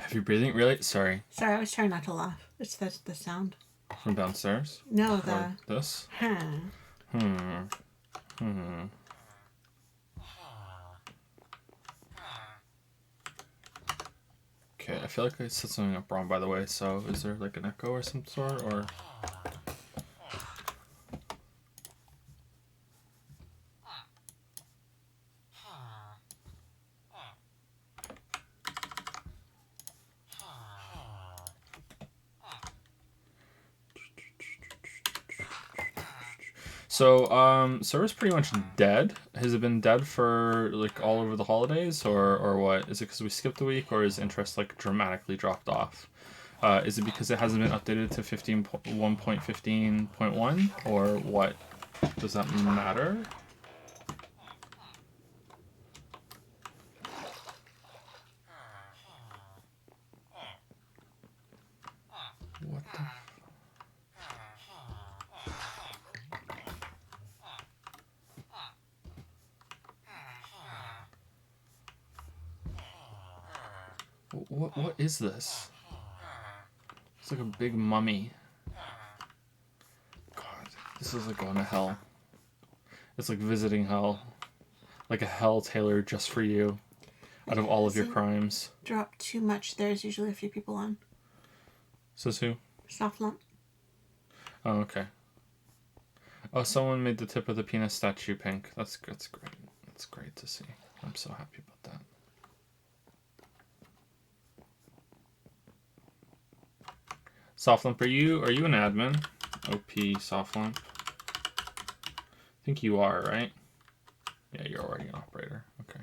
Have you breathing? Really? Sorry. Sorry, I was trying not to laugh. It's the sound. From downstairs? No, Or this? Hmm. Okay, I feel like I set something up wrong, by the way, so is there like an echo or some sort, or... So, server's pretty much dead. Has it been dead for, like, all over the holidays, or what? Is it because we skipped a week, or is interest, like, dramatically dropped off? Is it because it hasn't been updated to 1.15.1, or what? Does that matter? What the... What is this? It's like a big mummy. God, this is like going to hell. It's like visiting hell. Like a hell tailored just for you. Out of all of your crimes. Drop too much. There's usually a few people on. Says who? Soft lump. Oh, okay. Oh, someone made the tip of the penis statue pink. That's great. That's great to see. I'm so happy about that. Softlump, are you an admin? OP Softlump. I think you are, right? Yeah, you're already an operator. Okay.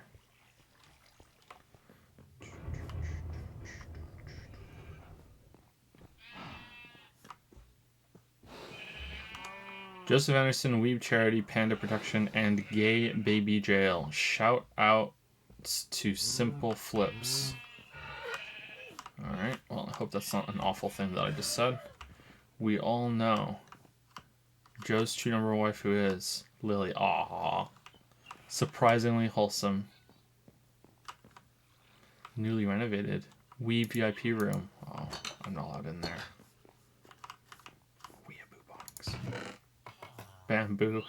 Joseph Anderson, Weeb Charity, Panda Protection, and Gay Baby Jail. Shout out to Simple Flips. Alright, well, I hope that's not an awful thing that I just said. We all know Joe's true number one wife who is Lily. Aww. Surprisingly wholesome. Newly renovated. Weeb VIP room. Oh, I'm not allowed in there. Weeaboo box. Bamboo.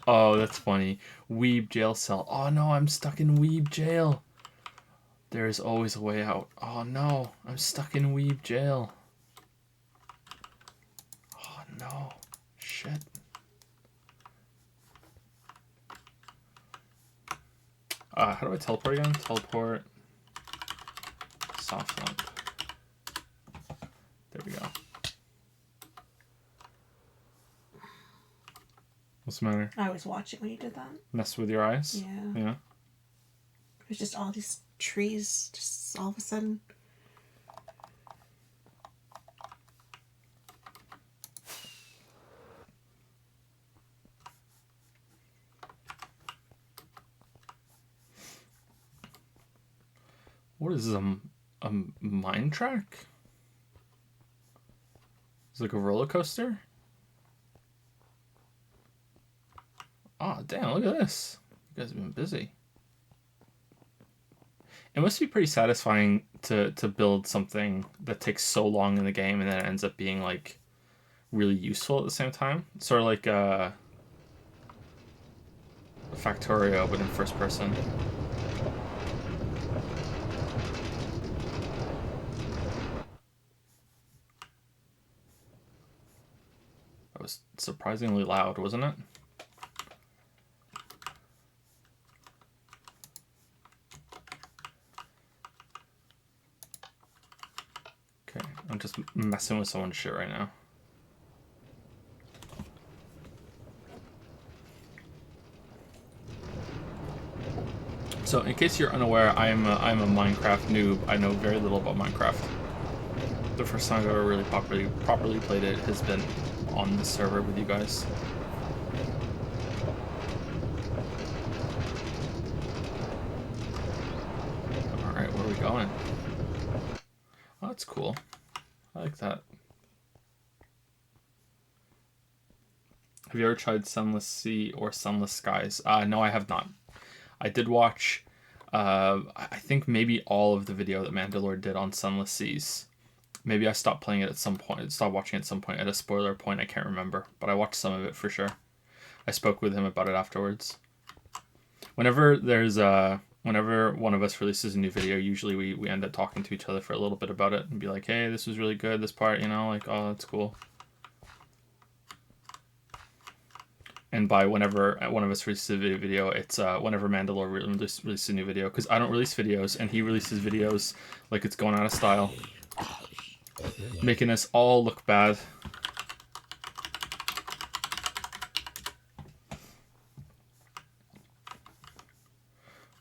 Oh, that's funny. Weeb jail cell. Oh no, I'm stuck in Weeb jail. There is always a way out. Oh no, I'm stuck in Weeb jail. Oh no. Shit. How do I teleport again? Teleport. Soft lump. There we go. What's the matter? I was watching when you did that. Mess with your eyes? Yeah. Yeah. It was just all these trees, just all of a sudden. What is this, a mine track? It's like a roller coaster? Oh, damn, look at this. You guys have been busy. It must be pretty satisfying to build something that takes so long in the game and then it ends up being, like, really useful at the same time. Sort of like Factorio, but in first person. That was surprisingly loud, wasn't it? Okay, I'm just messing with someone's shit right now. So, in case you're unaware, I'm a Minecraft noob. I know very little about Minecraft. The first time I've ever really properly played it has been on the server with you guys. Alright, where are we going? Oh, that's cool. I like that. Have you ever tried Sunless Sea or Sunless Skies? No, I have not. I did watch I think maybe all of the video that Mandalore did on Sunless Seas. Maybe I stopped playing it at some point, stopped watching it at some point, at a spoiler point, I can't remember. But I watched some of it for sure. I spoke with him about it afterwards. Whenever one of us releases a new video, usually we end up talking to each other for a little bit about it and be like, hey, this was really good, this part, you know, like, oh, that's cool. And by whenever one of us releases a video, it's whenever Mandalore releases a new video, because I don't release videos, and he releases videos like it's going out of style, making us all look bad.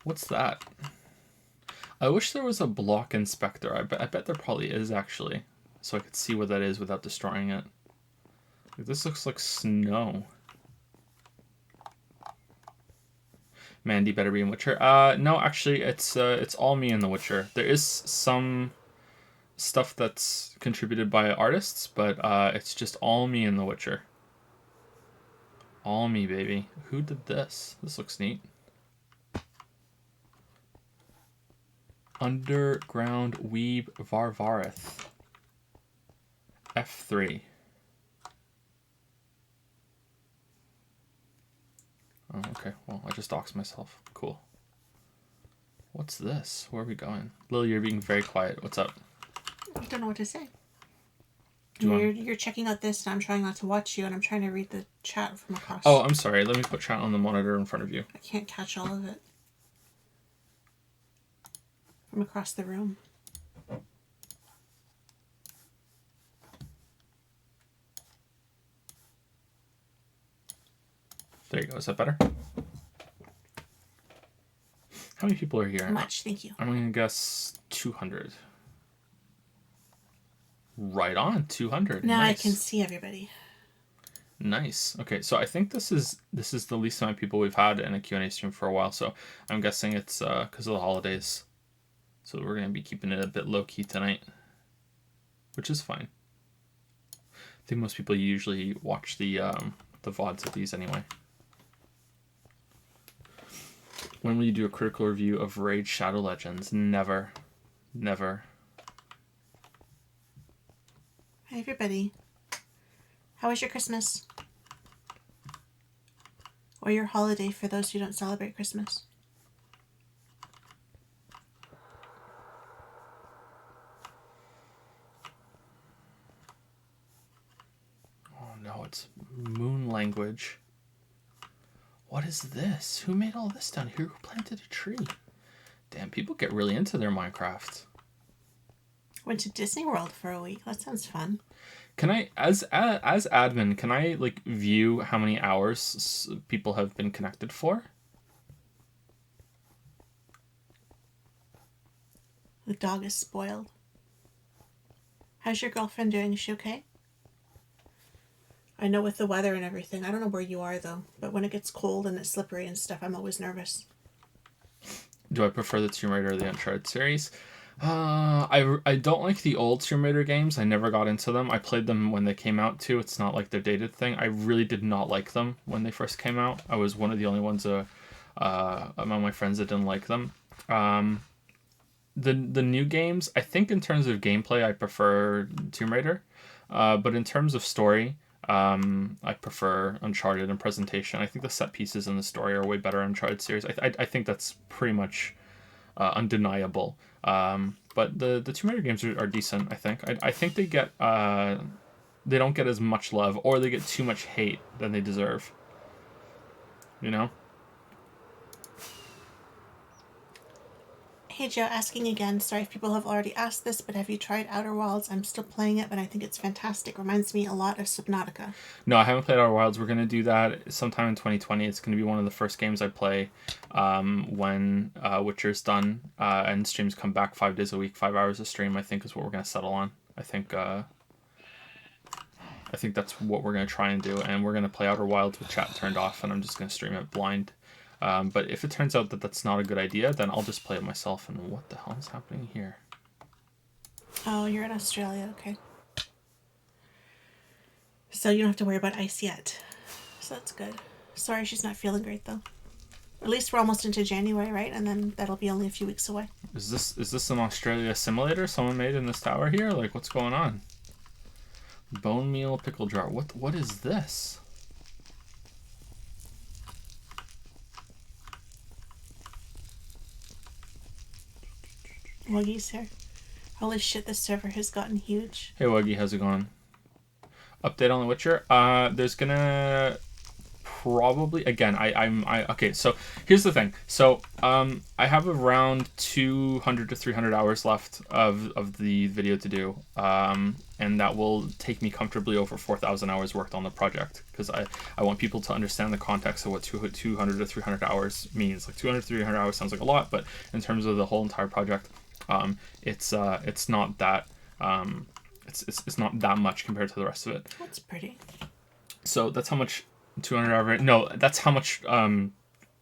What's that? I wish there was a block inspector. I bet there probably is, actually, so I could see what that is without destroying it. This looks like snow. Mandy better be in Witcher. No, actually, it's all me in The Witcher. There is some stuff that's contributed by artists, but it's just all me in The Witcher. All me, baby. Who did this? This looks neat. Underground Weeb Varvareth. F3. Oh, okay. Well, I just doxed myself. Cool. What's this? Where are we going? Lily, you're being very quiet. What's up? I don't know what to say. You're checking out this, and I'm trying not to watch you, and I'm trying to read the chat from across. Oh, I'm sorry. Let me put chat on the monitor in front of you. I can't catch all of it. From across the room. There you go. Is that better? How many people are here? Much, thank you. I'm going to guess 200. Right on, 200. Now nice. I can see everybody. Nice. Okay, so I think this is the least amount of people we've had in a Q&A stream for a while, so I'm guessing it's because of the holidays. So we're going to be keeping it a bit low-key tonight, which is fine. I think most people usually watch the VODs of these anyway. When will you do a critical review of Raid Shadow Legends? Never. Never. Hi, everybody. How was your Christmas? Or your holiday for those who don't celebrate Christmas? Oh no, it's moon language. What is this? Who made all this down here? Who planted a tree? Damn, people get really into their Minecraft. Went to Disney World for a week. That sounds fun. Can I, as admin, can I like view how many hours people have been connected for? The dog is spoiled. How's your girlfriend doing? Is she okay? I know with the weather and everything. I don't know where you are though, but when it gets cold and it's slippery and stuff, I'm always nervous. Do I prefer the Tomb Raider or the Uncharted series? I don't like the old Tomb Raider games. I never got into them. I played them when they came out too. It's not like they're dated thing. I really did not like them when they first came out. I was one of the only ones among my friends that didn't like them. The new games, I think in terms of gameplay, I prefer Tomb Raider. But in terms of story, I prefer Uncharted and presentation. I think the set pieces and the story are way better in Uncharted series. I think that's pretty much undeniable. But the Tomb Raider games are decent. I think. I think they get they don't get as much love, or they get too much hate than they deserve. You know. Hey Joe, asking again. Sorry if people have already asked this, but have you tried Outer Wilds? I'm still playing it, but I think it's fantastic. Reminds me a lot of Subnautica. No, I haven't played Outer Wilds. We're going to do that sometime in 2020. It's going to be one of the first games I play when Witcher's done and streams come back 5 days a week, 5 hours a stream, I think is what we're going to settle on. I think that's what we're going to try and do, and we're going to play Outer Wilds with chat turned off, and I'm just going to stream it blind. But if it turns out that that's not a good idea, then I'll just play it myself. And what the hell is happening here? Oh, you're in Australia. Okay. So you don't have to worry about ice yet. So that's good. Sorry she's not feeling great, though. At least we're almost into January, right? And then that'll be only a few weeks away. Is this an Australia simulator someone made in this tower here? Like, what's going on? Bone meal pickle jar. What is this? Wuggy's here. Holy shit, this server has gotten huge. Hey Wuggy, how's it going? Update on The Witcher. There's gonna probably again. Okay. So here's the thing. So I have around 200 to 300 hours left of the video to do. And that will take me comfortably over 4,000 hours worked on the project, because I want people to understand the context of what 200 to 300 hours means. Like 200 to 300 hours sounds like a lot, but in terms of the whole entire project, it's not that it's not that much compared to the rest of it. That's pretty. So that's how much 200 hours. No, that's how much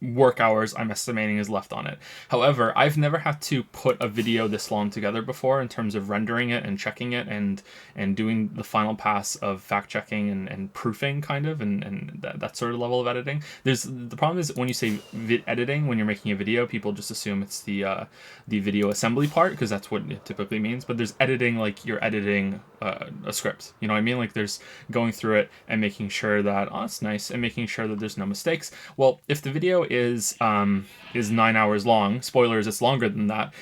work hours I'm estimating is left on it. However, I've never had to put a video this long together before in terms of rendering it and checking it and doing the final pass of fact checking and proofing kind of and that sort of level of editing. The problem is when you say editing, when you're making a video, people just assume it's the video assembly part, because that's what it typically means. But there's editing like you're editing a script. You know what I mean? Like there's going through it and making sure that, oh, it's nice, and making sure that there's no mistakes. Well, if the video is 9 hours long, spoilers, it's longer than that,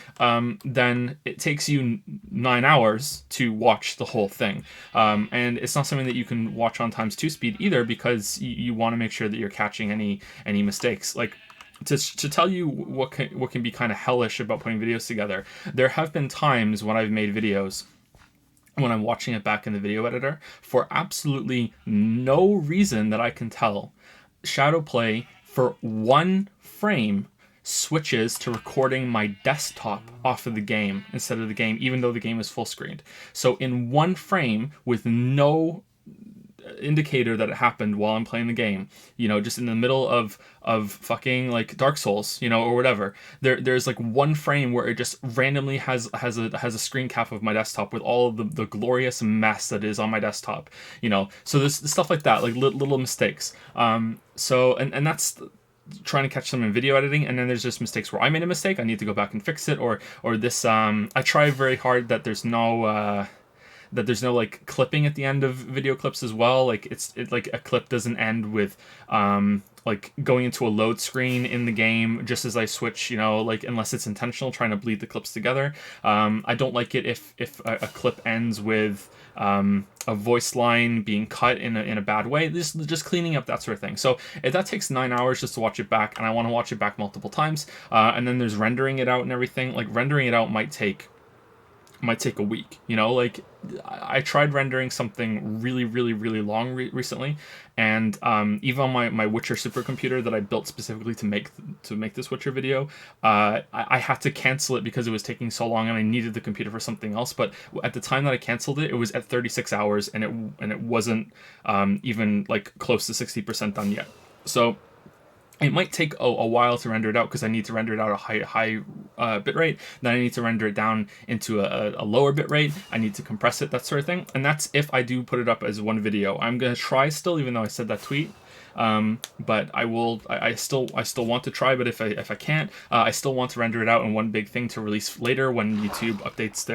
then it takes you 9 hours to watch the whole thing. And it's not something that you can watch on times 2 speed either, because you want to make sure that you're catching any mistakes. Like, to tell you what can be kind of hellish about putting videos together, there have been times when I've made videos when I'm watching it back in the video editor, for absolutely no reason that I can tell, Shadowplay for one frame switches to recording my desktop off of the game instead of the game, even though the game is full screened. So in one frame, with no indicator that it happened while I'm playing the game, you know, just in the middle of fucking like Dark Souls, you know, or whatever, there's like one frame where it just randomly has a screen cap of my desktop with all of the glorious mess that is on my desktop, you know. So there's stuff like that, like little mistakes. So and that's trying to catch them in video editing. And then there's just mistakes where I made a mistake, I need to go back and fix it, or this I try very hard that there's no like clipping at the end of video clips as well. Like it's like a clip doesn't end with like going into a load screen in the game just as I switch, you know, like unless it's intentional, trying to bleed the clips together. I don't like it if a clip ends with a voice line being cut in a bad way. Just cleaning up that sort of thing. So if that takes 9 hours just to watch it back, and I want to watch it back multiple times, and then there's rendering it out and everything. Like rendering it out might take a week, you know. Like I tried rendering something really long recently, and even on my Witcher supercomputer that I built specifically to make this Witcher video, I had to cancel it because it was taking so long and I needed the computer for something else. But at the time that I canceled it, it was at 36 hours and it wasn't even like close to 60% done yet. So it might take a while to render it out, because I need to render it out at a high bit rate. Then I need to render it down into a lower bit rate. I need to compress it, that sort of thing. And that's if I do put it up as one video. I'm going to try still, even though I said that tweet. But I still want to try, but if I can't, I still want to render it out in one big thing to release later when YouTube updates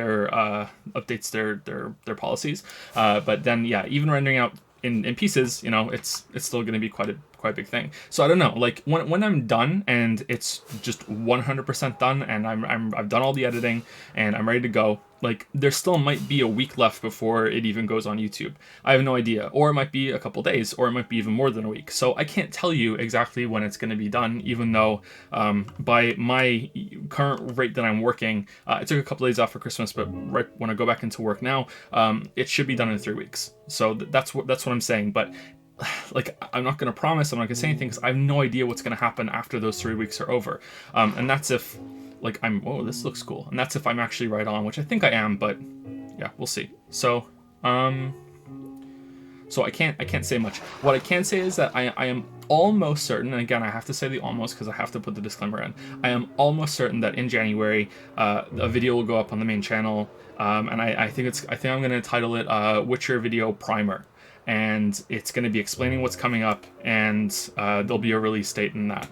their policies. But then, yeah, even rendering out in pieces, you know, it's still going to be quite a big thing. So I don't know, like when I'm done and it's just 100% done, and I've done all the editing and I'm ready to go, like there still might be a week left before it even goes on YouTube. I have no idea, or it might be a couple days, or it might be even more than a week. So I can't tell you exactly when it's going to be done, even though by my current rate that I'm working, I took a couple days off for Christmas, but right when I go back into work now, it should be done in 3 weeks. So that's what I'm saying. But like, I'm not going to promise, I'm not going to say anything, because I have no idea what's going to happen after those 3 weeks are over. And that's if, like, this looks cool. And that's if I'm actually right on, which I think I am, but yeah, we'll see. So, so I can't say much. What I can say is that I am almost certain, and again, I have to say the almost because I have to put the disclaimer in. I am almost certain that in January, a video will go up on the main channel. And I think I'm going to title it Witcher Video Primer. And it's going to be explaining what's coming up, and there'll be a release date in that.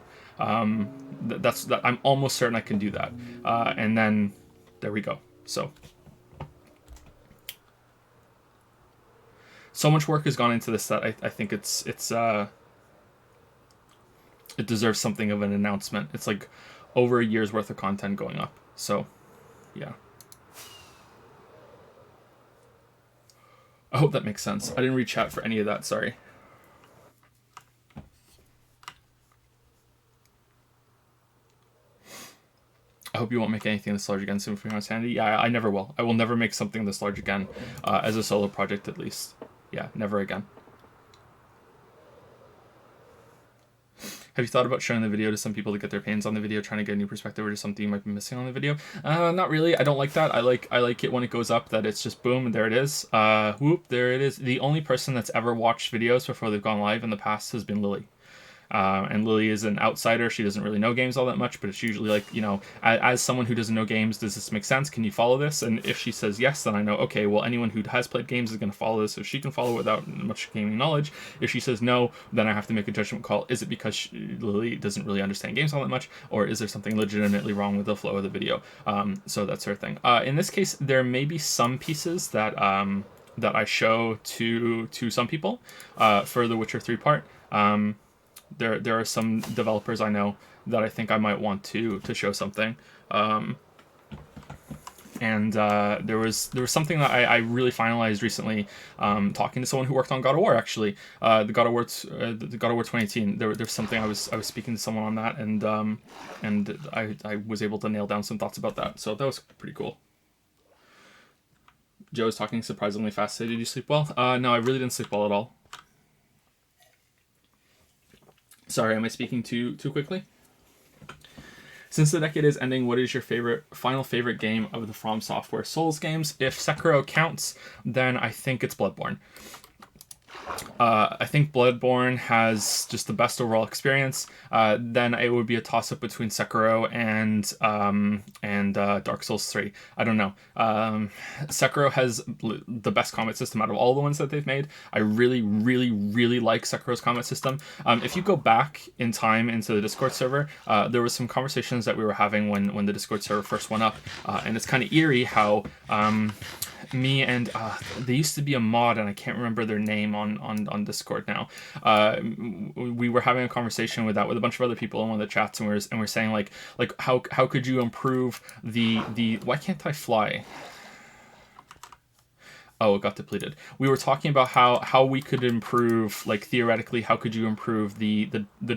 That's that. I'm almost certain I can do that. And then there we go. So much work has gone into this that I think it deserves something of an announcement. It's like over a year's worth of content going up. So, yeah. I hope that makes sense. I didn't read chat for any of that, sorry. I hope you won't make anything this large again soon for your sanity. Yeah, I never will. I will never make something this large again, as a solo project at least. Yeah, never again. Have you thought about showing the video to some people to get their opinions on the video, trying to get a new perspective, or just something you might be missing on the video? Not really. I don't like that. I like it when it goes up that it's just boom and there it is. Whoop, there it is. The only person that's ever watched videos before they've gone live in the past has been Lily. And Lily is an outsider. She doesn't really know games all that much, but it's usually like, as someone who doesn't know games, does this make sense? Can you follow this? And if she says yes, then I know, okay, well, anyone who has played games is going to follow this, so she can follow without much gaming knowledge. If she says no, then I have to make a judgment call. Is it because Lily doesn't really understand games all that much, or is there something legitimately wrong with the flow of the video? So that's her thing. In this case, there may be some pieces that I show to some people for the Witcher 3 part. There are some developers I know that I think I might want to show something, and there was something that I really finalized recently, talking to someone who worked on God of War, actually, the God of War 2018. There's something I was speaking to someone on that, and I was able to nail down some thoughts about that, so that was pretty cool. Joe is talking surprisingly fast. Did you sleep well? No, I really didn't sleep well at all. Sorry, am I speaking too quickly? Since the decade is ending, what is your final favorite game of the From Software Souls games? If Sekiro counts, then I think it's Bloodborne. I think Bloodborne has just the best overall experience. Then it would be a toss-up between Sekiro and Dark Souls 3. I don't know. Sekiro has the best combat system out of all the ones that they've made. I really, really, really like Sekiro's combat system. If you go back in time into the Discord server, there was some conversations that we were having when the Discord server first went up, and it's kind of eerie how me and there used to be a mod, and I can't remember their name on Discord now. We were having a conversation with a bunch of other people in one of the chats, and we're saying like how could you improve the why can't I fly? Oh, it got depleted. We were talking about how we could improve, like theoretically, how could you improve the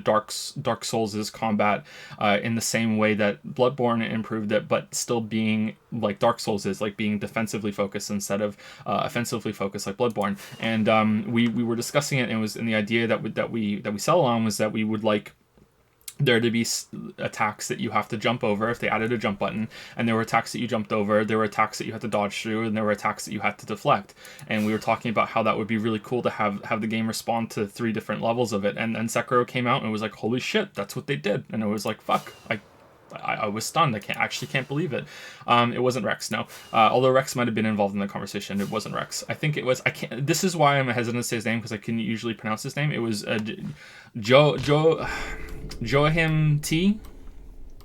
Dark Souls' combat in the same way that Bloodborne improved it, but still being like Dark Souls is, like being defensively focused instead of offensively focused like Bloodborne. And we were discussing it, and it was, and the idea that we settled on was that we would like there to be attacks that you have to jump over if they added a jump button, and there were attacks that you jumped over, there were attacks that you had to dodge through, and there were attacks that you had to deflect. And we were talking about how that would be really cool to have the game respond to 3 different levels of it. And then Sekiro came out and it was like, holy shit, that's what they did. And it was like, fuck, I was stunned. I can't believe it. It wasn't Rex, no. Although Rex might have been involved in the conversation, it wasn't Rex. I think it was. This is why I'm hesitant to say his name, because I couldn't usually pronounce his name. It was Joachim T.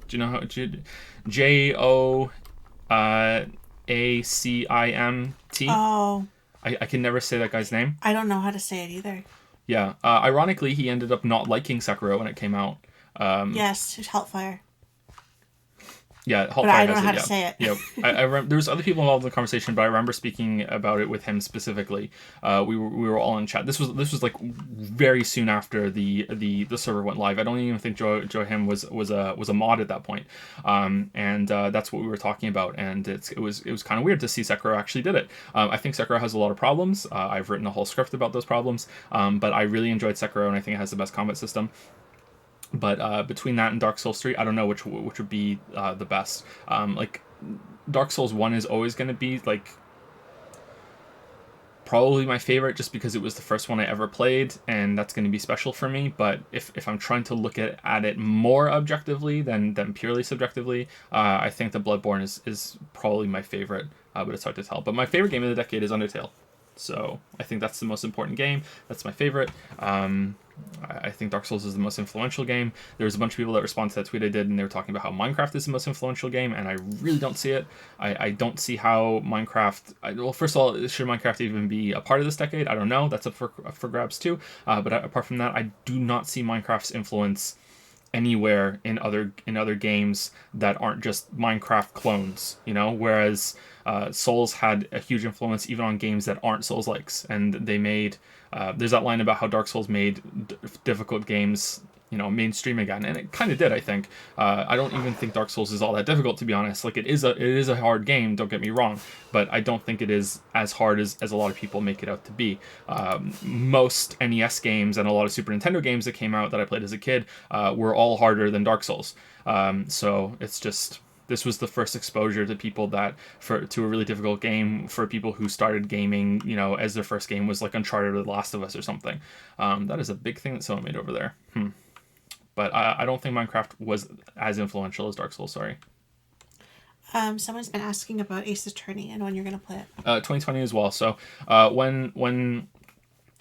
Do you know how JOACIMT? Oh. I can never say that guy's name. I don't know how to say it either. Yeah. Ironically, he ended up not liking Sekiro when it came out. Yes, Hellfire. Yeah, but I don't know how to say it. Yeah, I remember there was other people involved in the conversation, but I remember speaking about it with him specifically. We were all in chat. This was like very soon after the server went live. I don't even think Joachim was a mod at that point. And that's what we were talking about. And it was kind of weird to see Sekiro actually did it. I think Sekiro has a lot of problems. I've written a whole script about those problems. But I really enjoyed Sekiro, and I think it has the best combat system. But between that and Dark Souls 3, I don't know which would be the best. Like Dark Souls 1 is always going to be like probably my favorite, just because it was the first one I ever played, and that's going to be special for me. But if I'm trying to look at it more objectively than purely subjectively, I think that Bloodborne is probably my favorite. But it's hard to tell. But my favorite game of the decade is Undertale. So I think that's the most important game. That's my favorite. I think Dark Souls is the most influential game. There was a bunch of people that responded to that tweet I did, and they were talking about how Minecraft is the most influential game, and I really don't see it. I don't see how Minecraft... well, first of all, should Minecraft even be a part of this decade? I don't know. That's up for grabs too. But apart from that, I do not see Minecraft's influence anywhere in other games that aren't just Minecraft clones, you know. Whereas Souls had a huge influence even on games that aren't Souls likes, and they made there's that line about how Dark Souls made difficult games, you know, mainstream again, and it kind of did. I think I don't even think Dark Souls is all that difficult, to be honest. Like, it is a hard game, don't get me wrong, but I don't think it is as hard as a lot of people make it out to be. Most NES games and a lot of Super Nintendo games that came out that I played as a kid were all harder than Dark Souls. So it's just... this was the first exposure to people to a really difficult game for people who started gaming, you know, as their first game was like Uncharted or The Last of Us or something. That is a big thing that someone made over there. But I don't think Minecraft was as influential as Dark Souls, sorry. Someone's been asking about Ace Attorney and when you're going to play it. 2020 as well. So when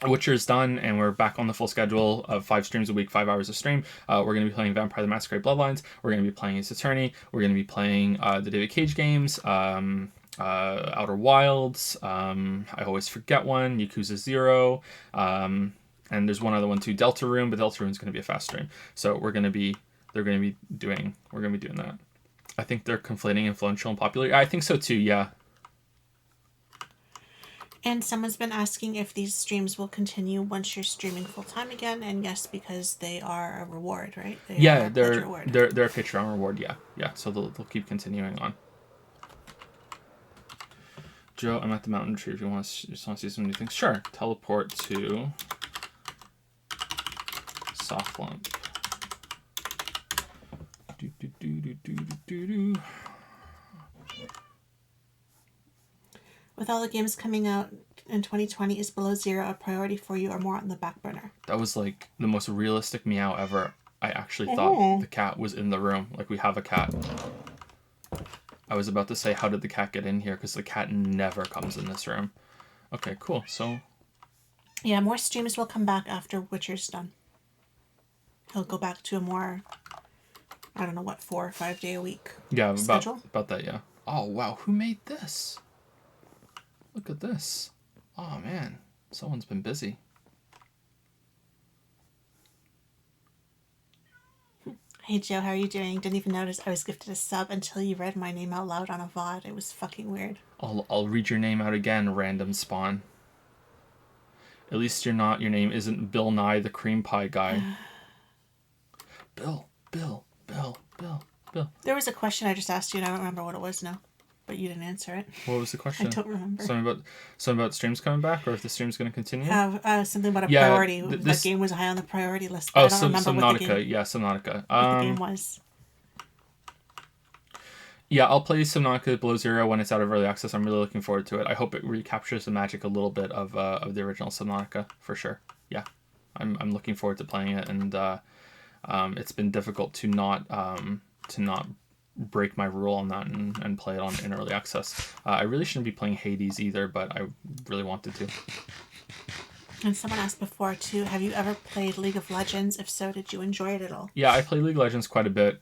Witcher's done and we're back on the full schedule of 5 streams a week, 5 hours a stream, we're going to be playing Vampire the Masquerade Bloodlines, we're going to be playing Ace Attorney, we're going to be playing the David Cage games, Outer Wilds, I always forget one, Yakuza 0, and there's one other one too, Deltarune, but Deltarune's going to be a fast stream. So we're going to be doing that. I think they're conflating influential and popular. I think so too, yeah. And someone's been asking if these streams will continue once you're streaming full time again, and yes, because they are a reward, right? They're a Patreon reward, yeah. So they'll keep continuing on. Joe, I'm at the mountain tree. If you want to see some new things, sure. Teleport to Soft Lump. With all the games coming out in 2020, is Below Zero a priority for you or more on the back burner? That was like the most realistic meow ever. I actually thought the cat was in the room. Like, we have a cat. I was about to say, how did the cat get in here? Because the cat never comes in this room. Okay, cool. So... yeah, more streams will come back after Witcher's done. He'll go back to a more, I don't know what, 4 or 5 day a week schedule. About that, yeah. Oh, wow. Who made this? Look at this. Oh, man. Someone's been busy. Hey, Joe, how are you doing? Didn't even notice I was gifted a sub until you read my name out loud on a VOD. It was fucking weird. I'll read your name out again, random spawn. At least your name isn't Bill Nye the cream pie guy. Bill. There was a question I just asked you and I don't remember what it was now. But you didn't answer it. What was the question? I don't remember. Something about streams coming back, or if the stream's going to continue? Something about a priority. That game was high on the priority list. I don't remember Subnautica. What the game, Subnautica. What the game was. Yeah, I'll play Subnautica Below Zero when it's out of early access. I'm really looking forward to it. I hope it recaptures the magic a little bit of the original Subnautica, for sure. Yeah, I'm looking forward to playing it, and it's been difficult to not break my rule on that and play it in early access. I really shouldn't be playing Hades either, but I really wanted to. And someone asked before too, have you ever played League of Legends? If so, did you enjoy it at all? Yeah, I play League of Legends quite a bit.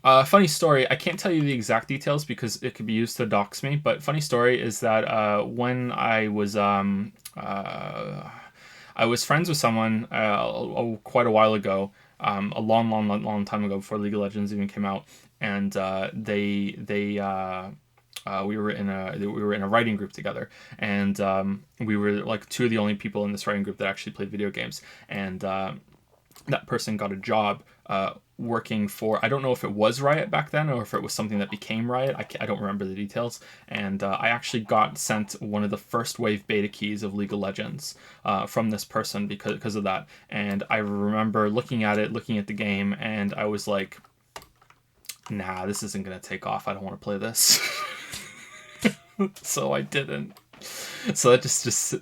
Funny story, I can't tell you the exact details because it could be used to dox me, but funny story is that when I was friends with someone quite a while ago, a long time ago, before League of Legends even came out, and we were in a writing group together, and we were like 2 of the only people in this writing group that actually played video games, and that person got a job working for, I don't know if it was Riot back then or if it was something that became Riot. I don't remember the details. And I actually got sent one of the first wave beta keys of League of Legends from this person because of that. And I remember looking at the game, and I was like, nah, this isn't going to take off. I don't want to play this. So I didn't. So that just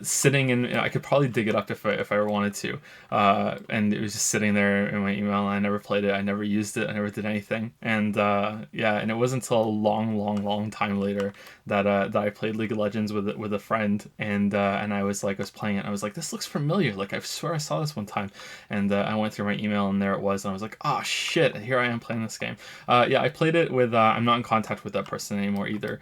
sitting in, I could probably dig it up if I ever wanted to, and it was just sitting there in my email, and I never played it, I never used it, I never did anything, and yeah, and it wasn't until a long time later that I played League of Legends with a friend, and I was playing it, and I was like, this looks familiar, like I swear I saw this one time, and I went through my email, and there it was, and I was like, oh shit, here I am playing this game. Yeah, I played it with, I'm not in contact with that person anymore either.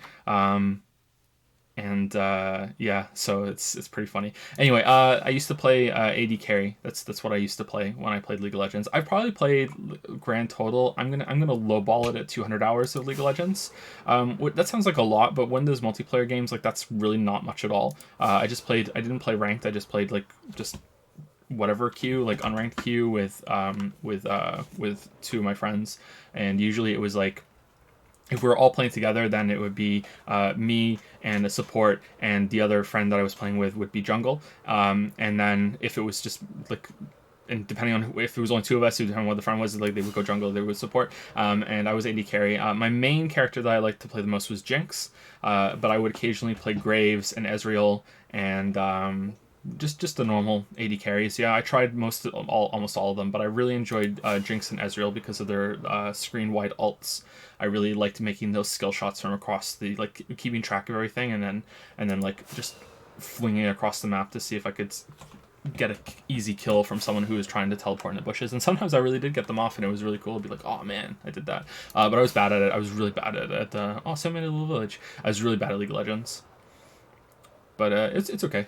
And yeah, so it's pretty funny. Anyway, I used to play AD carry. That's what I used to play when I played League of Legends. I probably played grand total. I'm gonna lowball it at 200 hours of League of Legends. That sounds like a lot, but when there's multiplayer games, like that's really not much at all. I didn't play ranked. I just played like just whatever queue, like unranked queue with two of my friends, and usually it was like, if we were all playing together, then it would be me and a support, and the other friend that I was playing with would be jungle. And then if it was just like, and depending on if it was only two of us, who depending on what the friend was, like they would go jungle, they would support. And I was AD carry. My main character that I liked to play the most was Jinx, but I would occasionally play Graves and Ezreal and just the normal AD carries. Yeah, I tried almost all of them, but I really enjoyed Jinx and Ezreal because of their screen wide ults. I really liked making those skill shots from across the, like keeping track of everything, and then like just flinging it across the map to see if I could get an easy kill from someone who was trying to teleport in the bushes. And sometimes I really did get them off, and it was really cool to be like, oh man, I did that. But I was bad at it. I was really bad at it. So many little village. I was really bad at League of Legends. But it's okay.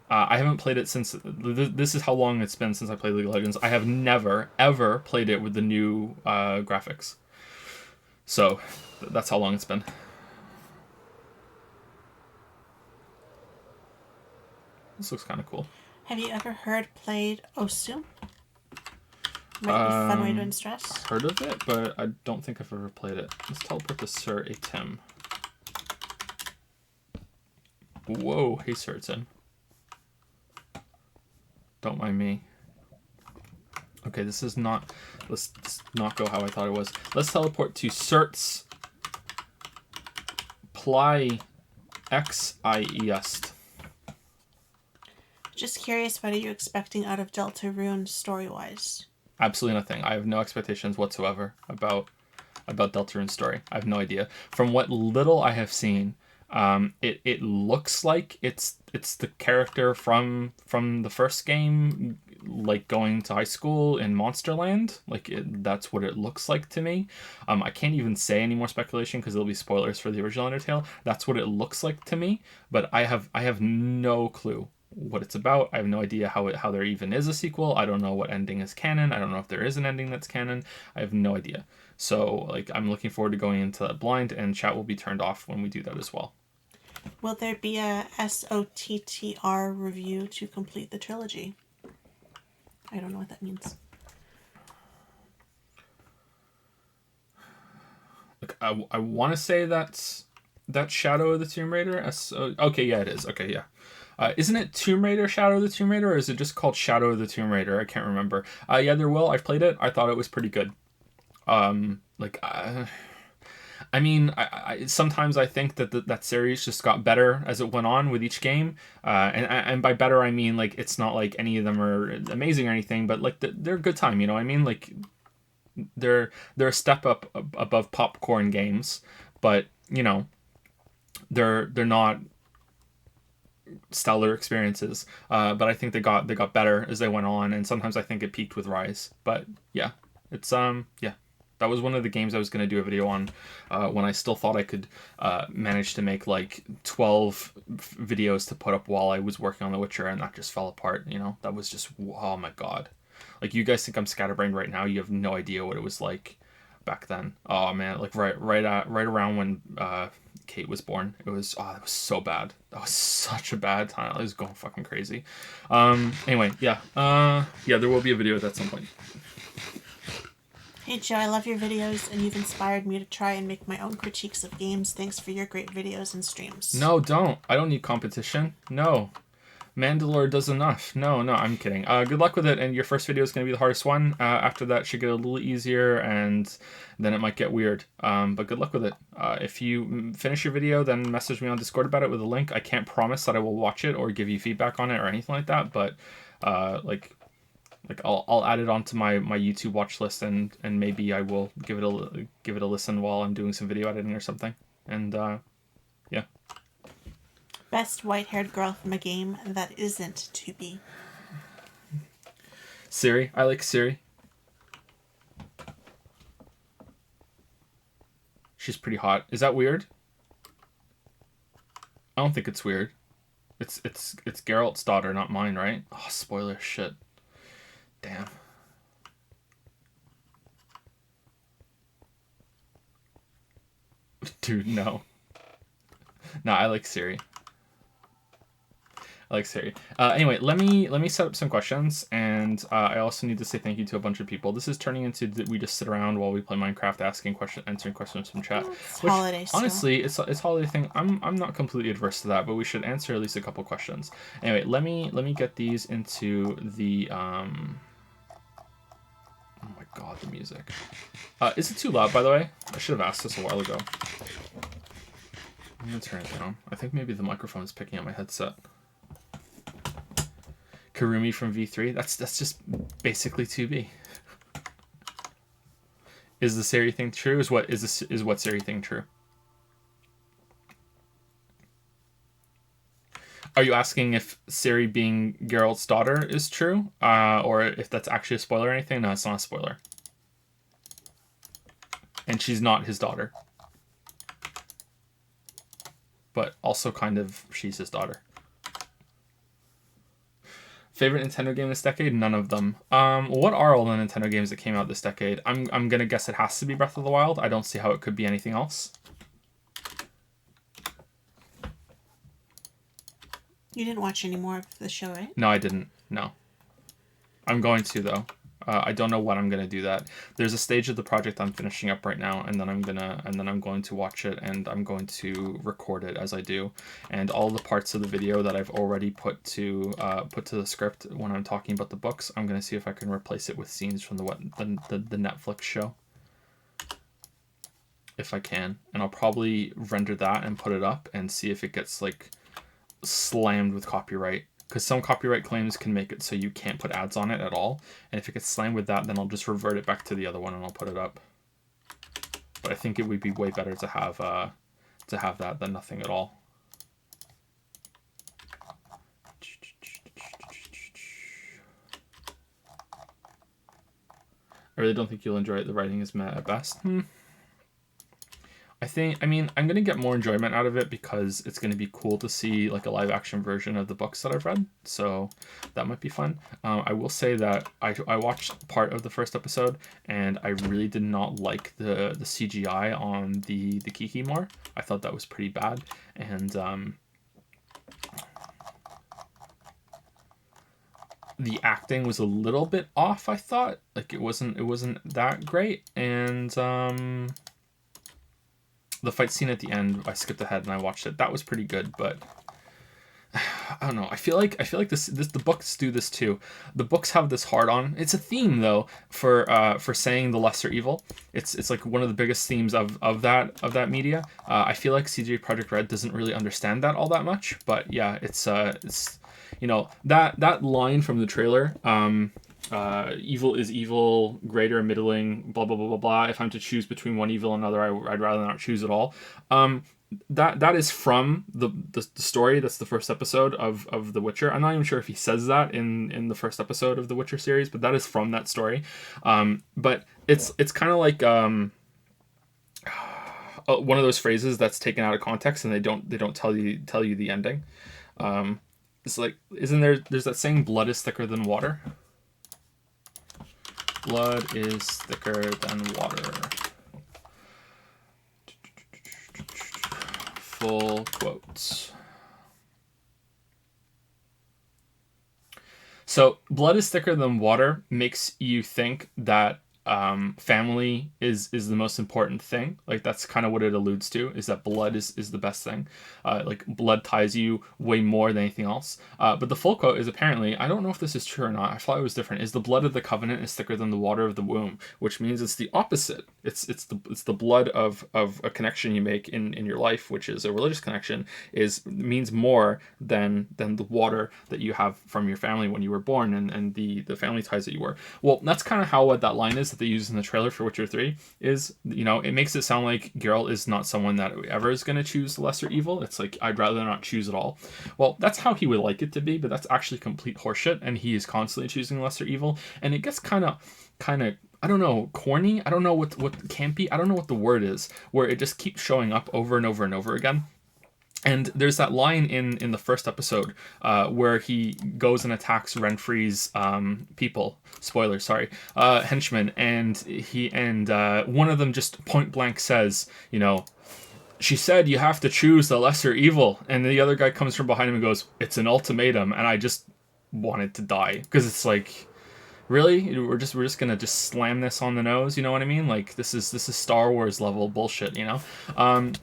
I haven't played it since. This is how long it's been since I played League of Legends. I have never, ever played it with the new graphics. So that's how long it's been. This looks kind of cool. Have you ever played Osu? Might be a fun way to stress. Heard of it, but I don't think I've ever played it. Let's teleport to Sir Atem. Whoa, hey Sir Atem. Don't mind me. Okay, this is not... Let's not go how I thought it was. Let's teleport to Certs Ply Xiest. Just curious, what are you expecting out of Deltarune story-wise? Absolutely nothing. I have no expectations whatsoever about Deltarune's story. I have no idea. From what little I have seen, it looks like it's the character from the first game, like going to high school in Monsterland. Like that's what it looks like to me. I can't even say any more speculation because there'll be spoilers for the original Undertale. That's what it looks like to me, but I have no clue what it's about. I have no idea how there even is a sequel. I don't know what ending is canon. I don't know if there is an ending that's canon. I have no idea. So like I'm looking forward to going into that blind, and chat will be turned off when we do that as well. Will there be a SOTTR review to complete the trilogy? I don't know what that means. Like I want to say that's Shadow of the Tomb Raider. Okay, yeah, it is. Okay, yeah. Isn't it Tomb Raider Shadow of the Tomb Raider, or is it just called Shadow of the Tomb Raider? I can't remember. Yeah, there will. I've played it. I thought it was pretty good. I mean, I sometimes I think that series just got better as it went on with each game, and by better I mean like it's not like any of them are amazing or anything, but like they're a good time. You know what I mean? Like they're a step up above popcorn games, but you know they're not stellar experiences. But I think they got better as they went on, and sometimes I think it peaked with Rise. But yeah, it's yeah. That was one of the games I was going to do a video on when I still thought I could manage to make like 12 videos to put up while I was working on The Witcher, and that just fell apart, you know? That was just, oh my god. Like, you guys think I'm scatterbrained right now, you have no idea what it was like back then. Oh man, like right around when Kate was born. It was so bad. That was such a bad time. I was going fucking crazy. Anyway, yeah. Yeah, there will be a video at some point. Hey Joe, I love your videos, and you've inspired me to try and make my own critiques of games. Thanks for your great videos and streams. No, don't. I don't need competition. No. Mandalore does enough. No, I'm kidding. Good luck with it, and your first video is going to be the hardest one. After that, should get a little easier, and then it might get weird. But good luck with it. If you finish your video, then message me on Discord about it with a link. I can't promise that I will watch it or give you feedback on it or anything like that, but like I'll add it onto my YouTube watch list, and maybe I will give it a listen while I'm doing some video editing or something. And yeah. Best white-haired girl from a game that isn't 2B. Siri. I like Siri. She's pretty hot. Is that weird? I don't think it's weird. It's Geralt's daughter, not mine, right? Oh, spoiler shit. Damn. Dude, no. No, I like Siri. I like Siri. Anyway, let me set up some questions, and I also need to say thank you to a bunch of people. This is turning into we just sit around while we play Minecraft, answering questions from chat. It's holiday still. Honestly, it's holiday thing. I'm not completely adverse to that, but we should answer at least a couple questions. Anyway, let me get these into the Oh my god, the music. Is it too loud, by the way? I should have asked this a while ago. I'm gonna turn it down. I think maybe the microphone is picking up my headset. Karumi from V3. That's just basically 2B. Is the Siri thing true? Is what Siri thing true? Are you asking if Siri being Geralt's daughter is true, or if that's actually a spoiler or anything? No, it's not a spoiler. And she's not his daughter, but also kind of she's his daughter. Favorite Nintendo game this decade? None of them. What are all the Nintendo games that came out this decade? I'm gonna guess it has to be Breath of the Wild. I don't see how it could be anything else. You didn't watch any more of the show, right? No, I didn't. No. I'm going to, though. I don't know when I'm gonna do that. There's a stage of the project I'm finishing up right now, and then I'm going to watch it, and I'm going to record it as I do. And all the parts of the video that I've already put to the script when I'm talking about the books, I'm gonna see if I can replace it with scenes from the Netflix show, if I can. And I'll probably render that and put it up and see if it gets like slammed with copyright. Because some copyright claims can make it so you can't put ads on it at all. And if it gets slammed with that, then I'll just revert it back to the other one and I'll put it up. But I think it would be way better to have that than nothing at all. I really don't think you'll enjoy it. The writing is meh at best. I'm going to get more enjoyment out of it because it's going to be cool to see like a live action version of the books that I've read. So that might be fun. I will say that I watched part of the first episode and I really did not like the CGI on the Kikimor. I thought that was pretty bad. And the acting was a little bit off, I thought. Like it wasn't that great. And the fight scene at the end, I skipped ahead and I watched it. That was pretty good, but I don't know. I feel like the books do this too. The books have this hard on. It's a theme though for saying the lesser evil. It's like one of the biggest themes of that media. I feel like CJ Projekt Red doesn't really understand that all that much, but yeah, it's that line from the trailer. Evil is evil, greater, middling, blah blah blah blah blah. If I'm to choose between one evil and another, I'd rather not choose at all. That is from the story. That's the first episode of The Witcher. I'm not even sure if he says that in the first episode of the Witcher series, but that is from that story. But it's kind of like one of those phrases that's taken out of context and they don't tell you the ending. It's like, there's that saying, blood is thicker than water. Blood is thicker than water. Full quotes. So, blood is thicker than water makes you think that family is the most important thing. Like that's kind of what it alludes to, is that blood is the best thing. Like blood ties you way more than anything else. But the full quote is apparently, I don't know if this is true or not, I thought it was different, is the blood of the covenant is thicker than the water of the womb, which means it's the opposite. It's the blood of a connection you make in your life, which is a religious connection, means more than the water that you have from your family when you were born, and the family ties that you were. Well, that's kind of how what that line is that they use in the trailer for Witcher 3 is, it makes it sound like Geralt is not someone that ever is going to choose the lesser evil. It's like, I'd rather not choose at all. Well, that's how he would like it to be, but that's actually complete horseshit, and he is constantly choosing lesser evil, and it gets kind of I don't know, corny. I don't know what campy. I don't know what the word is, where it just keeps showing up over and over and over again. And there's that line in the first episode where he goes and attacks Renfri's people. Spoiler, sorry, henchmen, and one of them just point blank says, she said you have to choose the lesser evil, and the other guy comes from behind him and goes, it's an ultimatum, and I just wanted to die, because it's like, really, we're just gonna just slam this on the nose, you know what I mean? Like this is Star Wars level bullshit,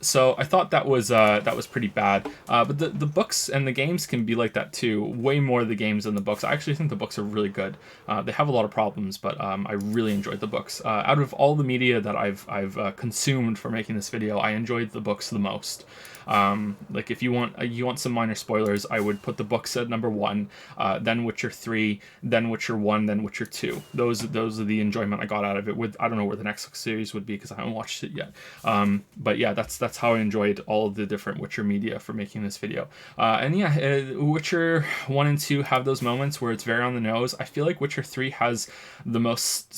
so I thought that was pretty bad, but the books and the games can be like that too, way more the games than the books. I actually think the books are really good. They have a lot of problems, but I really enjoyed the books. Out of all the media that I've consumed for making this video, I enjoyed the books the most. Like if you want some minor spoilers, I would put the books at number 1, then Witcher 3, then Witcher 1, then Witcher 2. Those are the enjoyment I got out of it. I don't know where the next series would be because I haven't watched it yet. But yeah, that's how I enjoyed all of the different Witcher media for making this video. And yeah, Witcher 1 and 2 have those moments where it's very on the nose. I feel like Witcher 3 has the most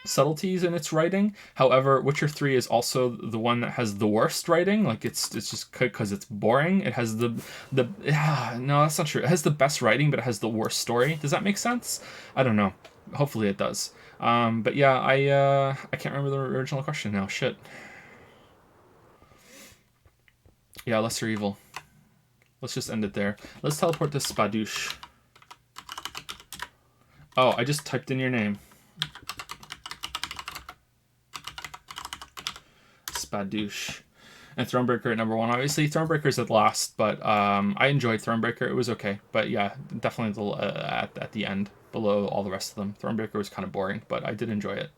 subtleties in its writing. However, Witcher 3 is also the one that has the worst writing. Like it's just because it's boring. It has no, that's not true. It has the best writing, but it has the worst story. Does that make sense? I don't know. Hopefully it does. But yeah, I can't remember the original question now. Shit. Yeah, lesser evil. Let's just end it there. Let's teleport to Spadouche. Oh, I just typed in your name. Spadouche. And Thronebreaker at number 1. Obviously, Thronebreaker's at last, but I enjoyed Thronebreaker. It was okay. But yeah, definitely at the end, below all the rest of them. Thronebreaker was kind of boring, but I did enjoy it.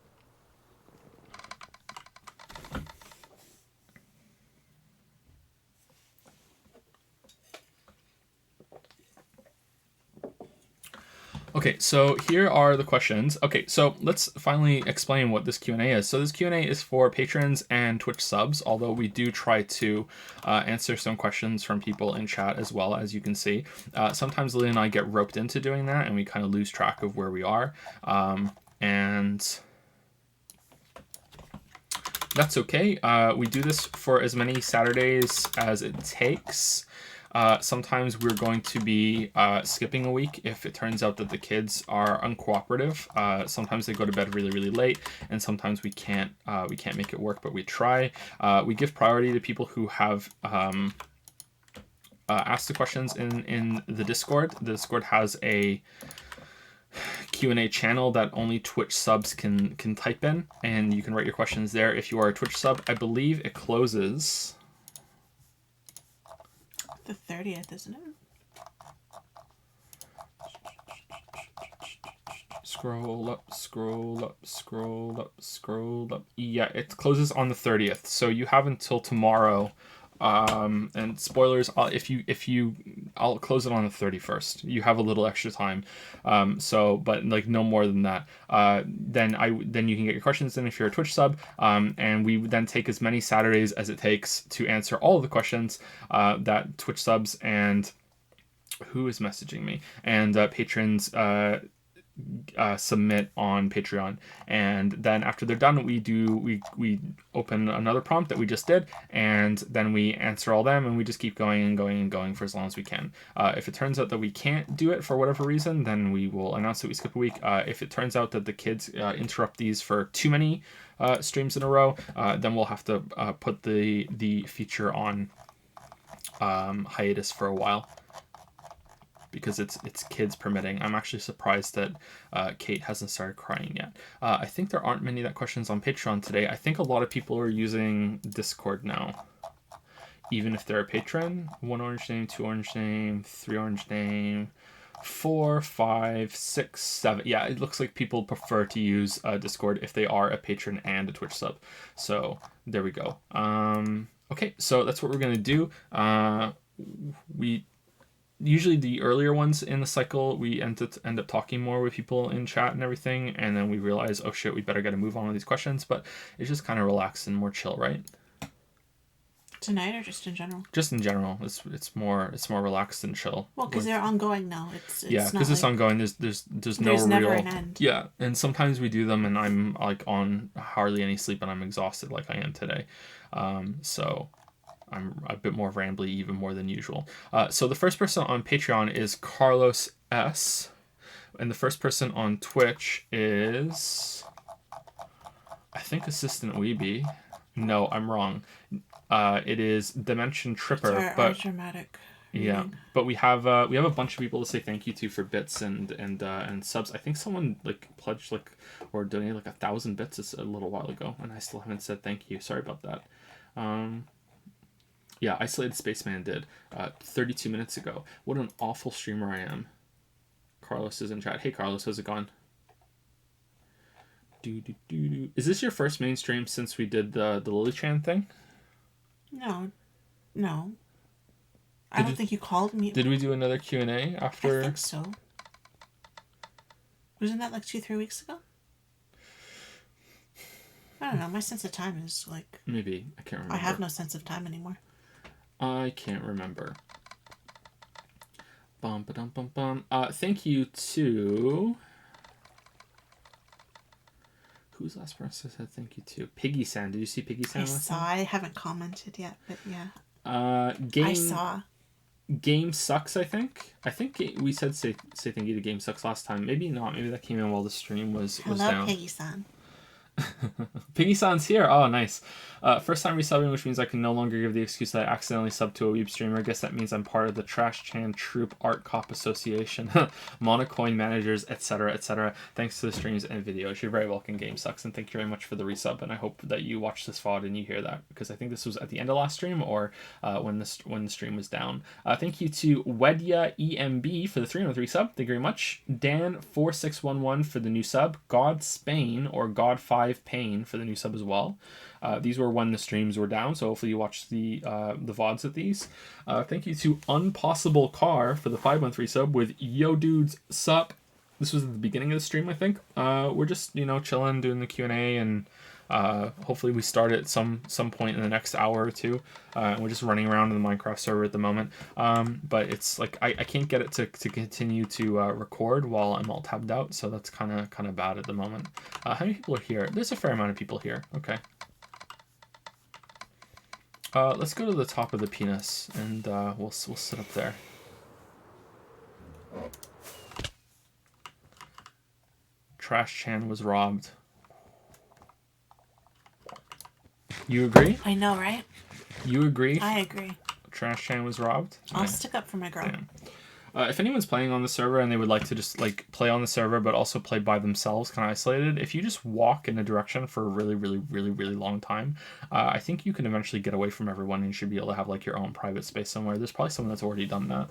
Okay, so here are the questions. Okay, so let's finally explain what this Q&A is. So this Q&A is for patrons and Twitch subs, although we do try to answer some questions from people in chat as well, as you can see. Sometimes Lily and I get roped into doing that, and we kind of lose track of where we are. And that's okay. We do this for as many Saturdays as it takes. Sometimes we're going to be skipping a week if it turns out that the kids are uncooperative. Sometimes they go to bed really, really late, and sometimes we can't make it work, but we try. We give priority to people who have asked the questions in the Discord. The Discord has a Q&A channel that only Twitch subs can type in, and you can write your questions there if you are a Twitch sub. I believe it closes the 30th, isn't it? Scroll up, scroll up, scroll up, scroll up. Yeah, it closes on the 30th, so you have until tomorrow. And spoilers, I'll close it on the 31st. You have a little extra time. But like no more than that. Then you can get your questions in if you're a Twitch sub. And we then take as many Saturdays as it takes to answer all of the questions that Twitch subs and who is messaging me and patrons submit on Patreon. And then after they're done, we open another prompt that we just did, and then we answer all them, and we just keep going and going and going for as long as we can. If it turns out that we can't do it for whatever reason, then we will announce that we skip a week. If it turns out that the kids interrupt these for too many streams in a row, then we'll have to put the feature on hiatus for a while. because it's kids permitting. I'm actually surprised that Kate hasn't started crying yet. I think there aren't many that questions on Patreon today. I think a lot of people are using Discord now, even if they're a patron. 1 orange name, 2 orange name, 3 orange name, 4, 5, 6, 7. Yeah, it looks like people prefer to use Discord if they are a patron and a Twitch sub. So there we go. Okay, so that's what we're gonna do. We usually, the earlier ones in the cycle, we end up talking more with people in chat and everything, and then we realize, oh shit, we better get a move on with these questions. But it's just kind of relaxed and more chill, right? Tonight or just in general? Just in general, it's more relaxed and chill. Well, because they're ongoing now. It's yeah, because it's ongoing. There's no there's never real an end. Yeah, and sometimes we do them, and I'm like on hardly any sleep, and I'm exhausted like I am today. So I'm a bit more rambly, even more than usual. So the first person on Patreon is Carlos S, and the first person on Twitch is, I think, Assistant Weeby. No, I'm wrong. It is Dimension Tripper, our dramatic. Yeah, but we have a bunch of people to say thank you to for bits and subs. I think someone like pledged like or donated like 1,000 bits a little while ago, and I still haven't said thank you. Sorry about that. Yeah, Isolated Spaceman did 32 minutes ago. What an awful streamer I am. Carlos is in chat. Hey Carlos, how's it going? Is this your first main stream since we did the Lily Chan thing? No. I don't think you called me. Did we do another Q&A after? I think so. Wasn't that like 2-3 weeks ago? I don't know. My sense of time is like... Maybe. I can't remember. I have no sense of time anymore. I can't remember. Bum ba dum bum bum. Thank you to... Who's the last person I said thank you to? Piggy San. Did you see Piggy San? I haven't commented yet, but yeah. I saw. Game Sucks, I think. We said say thank you to Game Sucks last time. Maybe not. Maybe that came in while the stream was down. Hello, Piggy San. Piggy San's here. Oh, nice. First time resubbing, which means I can no longer give the excuse that I accidentally subbed to a weeb streamer. I guess that means I'm part of the Trash Chan Troop Art Cop Association, Monocoin managers, etc., etc. Thanks to the streams and videos. You're very welcome, Game Sucks, and thank you very much for the resub. And I hope that you watch this VOD and you hear that, because I think this was at the end of last stream or when the stream was down. Thank you to Wedya EMB for the 303 sub. Thank you very much. Dan4611 for the new sub. God Spain or God5 Pain for the new sub as well. These were when the streams were down, so hopefully you watched the VODs of these. Thank you to Unpossible Car for the 513 sub with Yo Dudes Sup. This was at the beginning of the stream, I think. We're just, chilling, doing the Q&A, and hopefully we start at some point in the next hour or two. We're just running around in the Minecraft server at the moment. But it's like I can't get it to continue to record while I'm all tabbed out, so that's kind of bad at the moment. How many people are here? There's a fair amount of people here. Okay. Let's go to the top of the penis, and we'll sit up there. Trash Chan was robbed. You agree? I know, right? You agree? I agree. Trash Chan was robbed? I'll stick up for my girl. Yeah. If anyone's playing on the server and they would like to just play on the server but also play by themselves, kind of isolated, if you just walk in a direction for a really, really, really, really long time, I think you can eventually get away from everyone and you should be able to have your own private space somewhere. There's probably someone that's already done that.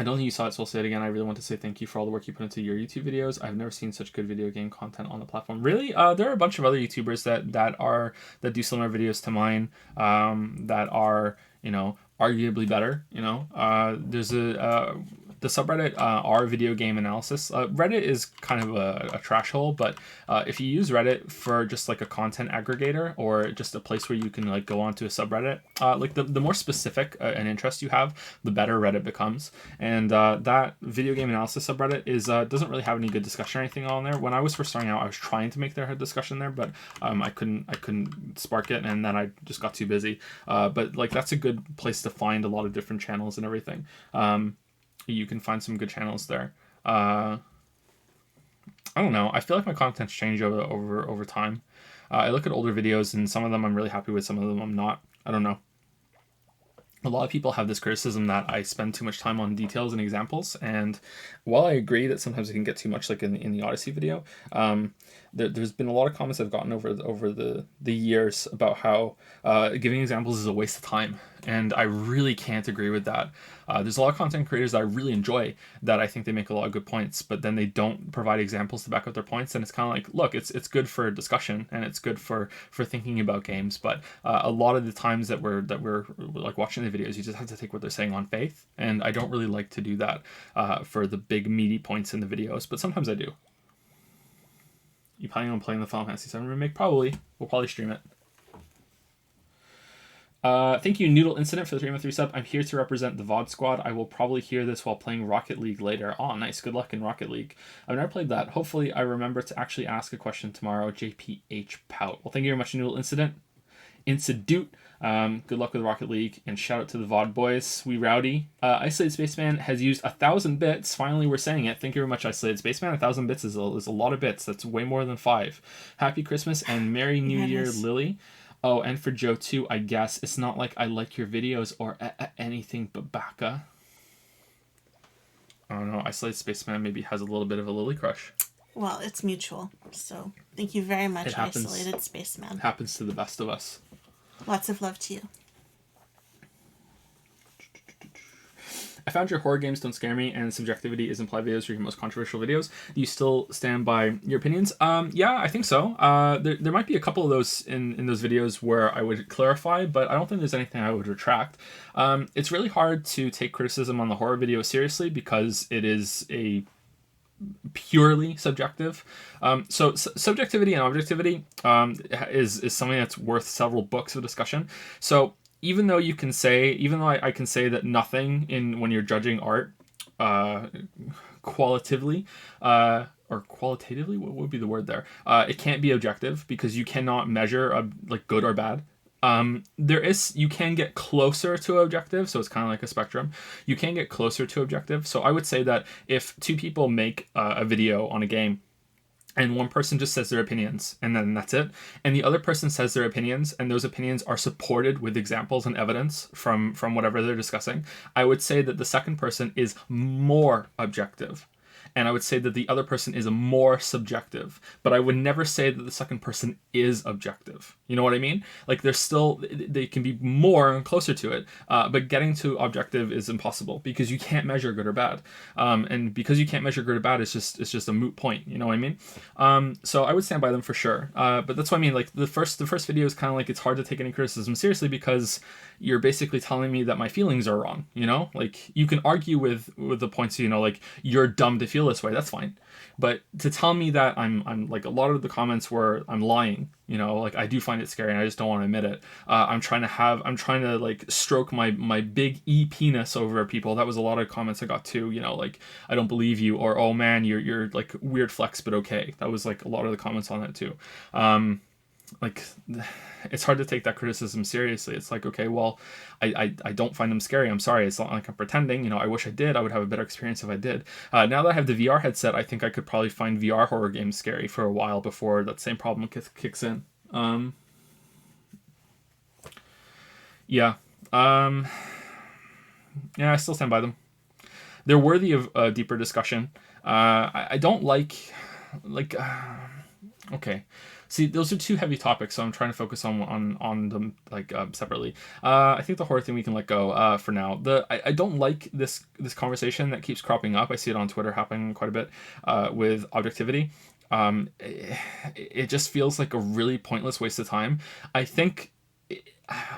I don't think you saw it, so I'll say it again. I really want to say thank you for all the work you put into your YouTube videos. I've never seen such good video game content on the platform. Really? There are a bunch of other YouTubers that do similar videos to mine, that are, arguably better. There's the subreddit r video game analysis. Reddit is kind of a trash hole, but if you use Reddit for just a content aggregator or just a place where you can go onto a subreddit, the more specific an interest you have, the better Reddit becomes. And that video game analysis subreddit doesn't really have any good discussion or anything on there. When I was first starting out, I was trying to make there a discussion there, but I couldn't spark it, and then I just got too busy. But that's a good place to find a lot of different channels and everything. You can find some good channels there. I don't know. I feel like my content's changed over time. I look at older videos, and some of them I'm really happy with, some of them I'm not. I don't know. a lot of people have this criticism that I spend too much time on details and examples. And while I agree that sometimes it can get too much, like in the Odyssey video, there's been a lot of comments I've gotten over the years about how giving examples is a waste of time. And I really can't agree with that. There's a lot of content creators that I really enjoy that I think they make a lot of good points, but then they don't provide examples to back up their points. And it's kind of like, look, it's good for discussion and it's good for thinking about games, but a lot of the times that we're like watching the videos, you just have to take what they're saying on faith, and I don't really like to do that for the big meaty points in the videos, but sometimes I do. You planning on playing the Final Fantasy VII remake? Probably. We'll probably stream it. Thank you, Noodle Incident, for the 3 month resub. I'm here to represent the VOD squad. I will probably hear this while playing Rocket League later. Oh, nice. Good luck in Rocket League. I've never played that. Hopefully, I remember to actually ask a question tomorrow. JPH Pout. Well, thank you very much, Noodle Incident. Good luck with Rocket League, and shout out to the VOD boys. We rowdy. Isolated Spaceman has used 1,000 bits. Finally, we're saying it. Thank you very much, Isolated Spaceman. 1,000 bits is a lot of bits. That's way more than 5. Happy Christmas and Merry New Year, Lily. Oh, and for Joe too, I guess. It's not like I like your videos or anything but Baka. I don't know. Isolated Spaceman maybe has a little bit of a Lily crush. Well, it's mutual. So thank you very much, Isolated Spaceman. It happens to the best of us. Lots of love to you. I found your horror games don't scare me, and subjectivity is implied videos are your most controversial videos. Do you still stand by your opinions? Yeah, I think so. There might be a couple of those in those videos where I would clarify, but I don't think there's anything I would retract. It's really hard to take criticism on the horror video seriously because it is a purely subjective. So subjectivity and objectivity is something that's worth several books of discussion. So even though I can say that nothing when you're judging art qualitatively or qualitatively, what would be the word there? It can't be objective because you cannot measure like good or bad. You can get closer to objective, so it's kind of like a spectrum. You can get closer to objective. So I would say that if two people make a video on a game, and one person just says their opinions, and then that's it, and the other person says their opinions, and those opinions are supported with examples and evidence from whatever they're discussing, I would say that the second person is more objective. And I would say that the other person is more subjective, but I would never say that the second person is objective. You know what I mean? Like they can be more and closer to it, but getting to objective is impossible because you can't measure good or bad. And because you can't measure good or bad, it's just a moot point. You know what I mean? So I would stand by them for sure. But that's what I mean. Like the first video is kind of like it's hard to take any criticism seriously because you're basically telling me that my feelings are wrong. You know, like you can argue with the points. You know, like you're dumb to feel this way. That's fine. But to tell me that I'm like a lot of the comments where I'm lying, you know, like I do find it scary and I just don't want to admit it. I'm trying to like stroke my big E penis over people. That was a lot of comments I got too, you know, like I don't believe you, or oh man, you're like weird flex, but okay. That was like a lot of the comments on that too. Like it's hard to take that criticism seriously. It's like, okay, well, I don't find them scary. I'm sorry. It's not like I'm pretending. You know, I wish I did. I would have a better experience if I did. Now that I have the VR headset, I think I could probably find VR horror games scary for a while before that same problem kicks in. Yeah. Yeah, I still stand by them. They're worthy of a deeper discussion. I don't like okay. See, those are two heavy topics, so I'm trying to focus on them like separately. I think the horror thing we can let go for now. I don't like this conversation that keeps cropping up. I see it on Twitter happening quite a bit with objectivity. It just feels like a really pointless waste of time. I think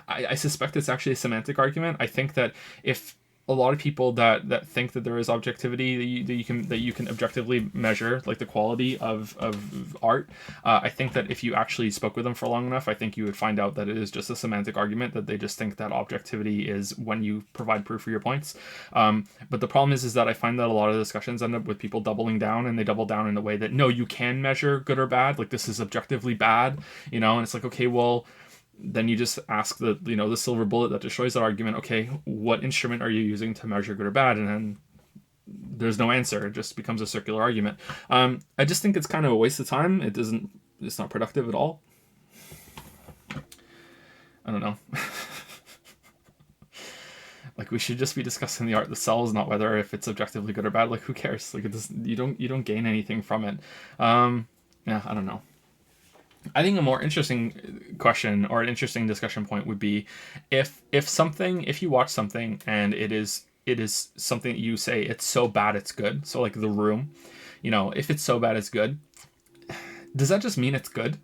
I suspect it's actually a semantic argument. I think that if a lot of people that think that there is objectivity that you can objectively measure like the quality of art, I think that if you actually spoke with them for long enough, I think you would find out that it is just a semantic argument, that they just think that objectivity is when you provide proof for your points. But the problem is that I find that a lot of discussions end up with people doubling down, and they double down in a way that no, you can measure good or bad, like this is objectively bad, you know, and it's like, okay, well, then you just ask the silver bullet that destroys that argument. Okay, what instrument are you using to measure good or bad? And then there's no answer. It just becomes a circular argument. I just think it's kind of a waste of time. It's not productive at all. I don't know. Like, we should just be discussing the art that sells, not whether if it's objectively good or bad. Like, who cares? Like, it doesn't, you don't gain anything from it. Yeah, I don't know. I think a more interesting question or an interesting discussion point would be if you watch something and it is something that you say it's so bad it's good. So like The Room, if it's so bad it's good, does that just mean it's good?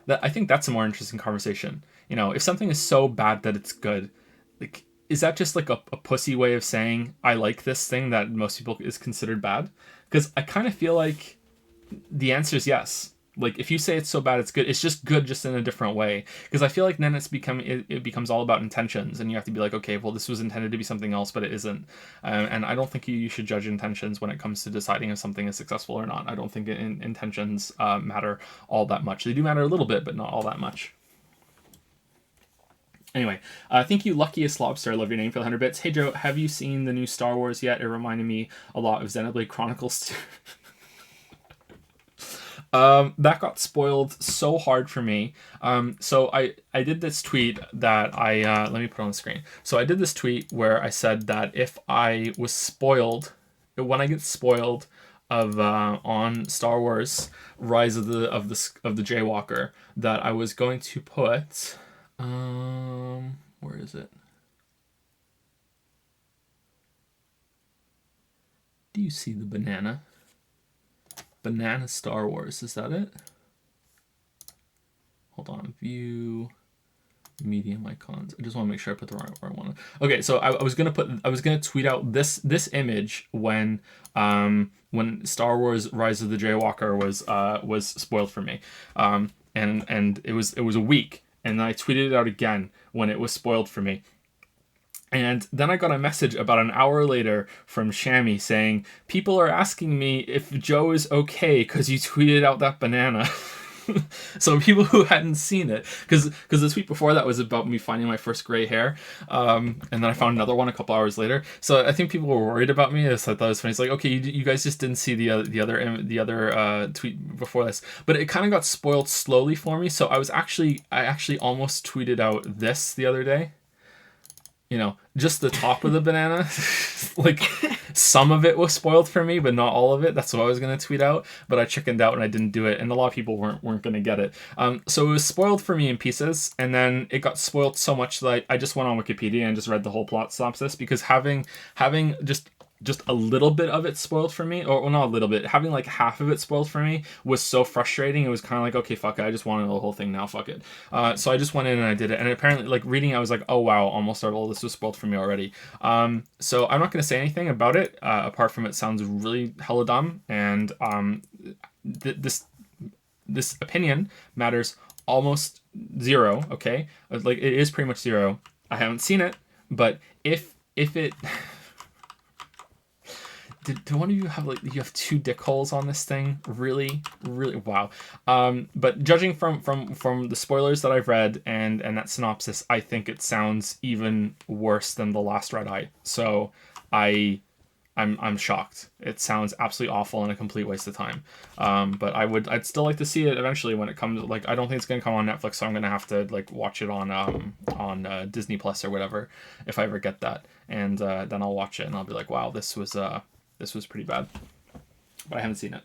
That, I think that's a more interesting conversation. If something is so bad that it's good, like, is that just like a pussy way of saying I like this thing that most people is considered bad? Because I kind of feel like the answer is yes. Like, if you say it's so bad it's good, it's just good, just in a different way. Because I feel like then it becomes all about intentions, and you have to be like, okay, well, this was intended to be something else, but it isn't. And I don't think you should judge intentions when it comes to deciding if something is successful or not. I don't think intentions matter all that much. They do matter a little bit, but not all that much. Anyway, thank you, Luckiest Lobster. I love your name for the 100 bits. Hey, Joe, have you seen the new Star Wars yet? It reminded me a lot of Xenoblade Chronicles 2. That got spoiled so hard for me. So I did this tweet that let me put on the screen. So I did this tweet where I said that if I was spoiled, when I get spoiled of on Star Wars Rise of the Jaywalker, that I was going to put where is it? Do you see the banana? Banana Star Wars, is that it? Hold on, view medium icons. I just want to make sure I put the right one. Okay, so I was gonna tweet out this image when Star Wars Rise of the Jaywalker was spoiled for me, and it was a week, and I tweeted it out again when it was spoiled for me. And then I got a message about an hour later from Shammy saying, people are asking me if Joe is okay because you tweeted out that banana. So people who hadn't seen it, because the tweet before that was about me finding my first gray hair, and then I found another one a couple hours later. So I think people were worried about me. So I thought it was funny. It's like, okay, you guys just didn't see the other tweet before this, but it kind of got spoiled slowly for me. So I actually almost tweeted out this the other day. Just the top of the banana. Like, some of it was spoiled for me, but not all of it. That's what I was going to tweet out, but I chickened out and I didn't do it, and a lot of people weren't going to get it. So it was spoiled for me in pieces, and then it got spoiled so much that I just went on Wikipedia and just read the whole plot synopsis, because having just a little bit of it spoiled for me, or well, not a little bit, having like half of it spoiled for me was so frustrating. It was kind of like, okay, fuck it, I just want to know the whole thing now, fuck it. So I just went in and I did it, and apparently, like, reading, I was like, oh wow, almost all this was spoiled for me already. So I'm not going to say anything about it, apart from it sounds really hella dumb, and this opinion matters almost zero, okay? Like, it is pretty much zero. I haven't seen it, but if it... Do one of you have, like, you have two dick holes on this thing? Really? Wow. But judging from the spoilers that I've read and that synopsis, I think it sounds even worse than The Last Red Eye. So I'm shocked. It sounds absolutely awful and a complete waste of time. But I'd still like to see it eventually when it comes. Like, I don't think it's gonna come on Netflix, so I'm gonna have to, like, watch it on Disney Plus or whatever if I ever get that, and then I'll watch it and I'll be like, wow, this was pretty bad, but I haven't seen it.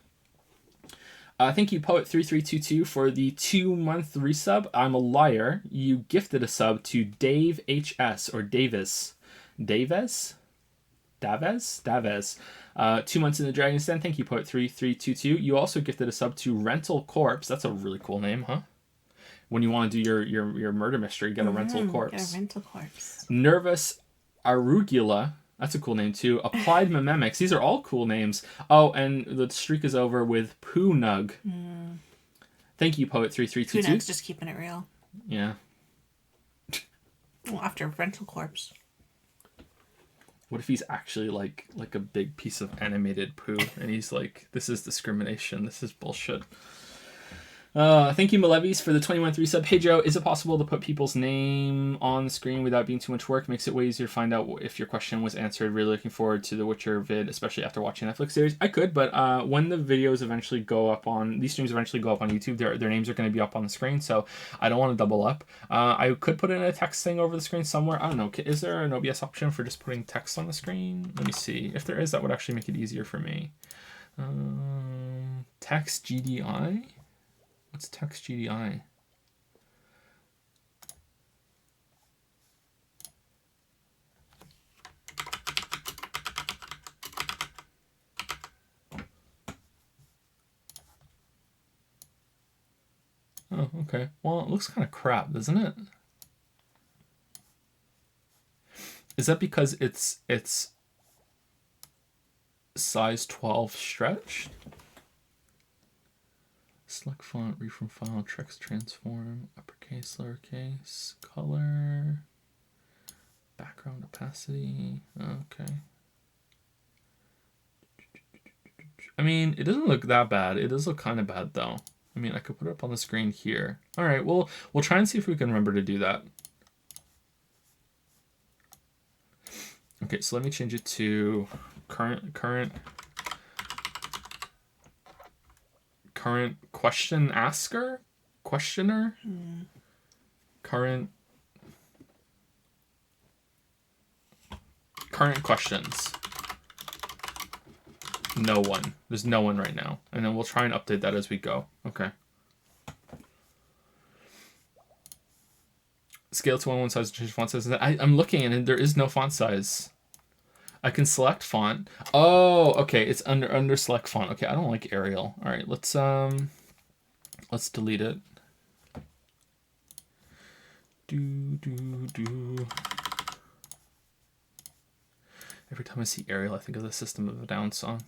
Thank you, Poet3322, for the 2-month resub. I'm a liar. You gifted a sub to Dave HS, or Davis. Daves? 2 months in the Dragon's Den. Thank you, Poet3322. You also gifted a sub to Rental Corpse. That's a really cool name, huh? When you want to do your murder mystery, get a Rental Corpse. Get a Rental Corpse. Nervous Arugula. That's a cool name, too. Applied Mimemics. These are all cool names. Oh, and the streak is over with Poonug. Thank you, Poet3322. Poonug's just keeping it real. Yeah. Well, after Rental Corpse. What if he's actually like a big piece of animated poo, and he's like, this is discrimination, this is bullshit. Thank you, Malevis, for the 21 sub. Hey, Joe, is it possible to put people's name on the screen without being too much work? Makes it way easier to find out if your question was answered. Really looking forward to the Witcher vid, especially after watching Netflix series. I could, but when the videos eventually go up on, these streams eventually go up on YouTube, their names are going to be up on the screen, so I don't want to double up. I could put in a text thing over the screen somewhere. I don't know. Is there an OBS option for just putting text on the screen? Let me see. If there is, that would actually make it easier for me. Text GDI? What's text GDI? Oh, okay. Well, it looks kind of crap, doesn't it? Is that because it's size 12 stretched? Select font, read from file, text transform, uppercase, lowercase, color, background opacity. Okay. I mean, it doesn't look that bad. It does look kind of bad though. I mean, I could put it up on the screen here. All right, we'll try and see if we can remember to do that. Okay, so let me change it to current question asker? Questioner? Current questions. No one. There's no one right now. And then we'll try and update that as we go. Okay. Scale to 1 size, change font size. I'm looking and there is no font size. I can select font. Oh, okay. It's under select font. Okay, I don't like Arial. All right, let's delete it. Every time I see Arial, I think of the System of a Down song.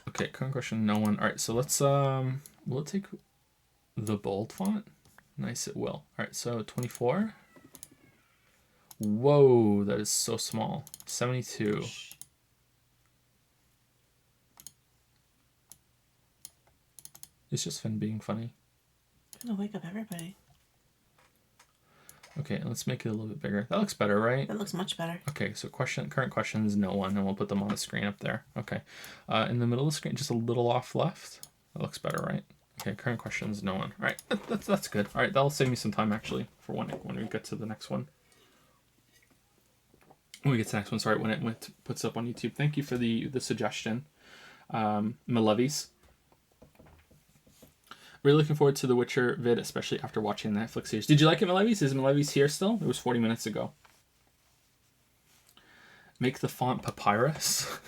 Okay, current question, no one. All right, so let's will it take the bold font? Nice, it will. All right, so 24. Whoa, that is so small. 72. It's just Finn being funny. I'm gonna wake up everybody. Okay, let's make it a little bit bigger. That looks better, right? That looks much better. Okay, so current questions, no one, and we'll put them on the screen up there. Okay, in the middle of the screen, just a little off left. That looks better, right? Okay, current questions, no one. All right, that's good. All right, that'll save me some time actually for when we get to the next one. When we get to the next one, sorry, when it puts up on YouTube. Thank you for the suggestion, Malevis. Really looking forward to the Witcher vid, especially after watching the Netflix series. Did you like it, Malevis? Is Malevis here still? It was 40 minutes ago. Make the font papyrus.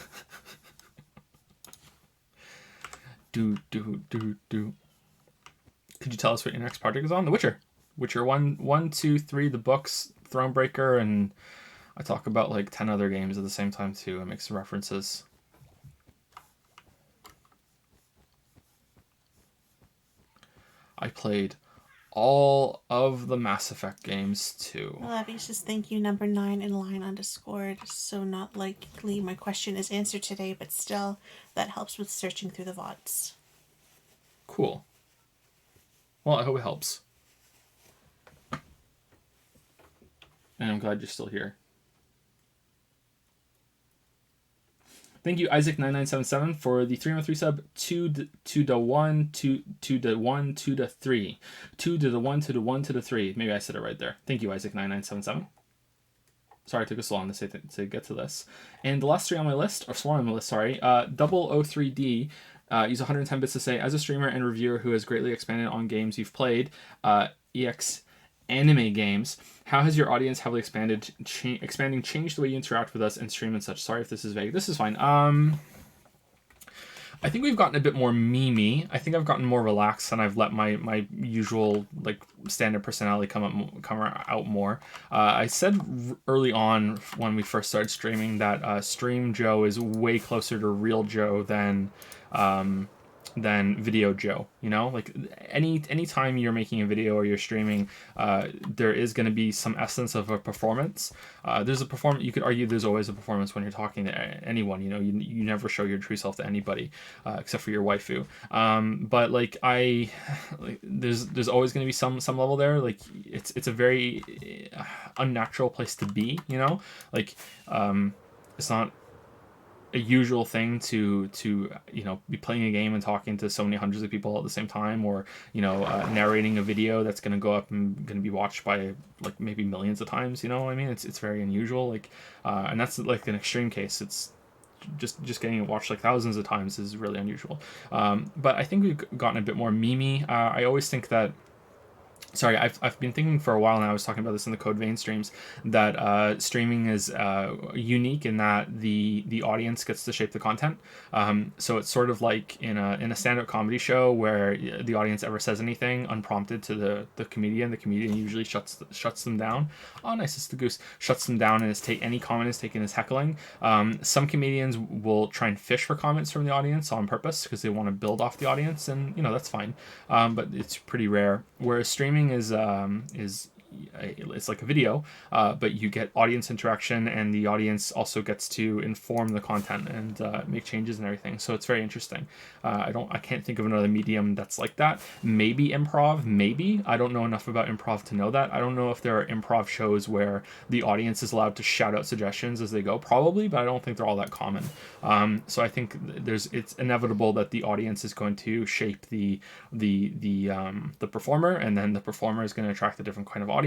do. Could you tell us what your next project is on? The Witcher. Witcher 1, 2, 3, the books, Thronebreaker, and I talk about like 10 other games at the same time too. I make some references. I played all of the Mass Effect games too. Levy says thank you, number 9 in line on Discord. So not likely my question is answered today, but still that helps with searching through the VODs. Cool. Well, I hope it helps. And I'm glad you're still here. Thank you, Isaac9977, for the 313 sub. 2 to the 1, 2 to the 1, 2 to 3. 2 to the 1, to the 1 to the 3. Maybe I said it right there. Thank you, Isaac9977. Sorry, it took us so long to get to this. And the last three on my list, or 4 on my list, sorry. 003D. Use 110 bits to say, as a streamer and reviewer who has greatly expanded on games you've played, EX anime games, how has your audience heavily expanding changed the way you interact with us and stream and such? Sorry if this is vague. This is fine. I think we've gotten a bit more memey. I think I've gotten more relaxed and I've let my usual like standard personality come out more. I said early on when we first started streaming that Stream Joe is way closer to real Joe than Video Joe. You know, like any time you're making a video or you're streaming, there is going to be some essence of a performance. There's a performance. You could argue there's always a performance when you're talking to anyone. You know, you never show your true self to anybody, except for your waifu. But like there's always going to be some level there. Like it's a very unnatural place to be. You know, like it's not a usual thing to be playing a game and talking to so many hundreds of people at the same time, or narrating a video that's going to go up and going to be watched by like maybe millions of times. You know what I mean? It's very unusual. Like and that's like an extreme case. It's just getting it watched like thousands of times is really unusual. But I think we've gotten a bit more memey. I always think that. Sorry, I've been thinking for a while now. I was talking about this in the Code Vein streams, that streaming is unique in that the audience gets to shape the content. So it's sort of like in a stand-up comedy show where the audience ever says anything unprompted to the comedian. The comedian usually shuts them down. Oh, nice, it's the goose. Shuts them down, and any comment is taken as heckling. Some comedians will try and fish for comments from the audience on purpose because they want to build off the audience, and that's fine. But it's pretty rare. Whereas streaming is it's like a video, but you get audience interaction, and the audience also gets to inform the content and make changes and everything. So it's very interesting. I can't think of another medium that's like that. Maybe improv, maybe. I don't know enough about improv to know that. I don't know if there are improv shows where the audience is allowed to shout out suggestions as they go. Probably, but I don't think they're all that common. So I think it's inevitable that the audience is going to shape the performer, and then the performer is going to attract a different kind of audience.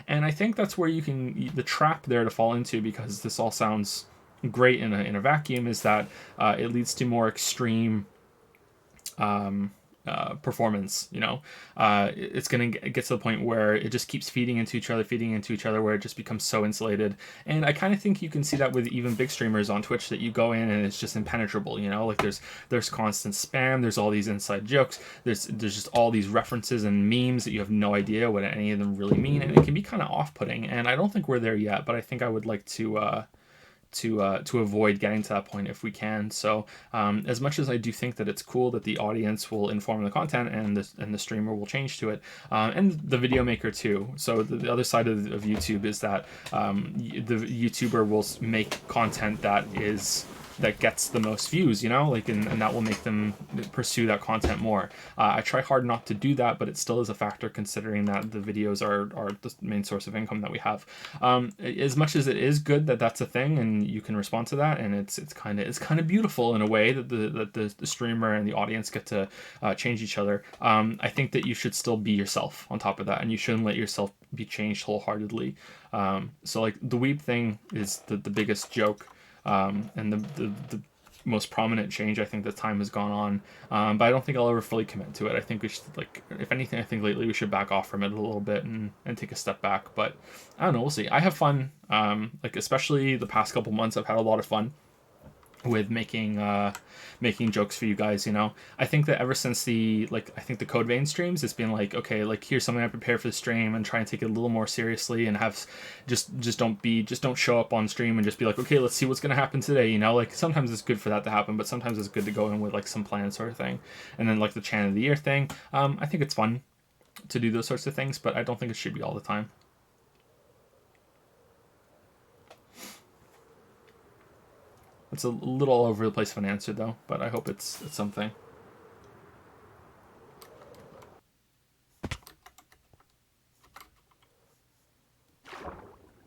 And I think that's where the trap there to fall into, because this all sounds great in a vacuum, is that it leads to more extreme performance. It's going to get to the point where it just keeps feeding into each other, where it just becomes so insulated. And I kind of think you can see that with even big streamers on Twitch, that you go in and it's just impenetrable. Like there's constant spam, there's all these inside jokes, there's just all these references and memes that you have no idea what any of them really mean, and it can be kind of off-putting. And I don't think we're there yet, but I think I would like to avoid getting to that point if we can. So as much as I do think that it's cool that the audience will inform the content and the streamer will change to it, and the video maker too. So the other side of YouTube is that the YouTuber will make content that gets the most views, and that will make them pursue that content more. I try hard not to do that, but it still is a factor, considering that the videos are the main source of income that we have. As much as it is good that that's a thing and you can respond to that, and it's kind of beautiful in a way that the streamer and the audience get to change each other. I think that you should still be yourself on top of that, and you shouldn't let yourself be changed wholeheartedly. So like the weeb thing is the biggest joke. And the most prominent change I think that time has gone on, but I don't think I'll ever fully commit to it. I think we should, if anything, I think lately we should back off from it a little bit and take a step back. But I don't know, we'll see. I have fun, especially the past couple months I've had a lot of fun with making jokes for you guys. I think that ever since the Code Vein streams, it's been like, okay, here's something I prepared for the stream, and try and take it a little more seriously, and have just don't show up on stream and just be like, okay, let's see what's gonna happen today. Sometimes it's good for that to happen, but sometimes it's good to go in with some plan sort of thing. And then the Channel of the Year thing, I think it's fun to do those sorts of things, but I don't think it should be all the time. It's a little all over the place of an answer, though, but I hope it's something.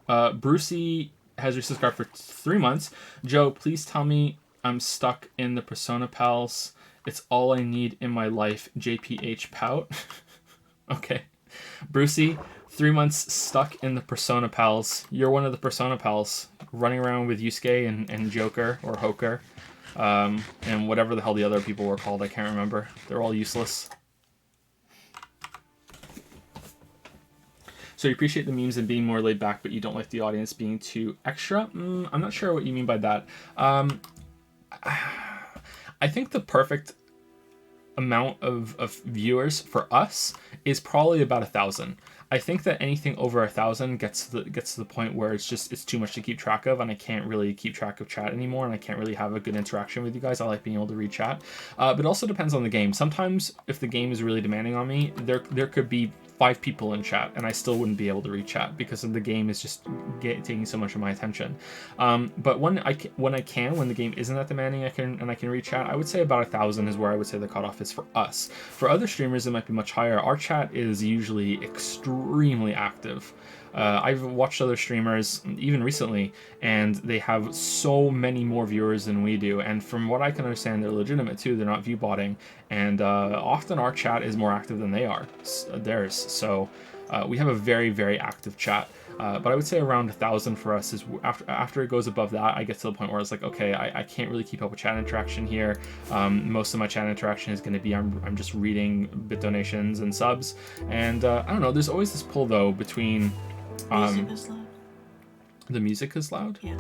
Brucey has resubscribed for 3 months. Joe, please tell me I'm stuck in the Persona Pals. It's all I need in my life. JPH pout. Okay. Brucey, 3 months stuck in the Persona Pals. You're one of the Persona Pals, running around with Yusuke and Joker or Hoker, and whatever the hell the other people were called. I can't remember. They're all useless. So you appreciate the memes and being more laid back, but you don't like the audience being too extra? I'm not sure what you mean by that. I think the perfect amount of viewers for us is probably about 1,000. I think that anything over 1,000 gets to the point where it's too much to keep track of, and I can't really keep track of chat anymore, and I can't really have a good interaction with you guys. I like being able to read chat, but it also depends on the game. Sometimes if the game is really demanding on me, there could be 5 people in chat, and I still wouldn't be able to read chat because the game is just taking so much of my attention. But when the game isn't that demanding, I can read chat. I would say about 1,000 is where I would say the cutoff is for us. For other streamers, it might be much higher. Our chat is usually extremely active. I've watched other streamers even recently, and they have so many more viewers than we do. And from what I can understand, they're legitimate too. They're not view botting, and often our chat is more active than theirs. So we have a very, very active chat. But I would say around 1,000 for us is after it goes above that, I get to the point where it's like, okay, I can't really keep up with chat interaction here. Most of my chat interaction is going to be I'm just reading bit donations and subs, and I don't know. There's always this pull though between. Music is loud. The music is loud? Yeah.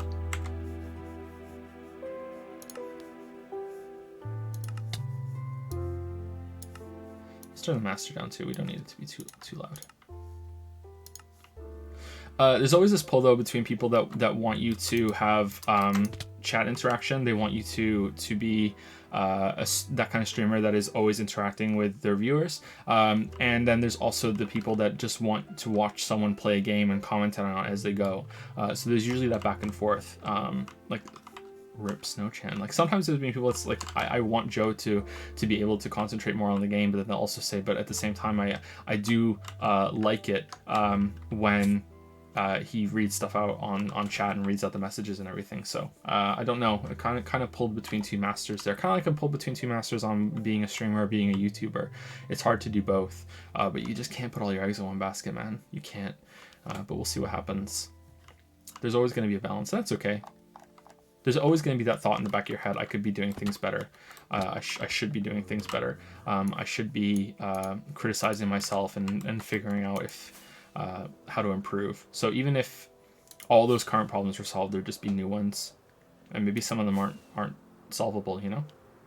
Let's turn the master down too. We don't need it to be too loud. There's always this pull though between people that want you to have chat interaction. They want you to be that kind of streamer that is always interacting with their viewers, and then there's also the people that just want to watch someone play a game and comment on it as they go. So there's usually that back and forth, like rip Snowchan. Like sometimes there's been people, it's like I want Joe to be able to concentrate more on the game, but then they'll also say, but at the same time I do like it when he reads stuff out on chat and reads out the messages and everything. So I don't know. I kind of pulled between two masters there. Kind of like I'm pulled between two masters on being a streamer or being a YouTuber. It's hard to do both, but you just can't put all your eggs in one basket, man. You can't. But we'll see what happens. There's always going to be a balance. That's okay. There's always going to be that thought in the back of your head. I could be doing things better. I should be doing things better. I should be criticizing myself and figuring out how to improve. So even if all those current problems were solved, there'd just be new ones, and maybe some of them aren't solvable. You know?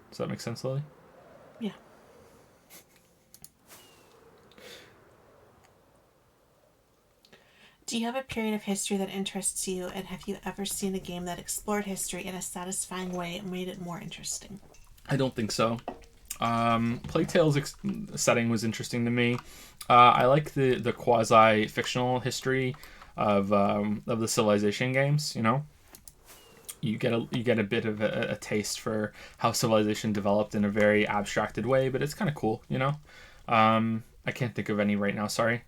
Does that make sense, Lily? Yeah. Do you have a period of history that interests you, and have you ever seen a game that explored history in a satisfying way and made it more interesting? I don't think so. Plague Tale's setting was interesting to me. I like the quasi fictional history of the Civilization games. You know, you get a bit of a taste for how Civilization developed in a very abstracted way, but it's kind of cool. You know, I can't think of any right now. Sorry.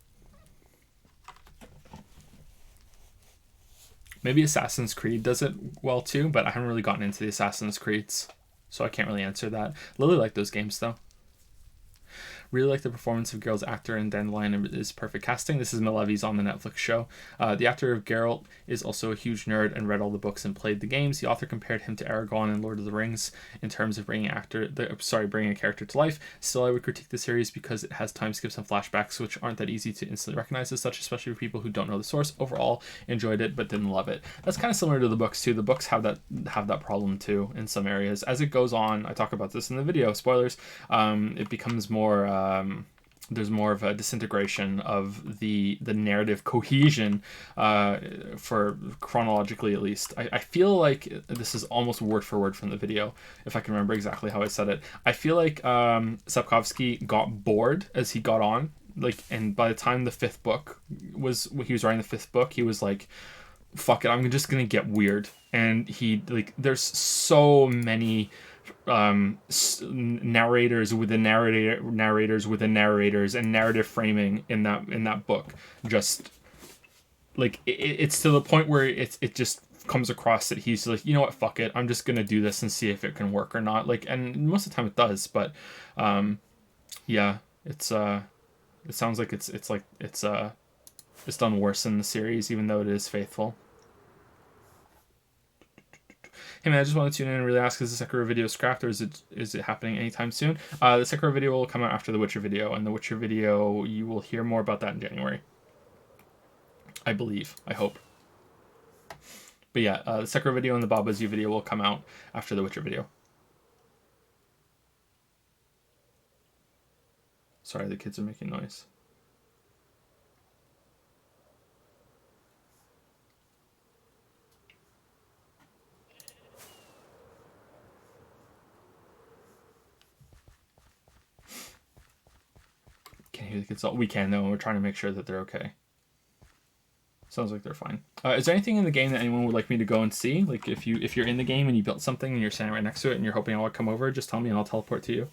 Maybe Assassin's Creed does it well too, but I haven't really gotten into the Assassin's Creeds, so I can't really answer that. Lily liked those games though. Really like the performance of Geralt's actor in Dandelion is perfect casting. This is Malevi's on the Netflix show. The actor of Geralt is also a huge nerd and read all the books and played the games. The author compared him to Aragorn in Lord of the Rings in terms of bringing a character to life. Still, I would critique the series because it has time skips and flashbacks, which aren't that easy to instantly recognize as such, especially for people who don't know the source. Overall, enjoyed it but didn't love it. That's kind of similar to the books too. The books have that problem too in some areas. As it goes on, I talk about this in the video. Spoilers. It becomes more. There's more of a disintegration of the narrative cohesion, for chronologically at least. I feel like this is almost word for word from the video, if I can remember exactly how I said it. I feel like Sapkowski got bored as he got on, and by the time the fifth book he was writing the fifth book, he was like, fuck it, I'm just gonna get weird. And there's so many narrators within narrators and narrative framing in that book. Just it's to the point where it just comes across that he's like, you know what, fuck it, I'm just gonna do this and see if it can work or not. And most of the time it does, but yeah, it sounds like it's done worse in the series, even though it is faithful. Hey man, I just wanted to tune in and really ask, is the Sekiro video scrapped, or is it happening anytime soon? The Sekiro video will come out after the Witcher video, and the Witcher video, you will hear more about that in January. I believe. I hope. But yeah, the Sekiro video and the Baba Zoo video will come out after the Witcher video. Sorry, the kids are making noise. We can know, and we're trying to make sure that they're okay. Sounds like they're fine. Is there anything in the game that anyone would like me to go and see? Like if you're in the game and you built something and you're standing right next to it and you're hoping I'll come over, just tell me and I'll teleport to you.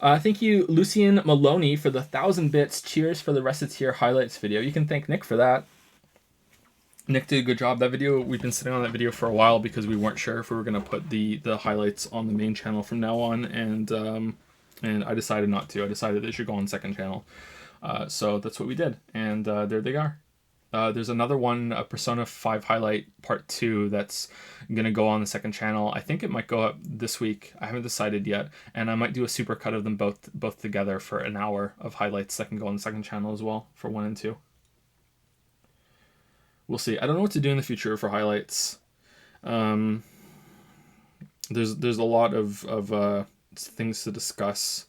Thank you, Lucian Maloney, for the 1,000 bits. Cheers for the Reciteer highlights video. You can thank Nick for that. Nick did a good job. That video, we've been sitting on that video for a while because we weren't sure if we were going to put the highlights on the main channel from now on, and I decided not to. I decided they should go on the second channel. So that's what we did, and there they are. There's another one, Persona 5 Highlight Part 2, that's going to go on the second channel. I think it might go up this week. I haven't decided yet. And I might do a super cut of them both together for an hour of highlights that can go on the second channel as well for 1 and 2. We'll see. I don't know what to do in the future for highlights. There's a lot of things to discuss.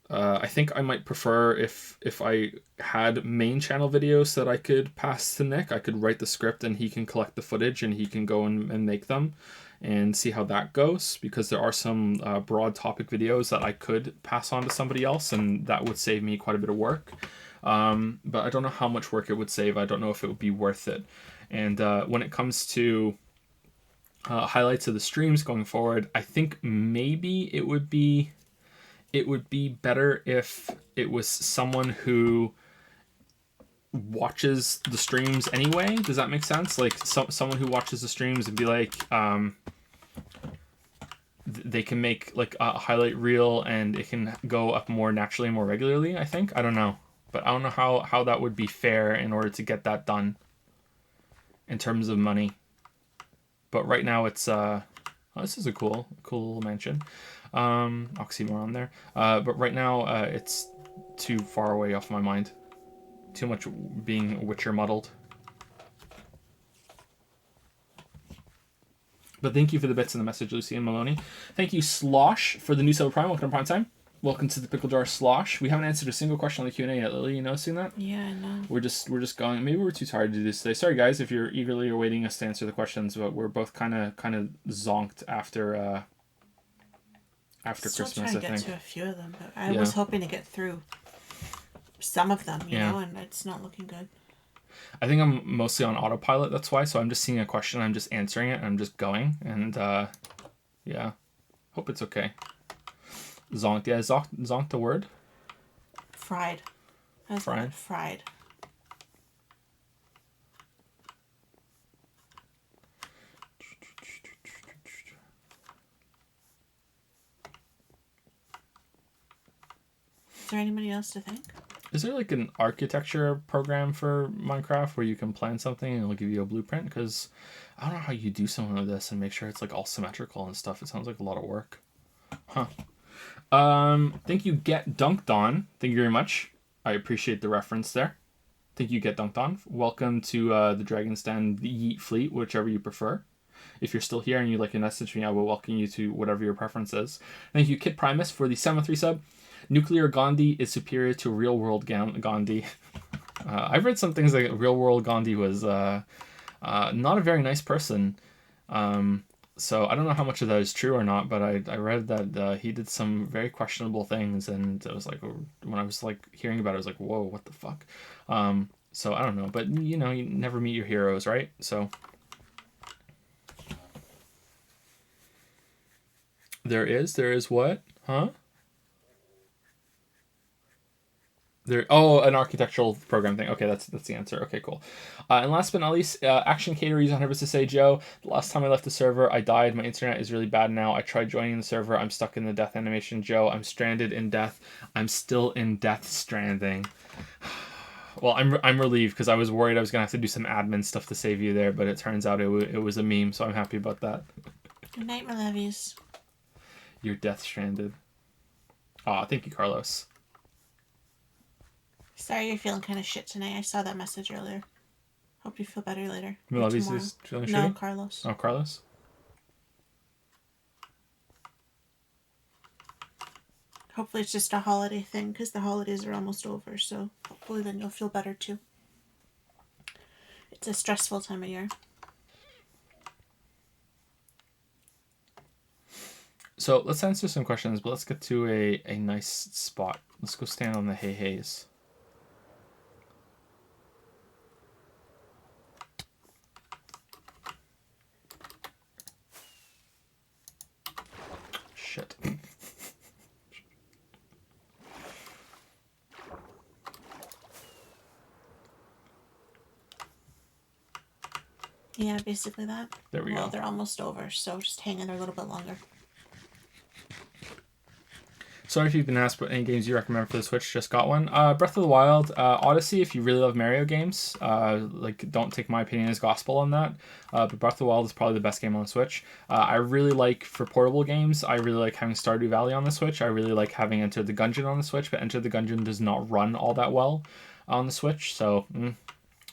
I think I might prefer if I had main channel videos that I could pass to Nick. I could write the script and he can collect the footage and he can go and make them and see how that goes, because there are some broad topic videos that I could pass on to somebody else and that would save me quite a bit of work. But I don't know how much work it would save. I don't know if it would be worth it. And when it comes to highlights of the streams going forward, I think maybe it would be better if it was someone who watches the streams anyway. Does that make sense? Like someone who watches the streams and be like, they can make like a highlight reel and it can go up more naturally and more regularly, I think. I don't know. But I don't know how that would be fair in order to get that done in terms of money. But right now it's this is a cool little mansion. Oxymoron there. But right now, it's too far away off my mind. Too much being Witcher muddled. But thank you for the bits and the message, Lucy and Maloney. Thank you, Slosh, for the new sub prime. Welcome to Prime Time. Welcome to the Pickle Jar Slosh. We haven't answered a single question on the Q&A yet, Lily. You noticing that? Yeah, I know. We're just going. Maybe we're too tired to do this today. Sorry, guys, if you're eagerly awaiting us to answer the questions, but we're both kind of zonked after Still Christmas, trying to get to a few of them, but I was hoping to get through some of them, you know, and it's not looking good. I think I'm mostly on autopilot, that's why. So I'm just seeing a question, I'm just answering it, and I'm just going. And, yeah. Hope it's okay. Zonked. Yeah, zonked the word? Fried. Fried? Fried. Is there anybody else to thank? Is there like an architecture program for Minecraft where you can plan something and it'll give you a blueprint? Because I don't know how you do something like this and make sure it's like all symmetrical and stuff. It sounds like a lot of work. Huh. Thank you, Get Dunked On. Thank you very much. I appreciate the reference there. Thank you, Get Dunked On. Welcome to the Dragon's Den, the Yeet Fleet, whichever you prefer. If you're still here and you'd like to message me, I will welcome you to whatever your preference is. Thank you, Kid Primus, for the 7-3 sub. Nuclear Gandhi is superior to real world Gandhi. I've read some things like real world Gandhi was not a very nice person. So I don't know how much of that is true or not, but I read that he did some very questionable things, and it was like, when I was like hearing about it, I was like, whoa, what the fuck? So I don't know, but you know, you never meet your heroes, right? So there is what? Huh? An architectural program thing. Okay, that's the answer. Okay, cool. And last but not least, Action Cater user 100% to say, Joe, the last time I left the server, I died. My internet is really bad now. I tried joining the server. I'm stuck in the death animation. Joe, I'm stranded in death. I'm still in Death Stranding. Well, I'm relieved because I was worried I was gonna have to do some admin stuff to save you there, but it turns out it was a meme, so I'm happy about that. Good night, my lovies. You're Death Stranded. Thank you, Carlos. Sorry you're feeling kind of shit tonight. I saw that message earlier. Hope you feel better later. Milavi's is feeling shitty? No, Carlos. Oh, Carlos? Hopefully it's just a holiday thing, because the holidays are almost over, so hopefully then you'll feel better too. It's a stressful time of year. So let's answer some questions, but let's get to a nice spot Let's go stand on the hay hays. Shit. Yeah, basically that. There we Well, go. they're almost over, so just hang in there a little bit longer. Sorry if you've been asked what any games you recommend for the Switch. Just got one. Breath of the Wild, Odyssey. If you really love Mario games, don't take my opinion as gospel on that. But Breath of the Wild is probably the best game on the Switch. I really like for portable games. I really like having Stardew Valley on the Switch. I really like having Enter the Gungeon on the Switch, but Enter the Gungeon does not run all that well on the Switch. So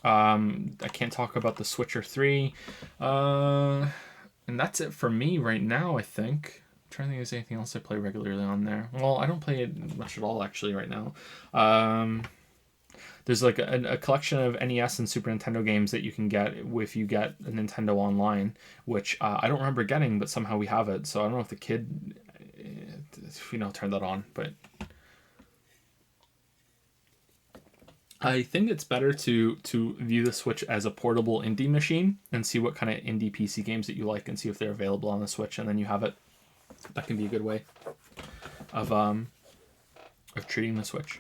I can't talk about the Switcher 3. And that's it for me right now, I think. I'm trying to think if there's anything else I play regularly on there. Well, I don't play it much at all, actually, right now. There's like a collection of NES and Super Nintendo games that you can get if you get a Nintendo Online, which I don't remember getting, but somehow we have it. So I don't know if the kid, turned that on, but I think it's better to view the Switch as a portable indie machine and see what kind of indie PC games that you like and see if they're available on the Switch, and then you have it. That can be a good way of treating the Switch.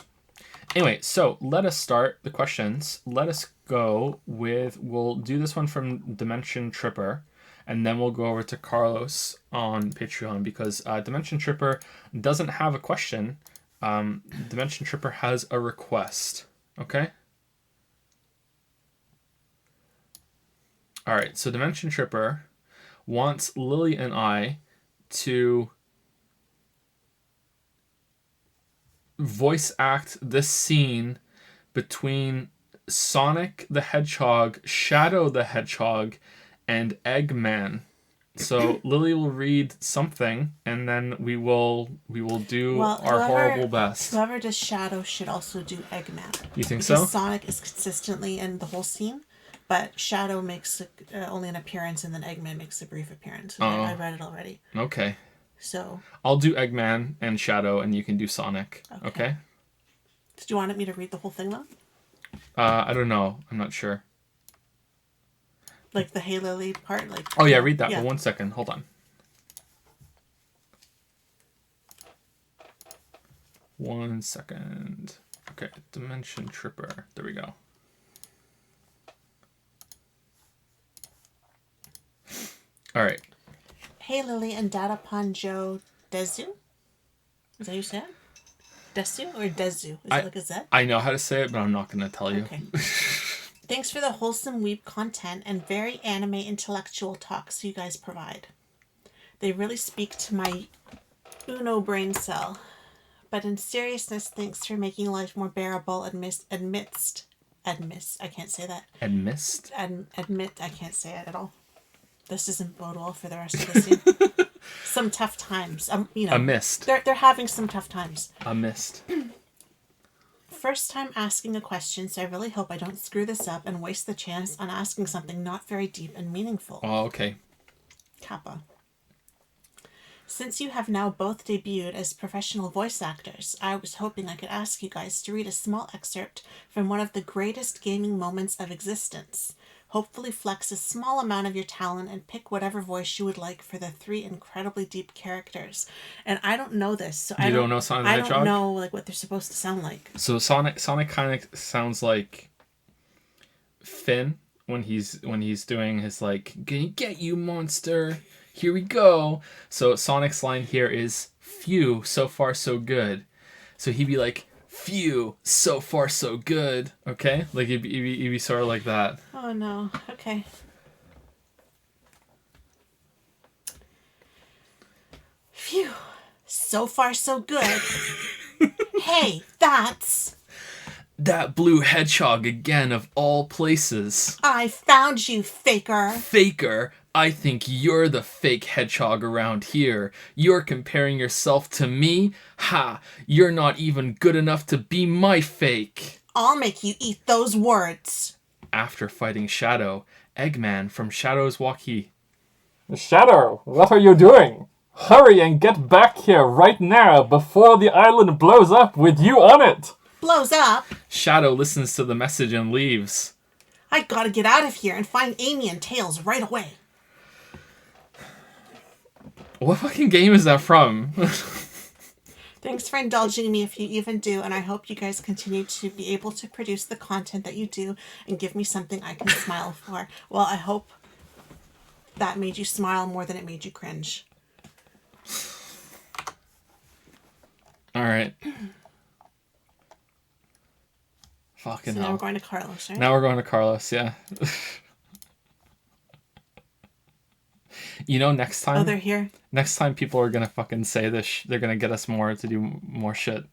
Anyway, so let us start the questions. Let us go with, we'll do this one from Dimension Tripper, and then we'll go over to Carlos on Patreon, because Dimension Tripper doesn't have a question. Dimension Tripper has a request. Okay? All right, so Dimension Tripper wants Lily and I to voice act this scene between Sonic the Hedgehog, Shadow the Hedgehog, and Eggman. So Lily will read something, and then we will do our horrible best. Whoever does Shadow should also do Eggman. You think so? Because Sonic is consistently in the whole scene, but Shadow makes only an appearance, and then Eggman makes a brief appearance. I read it already. Okay. So I'll do Eggman and Shadow, and you can do Sonic. Okay? Do you want me to read the whole thing, though? I don't know. I'm not sure. Like the Hey Lily part? Oh, yeah, read that. Yeah. But 1 second. Hold on. 1 second. Okay, Dimension Tripper. There we go. All right. Hey Lily and Dada Ponjo Dezu? Is that how you say it? Desu or Dezu? Is it like a Z? I know how to say it, but I'm not going to tell you. Okay. Thanks for the wholesome weeb content and very anime intellectual talks you guys provide. They really speak to my Uno brain cell. But in seriousness, thanks for making life more bearable amidst I can't say that. Admit, I can't say it at all. This doesn't bode well for the rest of the scene. Some tough times. Amidst. They're having some tough times. Amidst. First time asking a question, so I really hope I don't screw this up and waste the chance on asking something not very deep and meaningful. Oh, okay. Kappa. Since you have now both debuted as professional voice actors, I was hoping I could ask you guys to read a small excerpt from one of the greatest gaming moments of existence. Hopefully flex a small amount of your talent and pick whatever voice you would like for the 3 incredibly deep characters. And I don't know this, so I don't know Sonic the Hedgehog? I don't know what they're supposed to sound like. So Sonic kind of sounds like Finn when he's doing his "Gonna get you, monster. Here we go." So Sonic's line here is, "Phew, so far so good." So he'd be like, "Phew, so far so good." Okay? He'd be sort of like that. Oh no. Okay. Phew, so far so good. Hey, that's... That blue hedgehog again of all places. I found you, faker. Faker? I think you're the fake hedgehog around here. You're comparing yourself to me? Ha! You're not even good enough to be my fake. I'll make you eat those words. After fighting Shadow, Eggman from Shadow's Walkie. Shadow, what are you doing? Hurry and get back here right now before the island blows up with you on it! Blows up? Shadow listens to the message and leaves. I gotta get out of here and find Amy and Tails right away. What fucking game is that from? Thanks for indulging me if you even do, and I hope you guys continue to be able to produce the content that you do and give me something I can smile for. Well, I hope that made you smile more than it made you cringe. All right. Fucking So hell. now we're going to Carlos, right? Now we're going to Carlos, yeah. You know, next time... Oh, they're here. Next time people are gonna fucking say this, they're gonna get us more to do more shit.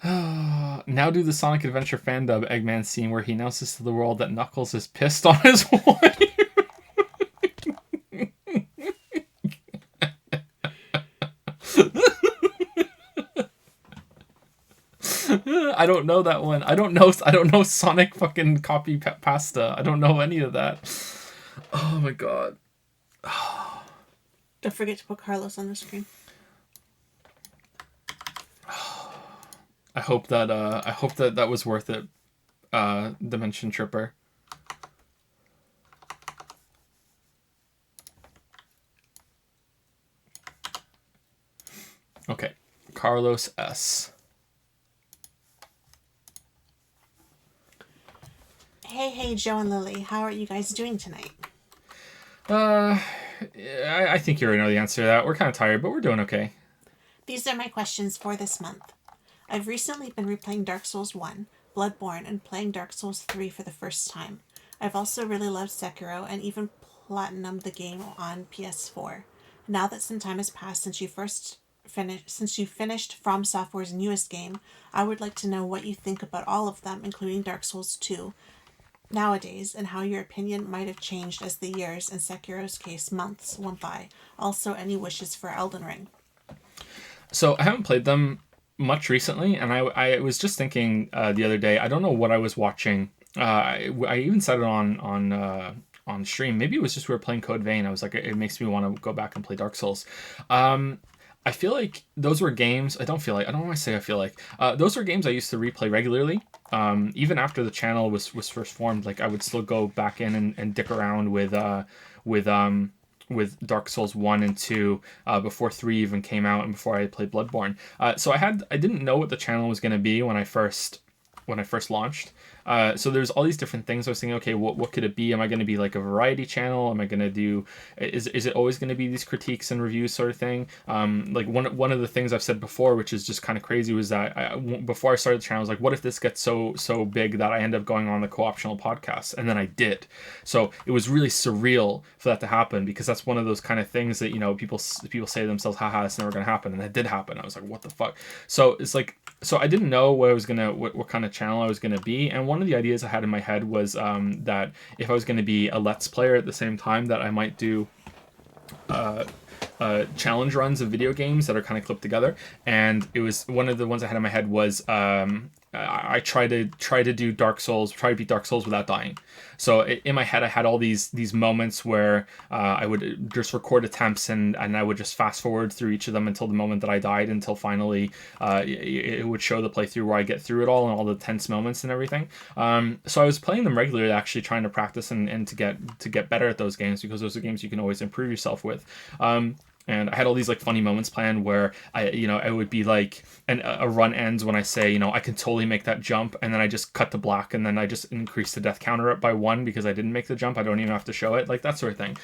Now do the Sonic Adventure fan dub Eggman scene where he announces to the world that Knuckles is pissed on his wife. I don't know that one. I don't know Sonic fucking copy pasta. I don't know any of that. Oh my god. Don't forget to put Carlos on the screen. I hope that was worth it. Dimension Tripper. Okay. Carlos S. Hey, Joe and Lily. How are you guys doing tonight? I think you already know the answer to that. We're kind of tired, but we're doing okay. These are my questions for this month. I've recently been replaying Dark Souls 1, Bloodborne, and playing Dark Souls 3 for the first time. I've also really loved Sekiro and even platinumed the game on PS4. Now that some time has passed since you finished From Software's newest game, I would like to know what you think about all of them, including Dark Souls 2, nowadays, and how your opinion might have changed as the years, in Sekiro's case, months, went by. Also, any wishes for Elden Ring? So I haven't played them much recently, and I was just thinking the other day. I don't know what I was watching. I even said it on stream. Maybe it was just we were playing Code Vein. I was like, it makes me want to go back and play Dark Souls. I feel like those were games. I don't want to say I feel like. Those were games I used to replay regularly. Even after the channel was first formed, like I would still go back in and dick around with Dark Souls 1 and 2 before 3 even came out and before I played Bloodborne. So I didn't know what the channel was going to be when I first launched. So there's all these different things. I was thinking, okay, what could it be? Am I going to be like a variety channel? Am I going to do? Is it always going to be these critiques and reviews sort of thing? Like one of the things I've said before, which is just kind of crazy, was that before I started the channel, I was like, what if this gets so big that I end up going on the co-optional podcast? And then I did. So it was really surreal for that to happen, because that's one of those kind of things that, you know, people say to themselves, haha, it's never going to happen, and it did happen. I was like, what the fuck? So it's like, so I didn't know what kind of channel I was gonna be, and one of the ideas I had in my head was that if I was gonna be a Let's Player at the same time, that I might do challenge runs of video games that are kind of clipped together. And it was one of the ones I had in my head was I try to do Dark Souls, try to beat Dark Souls without dying. So in my head, I had all these moments where I would just record attempts, and I would just fast forward through each of them until the moment that I died, until finally it would show the playthrough where I get through it all and all the tense moments and everything. So I was playing them regularly, actually trying to practice and to get better at those games, because those are games you can always improve yourself with. And I had all these like funny moments planned where I would be like, and a run ends when I say, I can totally make that jump, and then I just cut to black, and then I just increase the death counter up by 1 because I didn't make the jump. I don't even have to show it, like that sort of thing.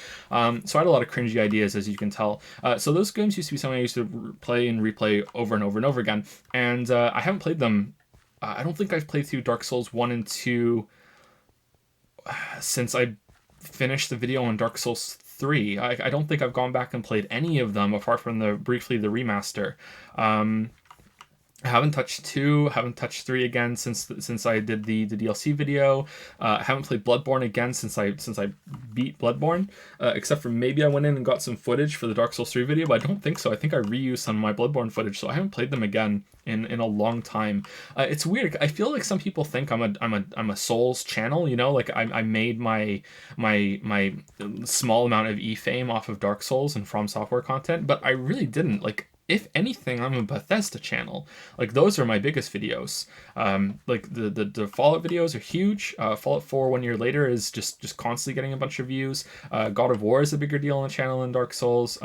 So I had a lot of cringy ideas, as you can tell. So those games used to be something I used to play and replay over and over and over again. And I haven't played them. I don't think I've played through Dark Souls 1 and 2 since I finished the video on Dark Souls 3. I don't think I've gone back and played any of them apart from briefly the remaster. I haven't touched 2, haven't touched 3 again since I did the DLC video. I haven't played Bloodborne again since I beat Bloodborne, except for maybe I went in and got some footage for the Dark Souls 3 video, but I don't think so. I think I reused some of my Bloodborne footage, so I haven't played them again in a long time. It's weird. I feel like some people think I'm a Souls channel, you know, like I made my small amount of fame off of Dark Souls and From Software content, but I really didn't. Like, if anything, I'm a Bethesda channel. Like, those are my biggest videos. Like the Fallout videos are huge. Fallout 4 1 year later is just constantly getting a bunch of views. God of War is a bigger deal on the channel than Dark Souls.